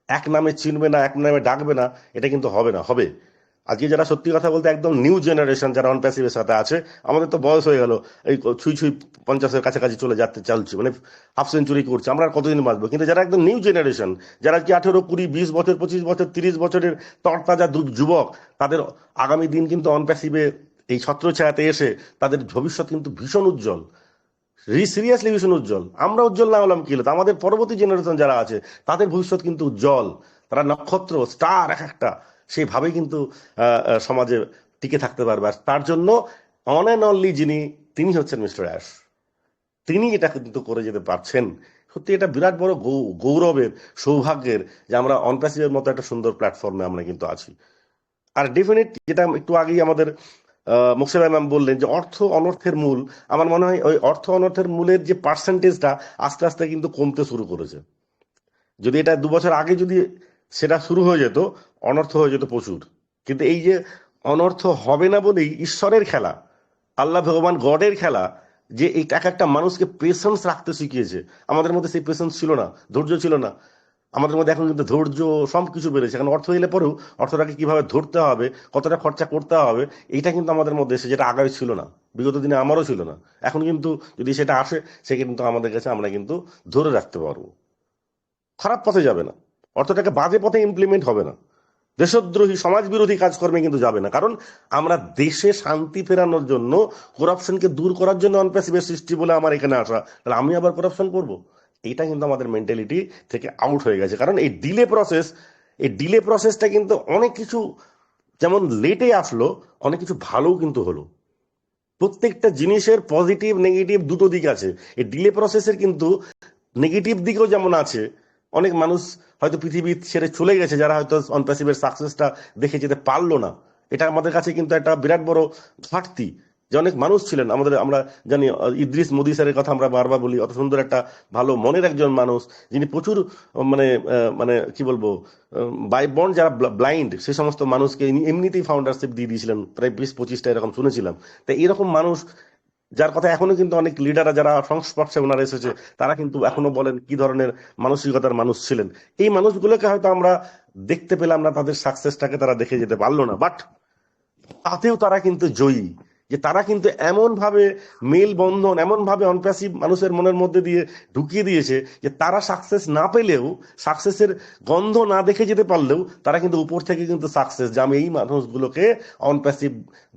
Speaker 10: এক নামে চিনবে না, এক নামে ডাকবে না, এটা কিন্তু হবে না, হবে। আজকে যারা সত্যি কথা বলতে একদম নিউ জেনারেশন, যারা অনপ্যাসিভের সাথে আছে, আমাদের তো বয়স হয়ে গেল, এই ছুঁই 50-এর কাছাকাছি চলছে, মানে হাফ সেঞ্চুরি করছে, আমরা আর কতদিন বাঁচবো? কিন্তু যারা একদম নিউ জেনারেশন, যারা কি 18, 20, 20 বছর, 25 বছর, 30 বছরের তরতাজা যুবক, তাদের আগামী দিন কিন্তু অনপ্যাসিভে এই ছত্রছায়াতে এসে তাদের ভবিষ্যৎ কিন্তু ভীষণ উজ্জ্বল, সিরিয়াসলি ভীষণ উজ্জ্বল। আমরা উজ্জ্বল না হলাম কি হলো, আমাদের পরবর্তী জেনারেশন যারা আছে তাদের ভবিষ্যৎ কিন্তু উজ্জ্বল। তারা নক্ষত্র, স্টার একটা, সেইভাবেই কিন্তু সমাজে টিকে থাকতে পারবে। আর তার জন্য অন অ্যান্ড অনলি তিনি হচ্ছেন মিস্টার অ্যাশ। তিনি এটা কিন্তু করে যেতে পারছেন। সত্যি এটা বিরাট বড় গৌরবের, সৌভাগ্যের যে আমরা অনপ্যাসিভের মতো একটা সুন্দর প্ল্যাটফর্মে আমরা কিন্তু আছি। আর ডেফিনেট, যেটা একটু আগেই আমাদের মোকসেদা ম্যাম বললেন যে অর্থ অনর্থের মূল, আমার মনে হয় ওই অর্থ অনর্থের মূলের যে পার্সেন্টেজটা আস্তে আস্তে কিন্তু কমতে শুরু করেছে। যদি এটা 2 বছর আগে যদি সেটা শুরু হয়ে যেত, অনর্থ হয়ে যেত প্রচুর। কিন্তু এই যে অনর্থ হবে না বলেই ঈশ্বরের খেলা, আল্লাহ ভগবান গডের খেলা, যে এই এক একটা মানুষকে পেশেন্স রাখতে শিখিয়েছে। আমাদের মধ্যে সেই পেশেন্স ছিল না, ধৈর্য ছিল না। আমাদের মধ্যে এখন কিন্তু ধৈর্য সবকিছু বেড়েছে। এখন অর্থ এলে পরেও অর্থটাকে কিভাবে ধরতে হবে, কতটা খরচা করতে হবে, এইটা কিন্তু আমাদের মধ্যে এসে, যেটা আগে ছিল না, বিগত দিনে আমারও ছিল না। এখন কিন্তু যদি সেটা আসে, সে কিন্তু আমাদের কাছে আমরা কিন্তু ধরে রাখতে পারবো, খারাপ পথে যাবে না, অর্থটাকে বাজে পথে ইমপ্লিমেন্ট হবে না। দেশদ্রোহী সমাজ বিরোধী কাজকর্মে কিন্তু যাবে না। কারণ আমরা দেশে শান্তি ফেরানোর জন্য, করাপশনকে দূর করার জন্য অনপ্যাসিভের সৃষ্টি বলে আমার এখানে আসা, তাহলে আমি আবার করাপশন করব? এইটা কিন্তু আমাদের মেন্টালিটি থেকে আউট হয়ে গেছে। কারণ এই ডিলে প্রসেসটা কিন্তু অনেক কিছু, যেমন লেটে আসলো, অনেক কিছু ভালোও কিন্তু হলো। প্রত্যেকটা জিনিসের পজিটিভ নেগেটিভ দুটো দিক আছে। এই ডিলে প্রসেসের কিন্তু নেগেটিভ দিকেও যেমন আছে, অনেক মানুষ হয়তো পৃথিবী ছেড়ে চলে গেছে যারা হয়তো অনপ্যাসিভের সাকসেসটা দেখে যেতে পারলো না। এটা আমাদের কাছে কিন্তু একটা বিরাট বড় ঘাটতি, যে অনেক মানুষ ছিলেন আমাদের, আমরা জানি ইদ্রিস মোদি স্যারের কথা আমরা বারবার বলি, অত সুন্দর একটা ভালো মনের একজন মানুষ, যিনি প্রচুর মানে মানে কি বলবো, বাই বন্ড যারা ব্লাইন্ড সে সমস্ত মানুষকে এমনিতেই ফাউন্ডারশিপ দিয়ে দিয়েছিলেন, প্রায় 20-25টা এরকম শুনেছিলাম। তাই এরকম মানুষ যার কথা এখনো কিন্তু অনেক লিডাররা যারা সংস্পর্শে ওনারা এসেছে, তারা কিন্তু এখনো বলেন কি ধরনের মানসিকতার মানুষ ছিলেন। এই মানুষগুলোকে হয়তো আমরা দেখতে পেলাম না, তাদের সাকসেসটাকে তারা দেখে যেতে পারলো না, বাট তাতেও তারা কিন্তু জয়ী। যে তারা কিন্তু এমন ভাবে মেল বন্ধন, এমন ভাবে অনপ্যাসিভ মানুষের মনের মধ্যে দিয়ে ঢুকিয়ে দিয়েছে, যে তারা সাকসেস না পেলেও, সাকসেসের গন্ধ না দেখে যেতে পারলেও, তারা কিন্তু উপর থেকে কিন্তু সাকসেস, যে আমি এই মানুষগুলোকে অনপ্যাসিভ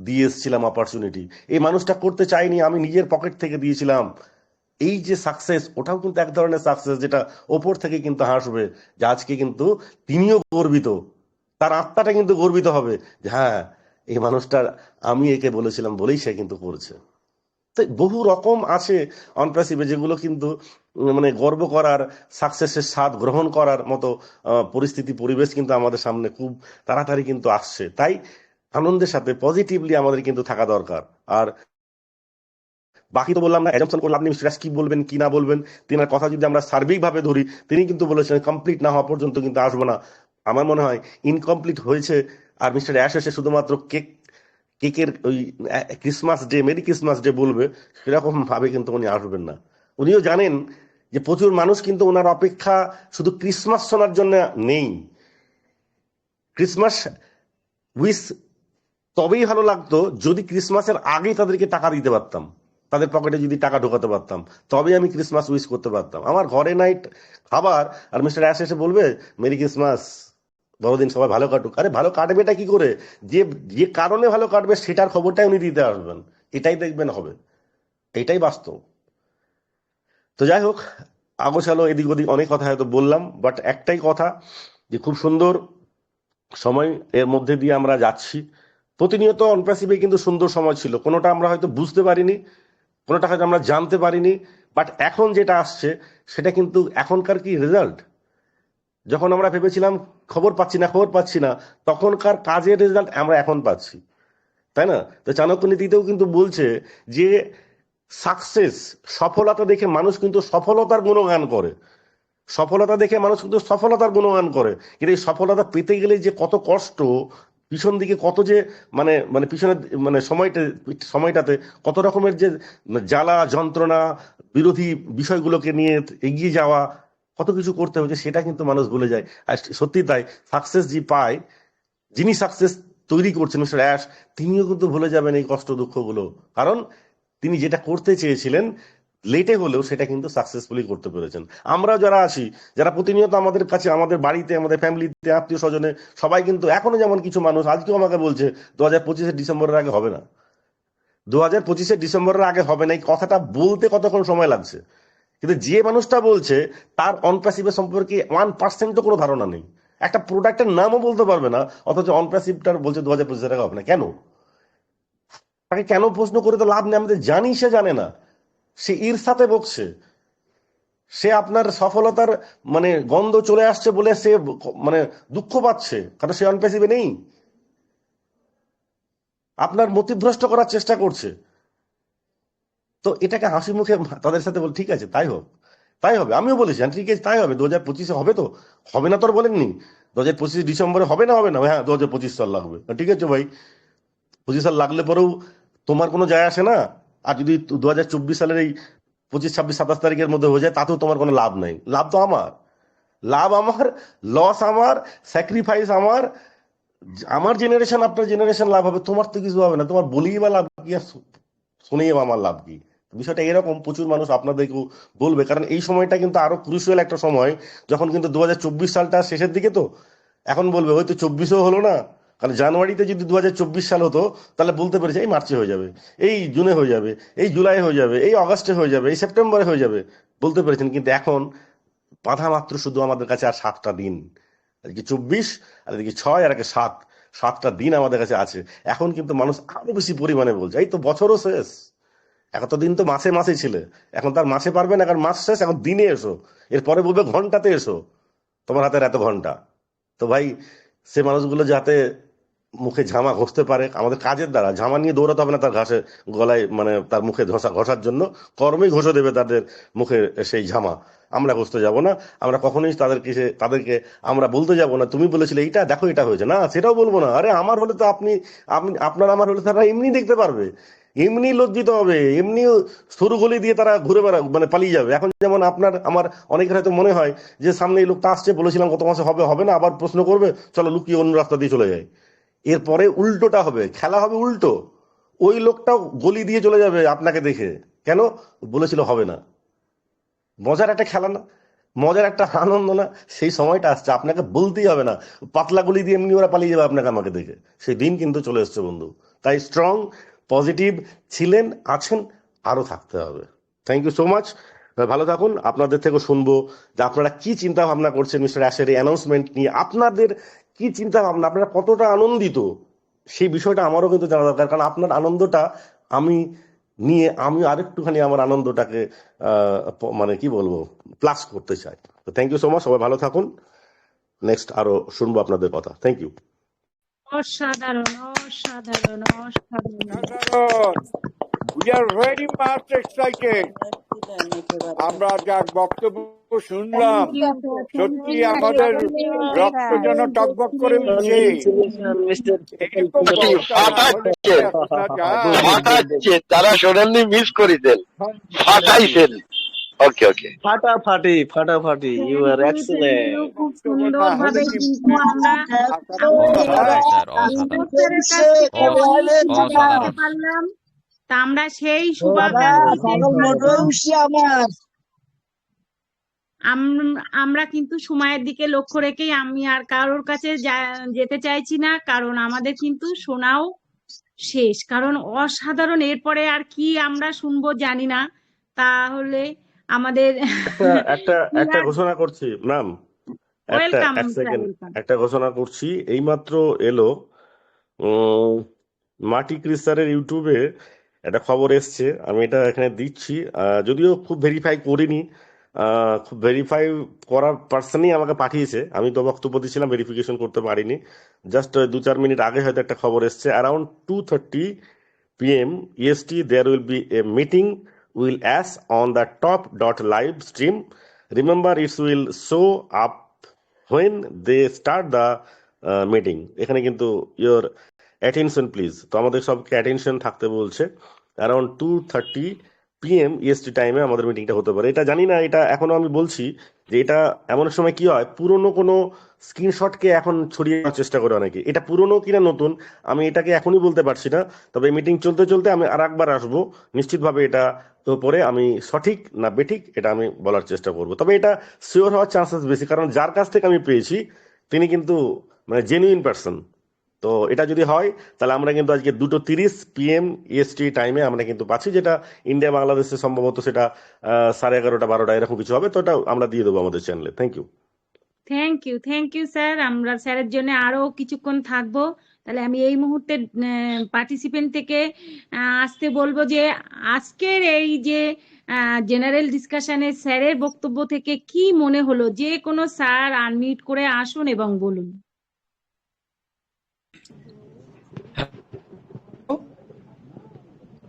Speaker 10: দিয়ে এসেছিলাম অপরচুনিটি, এই মানুষটা করতে চাইনি, আমি নিজের পকেট থেকে দিয়েছিলাম। এই যে সাকসেস, ওটাও কিন্তু এক ধরনের সাকসেস, যেটা ওপর থেকে কিন্তু হাসবে, যে আজকে কিন্তু তিনিও গর্বিত, তার আত্মাটা কিন্তু গর্বিত হবে যে হ্যাঁ, এই মানুষটা, আমি একে বলেছিলাম বলেই সে কিন্তু করছে। তো বহু রকম আছে অনপ্যাসিভে, যেগুলো কিন্তু মানে গর্ব করার, সাকসেসের স্বাদ গ্রহণ করার মতো পরিস্থিতি, পরিবেশ কিন্তু আমাদের সামনে খুব তাড়াতাড়ি কিন্তু আসছে। তাই আনন্দের সাথে পজিটিভলি আমাদের কিন্তু থাকা দরকার। আর বাকি তো বললাম না, অ্যাজাম্পশন করলাম, আপনি মিস্টার কি বলবেন কি না বলবেন, তিনার কথা যদি আমরা সার্বিকভাবে ধরি, তিনি কিন্তু বলেছেন কমপ্লিট না হওয়া পর্যন্ত কিন্তু আসবো না। আমার মনে হয় ইনকমপ্লিট হয়েছে, আর মিস্টার অ্যাশ এসে শুধুমাত্র কেকের ওই Christmas day, merry Christmas day বলবে, সেরকম ভাবে কিন্তু উনি আসবেন না। উনিও জানেন যে প্রচুর মানুষ কিন্তু ওনার অপেক্ষা শুধু ক্রিসমাস শোনার জন্য নেই। ক্রিসমাস উইশ তবেই ভালো লাগতো যদি ক্রিসমাসের আগেই তাদেরকে টাকা দিতে পারতাম, তাদের পকেটে যদি টাকা ঢোকাতে পারতাম, তবে আমি ক্রিসমাস উইশ করতে পারতাম। আমার ঘরে নাইট খাবার, আর মিস্টার অ্যাশ এসে বলবে মেরি ক্রিসমাস, বড়দিন সবাই ভালো কাটুক। আরে ভালো কাটবেটা কি করে? যে যে কারণে ভালো কাটবে সেটার খবরটাই উনি দিতে আসবেন, এটাই দেখবেন হবে, এটাই বাস্তব। তো যাই হোক, আগোছালো এদিক ওদিক অনেক কথা হয়তো বললাম, বাট একটাই কথা, যে খুব সুন্দর সময় এর মধ্যে দিয়ে আমরা যাচ্ছি। প্রতিনিয়ত অনপ্যাসিভে কিন্তু সুন্দর সময় ছিল, কোনোটা আমরা হয়তো বুঝতে পারিনি, কোনোটা হয়তো আমরা জানতে পারিনি, বাট এখন যেটা আসছে সেটা কিন্তু এখনকার কি রেজাল্ট। যখন আমরা ভেবেছিলাম খবর পাচ্ছি না, তখনকার কাজের রেজাল্ট আমরা এখন পাচ্ছি, তাই না? তো চাণক্য নীতিতেও কিন্তু বলছে যে সাকসেস, সফলতা দেখে মানুষ কিন্তু সফলতার গুণগান করে, সফলতা দেখে মানুষ কিন্তু সফলতার গুণগান করে, কিন্তু এই সফলতা পেতে গেলে যে কত কষ্ট, পিছন দিকে কত যে মানে মানে পিছনে মানে সময়টাতে কত রকমের যে জ্বালা যন্ত্রণা, বিরোধী বিষয়গুলোকে নিয়ে এগিয়ে যাওয়া, কত কিছু করতে হচ্ছে, সেটা কিন্তু মানুষ ভুলে যায়। আর সত্যি তাই, সাকসেস যে পায়, যিনি সাকসেস তৈরি করছেন মিস্টার অ্যাশ, তিনিও কিন্তু ভুলে যাবেন এই কষ্ট দুঃখগুলো। কারণ তিনি যেটা করতে চেয়েছিলেন, লেটে হলেও সেটা কিন্তু সাকসেসফুলি করতে পেরেছেন। আমরা যারা আছি, যারা প্রতিনিয়ত আমাদের কাছে, আমাদের বাড়িতে, আমাদের ফ্যামিলিতে, আত্মীয় স্বজনে, সবাই কিন্তু এখনো, যেমন কিছু মানুষ আজকেও আমাকে বলছে 2025 ডিসেম্বরের আগে হবে না, 2025 ডিসেম্বরের আগে হবে না, এই কথাটা বলতে কতক্ষণ সময় লাগছে, কিন্তু যে মানুষটা বলছে তার অনপ্যাসিভের সম্পর্কে 1% কোনো ধারণা নেই, একটা প্রোডাক্টের নামও বলতে পারবে না, অথচ অনপ্যাসিভটার বলছে 2025 টাকা হবে না। কেন? তাকে কেন প্রশ্ন করে তো লাভ নেই, আমাদের জানি সে জানে না, সে ঈর্ষাতে বকছে, সে আপনার সফলতার মানে গন্ধ চলে আসছে বলে সে মানে দুঃখ পাচ্ছে, কারণ সে অনপ্যাসিভে নেই, আপনার মতিভ্রষ্ট করার চেষ্টা করছে। তো এটাকে হাসি মুখে তাদের সাথে বল, ঠিক আছে তাই হোক, তাই হবে। আমিও বলেছি হ্যাঁ ঠিক আছে তাই হবে, 2025 হবে, তো হবে না তো আর বলেননি, 2025 ডিসেম্বরে হবে না, হ্যাঁ 2025 সাল লাগবে, ঠিক আছে ভাই, 25 সাল লাগলে পরেও তোমার কোনো যায় আসে না। আর যদি 2024 সালের এই 25, 26, 27 তারিখের মধ্যে হয়ে যায়, তাতেও তোমার কোনো লাভ নাই। লাভ তো আমার, লাভ আমার, লস আমার, স্যাক্রিফাইস আমার, আমার জেনারেশন আপনার জেনারেশন লাভ হবে, তোমার তো কিছু হবে না, তোমার বলেই বা লাভ কি, আর শুনেই বা আমার লাভ কি। বিষয়টা এরকম, প্রচুর মানুষ আপনাদেরকেও বলবে, কারণ এই সময়টা কিন্তু আরো ক্রুশিয়াল একটা সময়, যখন কিন্তু 2024 সালটা শেষের দিকে, তো এখন বলবে হয়তো 24-ও হলো না, কারণ জানুয়ারিতে যদি 2024 সাল হতো তাহলে বলতে পেরেছে এই মার্চে হয়ে যাবে, এই জুনে হয়ে যাবে, এই জুলাই হয়ে যাবে, এই অগাস্টে হয়ে যাবে, এই সেপ্টেম্বরে হয়ে যাবে, বলতে পেরেছেন। কিন্তু এখন বাধা মাত্র শুধু আমাদের কাছে আর 7টা দিন, আজকে 24 আর এদিকে 6 আর একে 7টা দিন আমাদের কাছে আছে। এখন কিন্তু মানুষ আরো বেশি পরিমাণে বলছে এই তো বছরও শেষ, এতদিন তো মাসে মাসে ছিলে, এখন তার মাসে পারবে না, কারণ মাস শেষ, এখন দিনে এসো, এরপরে বলবে ঘন্টাতে এসো, তোমার হাতের এত ঘন্টা। তো ভাই সে মানুষগুলো যাতে মুখে ঝামা ঘষতে পারে আমাদের কাজের দ্বারা, ঝামা নিয়ে দৌড়াতে হবে না তার ঘাসে গলায়, মানে তার মুখে ঘষার জন্য, কর্মেই ঘষে দেবে তাদের মুখে সেই ঝামা। আমরা ঘষতে যাব না, আমরা কখনোই তাদেরকে আমরা বলতে যাব না তুমি বলেছিলে এইটা, দেখো এটা হয়েছে না, সেটাও বলবো না। আরে আমার হলে তো আপনার আমার হলে তারা এমনি দেখতে পারবে, এমনি লজ্জিত হবে, এমনি সরু গলি দিয়ে তারা ঘুরে মানে পালিয়ে যাবে। এখন যেমন আপনার আমার অনেকের হয়তো মনে হয় যে সামনে এই লোকটা আসছে, বলেছিলাম গত মাসে হবে না, আবার প্রশ্ন করবে, চলো লুকিয়ে অন্য রাস্তা দিয়ে চলে যায়। এরপরে উল্টোটা হবে, খেলা হবে উল্টো, ওই লোকটাও গলি দিয়ে চলে যাবে আপনাকে দেখে, কেন বলেছিল হবে না। মজার একটা খেলা না, মজার একটা আনন্দ না, সেই সময়টা আসছে, আপনাকে বলতেই হবে না, পাতলা গলি দিয়ে এমনি ওরা পালিয়ে যাবে আপনাকে আমাকে দেখে। সেই দিন কিন্তু চলে এসছে বন্ধু। তাই স্ট্রং পজিটিভ ছিলেন, আছেন, আরো থাকতে হবে। থ্যাংক ইউ সো মাচ, ভালো থাকুন। আপনাদের থেকে শুনবো যে আপনারা কি চিন্তা ভাবনা করছেন মিস্টার অ্যাশের এই অ্যানাউন্সমেন্ট নিয়ে, আপনাদের কি চিন্তা ভাবনা, আপনারা কতটা আনন্দিত, সেই বিষয়টা আমারও কিন্তু জানা দরকার, কারণ আপনার আনন্দটা আমি আমি আরেকটুখানি আমার আনন্দটাকে মানে কি বলবো, প্লাস করতে চাই। তো থ্যাংক ইউ সো মাচ, সবাই ভালো থাকুন। নেক্সট আরো শুনবো আপনাদের কথা। Thank you.
Speaker 1: অসাধারণ অসাধারণ অসাধারণ।
Speaker 4: We are very much excited. আমরা যা বক্তব্য শুনলাম, সত্যি আমাদের রক্ত যেন টকবক করে উঠছে। এরকম
Speaker 6: ফাটাচ্ছে, তারা শোনেননি, মিস করেছেন, ফাটাইছেন। ওকে ওকে,
Speaker 5: ফাটাফাটি ইউ আর এক্সেলেন্ট।
Speaker 1: খুব সুন্দর ভাবে কিন্তু আমরা পারলাম। তা আমরা সেই আমরা কিন্তু সময়ের দিকে লক্ষ্য রেখেই, আমি আর কারোর কাছে যেতে চাইছি না, কারণ আমাদের কিন্তু শোনাও শেষ, কারণ অসাধারণ। এরপরে আর কি আমরা শুনবো জানি না। তাহলে আমাদের
Speaker 10: একটা ঘোষণা করছি ম্যাম, একটা ঘোষণা করছি, এইমাত্র এলো মাটি ক্রিস স্যারের ইউটিউবে একটা খবর এসছে, আমি এটা এখানে দিচ্ছি, যদিও খুব ভেরিফাই করিনি, খুব ভেরিফাই করার পার্সনই আমাকে পাঠিয়েছে, আমি তো বক্তব্য দিচ্ছিলাম, ভেরিফিকেশন করতে পারিনি। জাস্ট 2-4 মিনিট আগে হয়তো একটা খবর এসছে, around 2:30 PM EST there will be a meeting will as on the top.live stream. Remember it will show up when they start the meeting. এখানে কিন্তু your attention please, তো আমাদের সবকে অ্যাটেনশন থাকতে বলছে। অ্যারাউন্ড 2:30 PM EST টাইমে আমাদের মিটিংটা হতে পারে। এটা জানি না, এটা এখনো আমি বলছি যে এটা এমন সময় কি হয়, পুরনো কোনো স্ক্রিনশটকে এখন ছড়িয়ে দেওয়ার চেষ্টা করে অনেকে, এটা পুরনো কিনা নতুন আমি এটাকে এখনই বলতে পারছি না, তবে মিটিং চলতে চলতে আমি আর একবার আসবো নিশ্চিতভাবে, এটা তো পরে আমি সঠিক না বেঠিক এটা আমি বলার চেষ্টা করব। তবে এটা শিওর হওয়ার চান্সেস বেশি, কারণ যার কাছ থেকে আমি পেয়েছি তিনি কিন্তু মানে জেনুইন পার্সন। তো এটা যদি হয় তাহলে আমরা কিন্তু আজকে 2:30 PM EST টাইমে আমরা কিন্তু পাচ্ছি, যেটা ইন্ডিয়া বাংলাদেশে সম্ভবত সেটা 11:30-12টা এরকম কিছু হবে, তো এটা আমরা দিয়ে দেবো আমাদের চ্যানেলে। Thank you
Speaker 1: thank you sir. আমরা স্যারের জন্য আরো কিছুক্ষণ থাকবো। তাহলে আমি এই মুহূর্তে পার্টিসিপেন্ট থেকে আসতে বলবো যে আজকের এই যে জেনারেল ডিসকাশনে স্যারের বক্তব্য থেকে কি মনে হলো, যে কোনো স্যার আনমিউট করে আসুন এবং বলুন।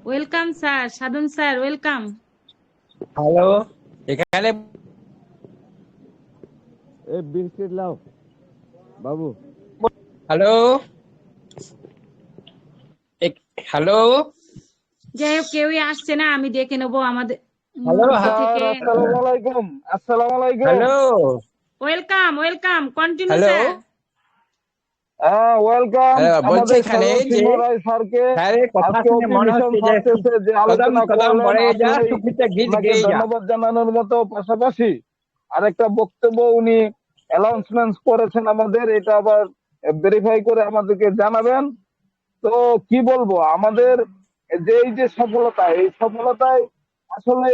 Speaker 1: ওয়েলকাম স্যার, সাধন স্যার, ওয়েলকাম।
Speaker 2: হ্যালো, এখানে
Speaker 5: বাবু
Speaker 2: হ্যালো হ্যালো,
Speaker 1: যাই হোক কেউই আসছে না, আমি ডেকে নেবো আমাদের
Speaker 2: হ্যালো
Speaker 1: থেকে।
Speaker 5: আসসালামু আলাইকুম।
Speaker 2: Hello,
Speaker 1: welcome welcome, continue
Speaker 2: hello,
Speaker 1: sir.
Speaker 5: Welcome.
Speaker 2: বলছি এখানে যে স্যারের কথা শুনে মনে হচ্ছে যে কদম কদম বড়ে যা, সুফিতে গীত গেয়ে যা।
Speaker 5: ধন্যবাদ জানানোর মতো পাশাপাশি আরেকটা বক্তব্য উনি
Speaker 9: অ্যানাউন্সমেন্ট করেছেন আমাদের, এটা আবার ভেরিফাই করে আমাদেরকে জানাবেন। তো কি বলবো, আমাদের যে এই যে সফলতা, এই সফলতায় আসলে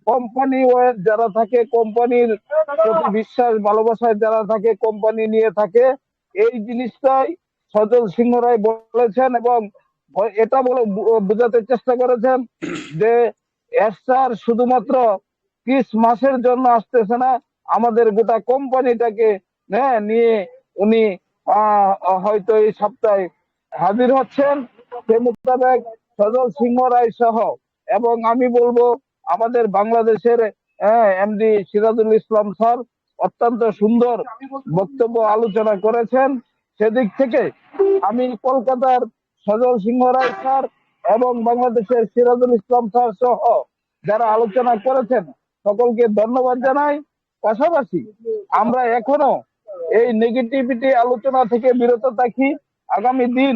Speaker 9: কোম্পানি যারা থাকে, কোম্পানির প্রতি বিশ্বাস ভালোবাসায় যারা থাকে, কোম্পানি নিয়ে থাকে, এই জিনিসটাই সজল সিংহ রায় বলেছেন এবং এটা বলে বোঝাতে চেষ্টা করেছেন যে এসআর শুধুমাত্র ক্রিসমাসের জন্য আসতেছে না, আমাদের গোটা কোম্পানিটাকে নিয়ে উনি হয়তো এই সপ্তাহে হাজির হচ্ছেন। সে মোতাবেক সজল সিংহ রায় সহ এবং আমি বলবো আমাদের বাংলাদেশের এমডি সিরাজুল ইসলাম স্যার অত্যন্ত সুন্দর বক্তব্য আলোচনা করেছেন। সেদিক থেকে আমি কলকাতার সজল সিংহ রায় স্যার এবং বাংলাদেশের সিরাজুল ইসলাম স্যার সহ যারা আলোচনা করেছেন সকলকে ধন্যবাদ জানাই। পাশাপাশি আমরা এখনো এই নেগেটিভিটি আলোচনা থেকে বিরত থাকি। আগামী দিন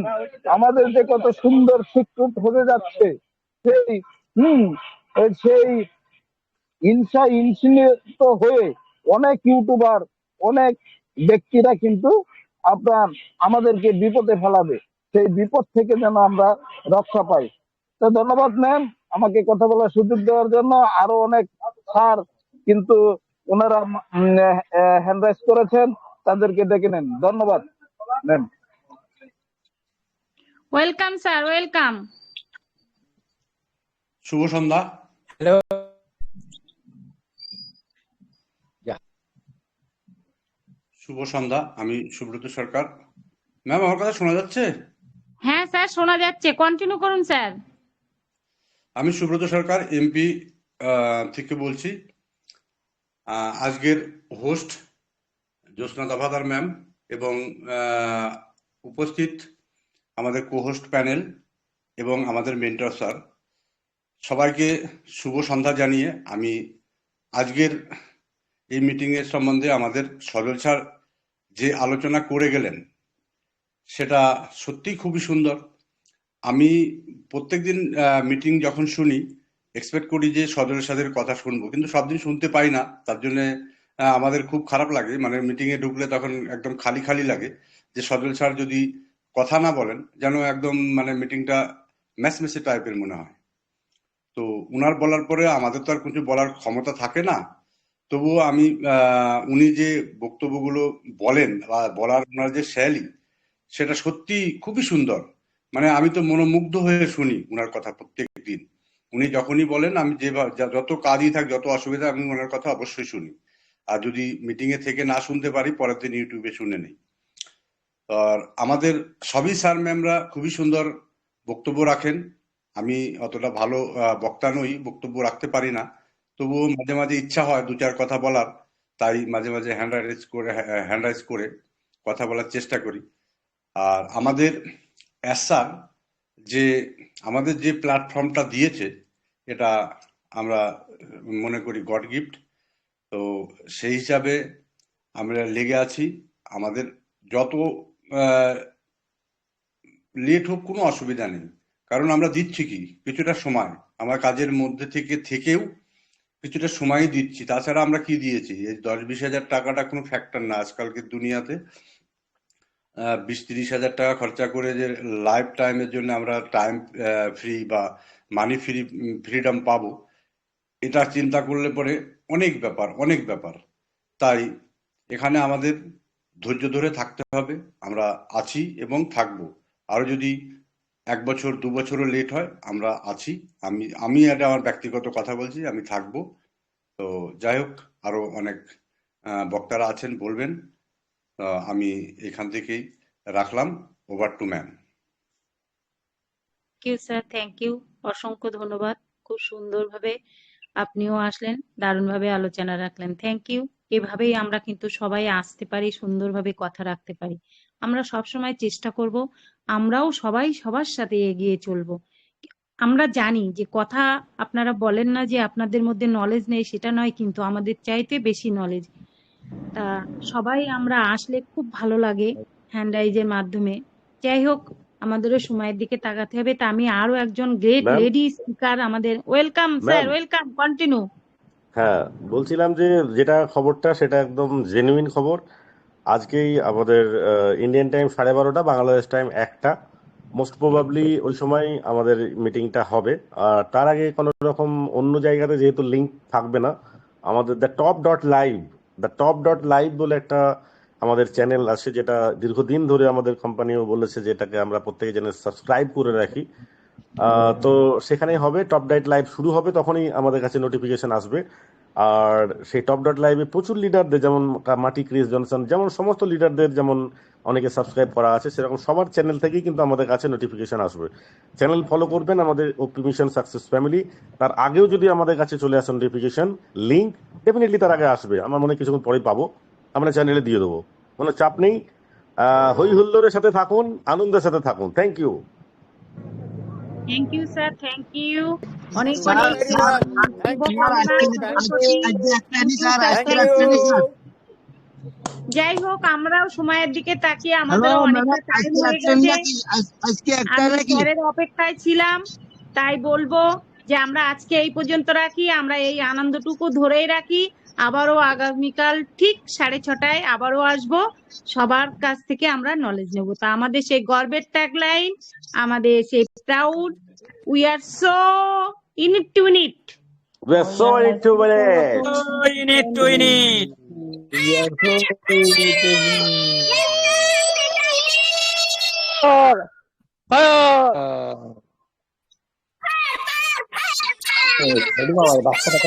Speaker 9: আমাদের যে কত সুন্দর সুস্থ হতে যাচ্ছে, সেই ইনসিনিয়ত হয়ে অনেক ইউটিউবার, অনেক ব্যক্তিরা কিন্তু আপনার আমাদেরকে বিপদে ফেলাবে, সেই বিপদ থেকে যেন আমরা রক্ষা পাই। তো ধন্যবাদ ম্যাম আমাকে কথা বলার সুযোগ দেওয়ার জন্য। আরো অনেক স্যার কিন্তু ওনারা হ্যান্ড রাইজ করেছেন, তাদেরকে ডেকে নেন। ধন্যবাদ ম্যাম।
Speaker 1: Welcome sir, welcome.
Speaker 11: শুভ সন্ধ্যা।
Speaker 2: হ্যালো।
Speaker 11: শুভ সন্ধ্যা, আমি সুব্রত সরকার। ম্যাম আমার কথা শোনা যাচ্ছে?
Speaker 1: হ্যাঁ স্যার, শোনা যাচ্ছে, কন্টিনিউ করুন স্যার।
Speaker 11: আমি সুব্রত সরকার এমপি থেকে বলছি। আজকের হোস্ট জ্যোৎস্না দফাদার ম্যাম এবং উপস্থিত আমাদের কোহোস্ট প্যানেল এবং আমাদের মেন্টর স্যার, সবাইকে শুভ সন্ধ্যা জানিয়ে আমি আজকের এই মিটিংয়ের সম্বন্ধে আমাদের সজল স্যার যে আলোচনা করে গেলেন সেটা সত্যিই খুবই সুন্দর। আমি প্রত্যেকদিন মিটিং যখন শুনি এক্সপেক্ট করি যে সজল স্যারের কথা শুনবো, কিন্তু সব দিন শুনতে পাই না। তার জন্য আমাদের খুব খারাপ লাগে, মানে মিটিংয়ে ঢুকলে তখন একদম খালি খালি লাগে যে সজল স্যার যদি কথা না বলেন যেন একদম মানে মিটিংটা ম্যাচমেসে টাইপের মনে হয়। তো উনার বলার পরে আমাদের তো আর কিছু বলার ক্ষমতা থাকে না। তবুও আমি উনি যে বক্তব্যগুলো বলেন বা বলার ওনার যে শৈলী, সেটা সত্যি খুবই সুন্দর। মানে আমি তো মনোমুগ্ধ হয়ে শুনি উনার কথা প্রত্যেক দিন। উনি যখনই বলেন, আমি যত কাজই থাক, যত অসুবিধা, আমি ওনার কথা অবশ্যই শুনি। আর যদি মিটিং এ থেকে না শুনতে পারি, পরের দিন ইউটিউবে শুনে নেই। আর আমাদের সবই স্যার ম্যামরা খুবই সুন্দর বক্তব্য রাখেন। আমি অতটা ভালো বক্তা নই, বক্তব্য রাখতে পারি না, তবুও মাঝে মাঝে ইচ্ছা হয় দু চার কথা বলার, তাই মাঝে মাঝে হ্যান্ড রাইজ করে কথা বলার চেষ্টা করি। আর আমাদের স্যার যে আমাদের যে প্ল্যাটফর্মটা দিয়েছে, এটা আমরা মনে করি গড গিফট। তো সেই হিসাবে আমরা লেগে আছি। আমাদের যত লেট হোক কোনো অসুবিধা নেই, কারণ আমরা দিচ্ছি কি কিছুটা সময়, আমার কাজের মধ্যে থেকেও কিছুটা সময় দিচ্ছি। তাছাড়া আমরা কি দিয়েছি, এই 10-20 হাজার টাকাটা কোনো ফ্যাক্টর না আজকালকের দুনিয়াতে। 20-30 হাজার টাকা খরচা করে যে লাইফ টাইমের জন্য আমরা টাইম ফ্রি বা মানি ফ্রিডম পাবো, এটা চিন্তা করলে পরে অনেক ব্যাপার। তাই এখানে আমাদের ধৈর্য ধরে থাকতে হবে। আমরা আছি এবং থাকবো। আরো যদি 1 বছর 2 বছরও লেট হয়, আমরা আছি। আমি এটা আমার ব্যক্তিগত কথা বলছি, আমি থাকবো। তো যাই হোক, আরো অনেক বক্তারা আছেন, বলবেন। আমি এখান থেকেই রাখলাম। Over to ma'am.
Speaker 1: Thank you sir, thank you, অসংখ্য ধন্যবাদ। খুব সুন্দরভাবে আপনিও আসলেন, দারুণভাবে আলোচনা রাখলেন। Thank you. এভাবেই আমরা কিন্তু সবাই আসতে পারি, সুন্দরভাবে কথা রাখতে পারি। আমরা সবসময় চেষ্টা করব আমরাও সবাই সবার সাথে এগিয়ে চলবো। আমরা জানি যে কথা আপনারা বলেন না যে আপনাদের মধ্যে নলেজ নেই, সেটা নয়, কিন্তু আমাদের চাইতে বেশি নলেজ। তা সবাই আমরা আসলে খুব ভালো লাগে হ্যান্ড রাইজের মাধ্যমে। যাই হোক, আমাদেরও সময়ের দিকে তাকাতে হবে। তা আমি আরো একজন গ্রেট
Speaker 10: ম্যাম
Speaker 1: লেডি স্পিকার আমাদের, welcome sir,
Speaker 10: ma'am
Speaker 1: welcome, continue.
Speaker 10: হ্যাঁ, বলছিলাম যে যেটা খবরটা সেটা একদম জেনুইন খবর। আজকেই আমাদের ইন্ডিয়ান টাইম 12:30, বাংলাদেশ টাইম 1টা, মোস্ট প্রবাবলি ওই সময় আমাদের মিটিংটা হবে। আর তার আগে কোনো রকম অন্য জায়গাতে যেহেতু লিঙ্ক থাকবে না, আমাদের দ্য টপ ডট লাইভ বলে একটা আমাদের চ্যানেল আছে, যেটা দীর্ঘদিন ধরে আমাদের কোম্পানিও বলেছে যে এটাকে আমরা প্রত্যেকে যেন সাবস্ক্রাইব করে রাখি। তো সেখানেই হবে, টপ ডট লাইভ শুরু হবে তখনই আমাদের কাছে নোটিফিকেশন আসবে। আর সেই টপ ডট লাইভে প্রচুর লিডারদের, যেমন মাটি ক্রিস জনসন, যেমন সমস্ত লিডারদের যেমন অনেকে সাবস্ক্রাইব করা আছে, সেরকম সবার চ্যানেল থেকেই কিন্তু আমাদের কাছে নোটিফিকেশন আসবে। চ্যানেল ফলো করবেন আমাদের ওপি মিশন সাকসেস ফ্যামিলি। তার আগেও যদি আমাদের কাছে চলে আসে নোটিফিকেশন লিঙ্ক, ডেফিনেটলি তার আগে আসবে, আমার মনে হয় কিছুক্ষণ পরেই পাবো, আমরা চ্যানেলে দিয়ে দেবো, কোনো চাপ নেই। হই হুল্লোড়ের সাথে থাকুন, আনন্দের সাথে থাকুন। Thank you.
Speaker 1: Thank you sir, thank you. অনেক
Speaker 4: Thank you
Speaker 1: অনেক
Speaker 4: very much. Thank you.
Speaker 1: যাই হোক, আমরাও সময়ের দিকে তাকিয়ে আমাদেরও অনেকটা টাইম হয়ে গেছে। আমি স্যারের অপেক্ষায় ছিলাম, তাই বলবো যে আমরা আজকে এই পর্যন্ত রাখি, আমরা এই আনন্দটুকু ধরেই রাখি। আবারও আগামীকাল ঠিক 6:30টায় আবারও আসবো, সবার কাছ থেকে আমরা নলেজ নেব। তা আমাদের সেই গর্বের ট্যাগলাইন, আমাদের সেই proud, we are so in it to in it.
Speaker 10: We are so into it.
Speaker 5: বাচ্চাটা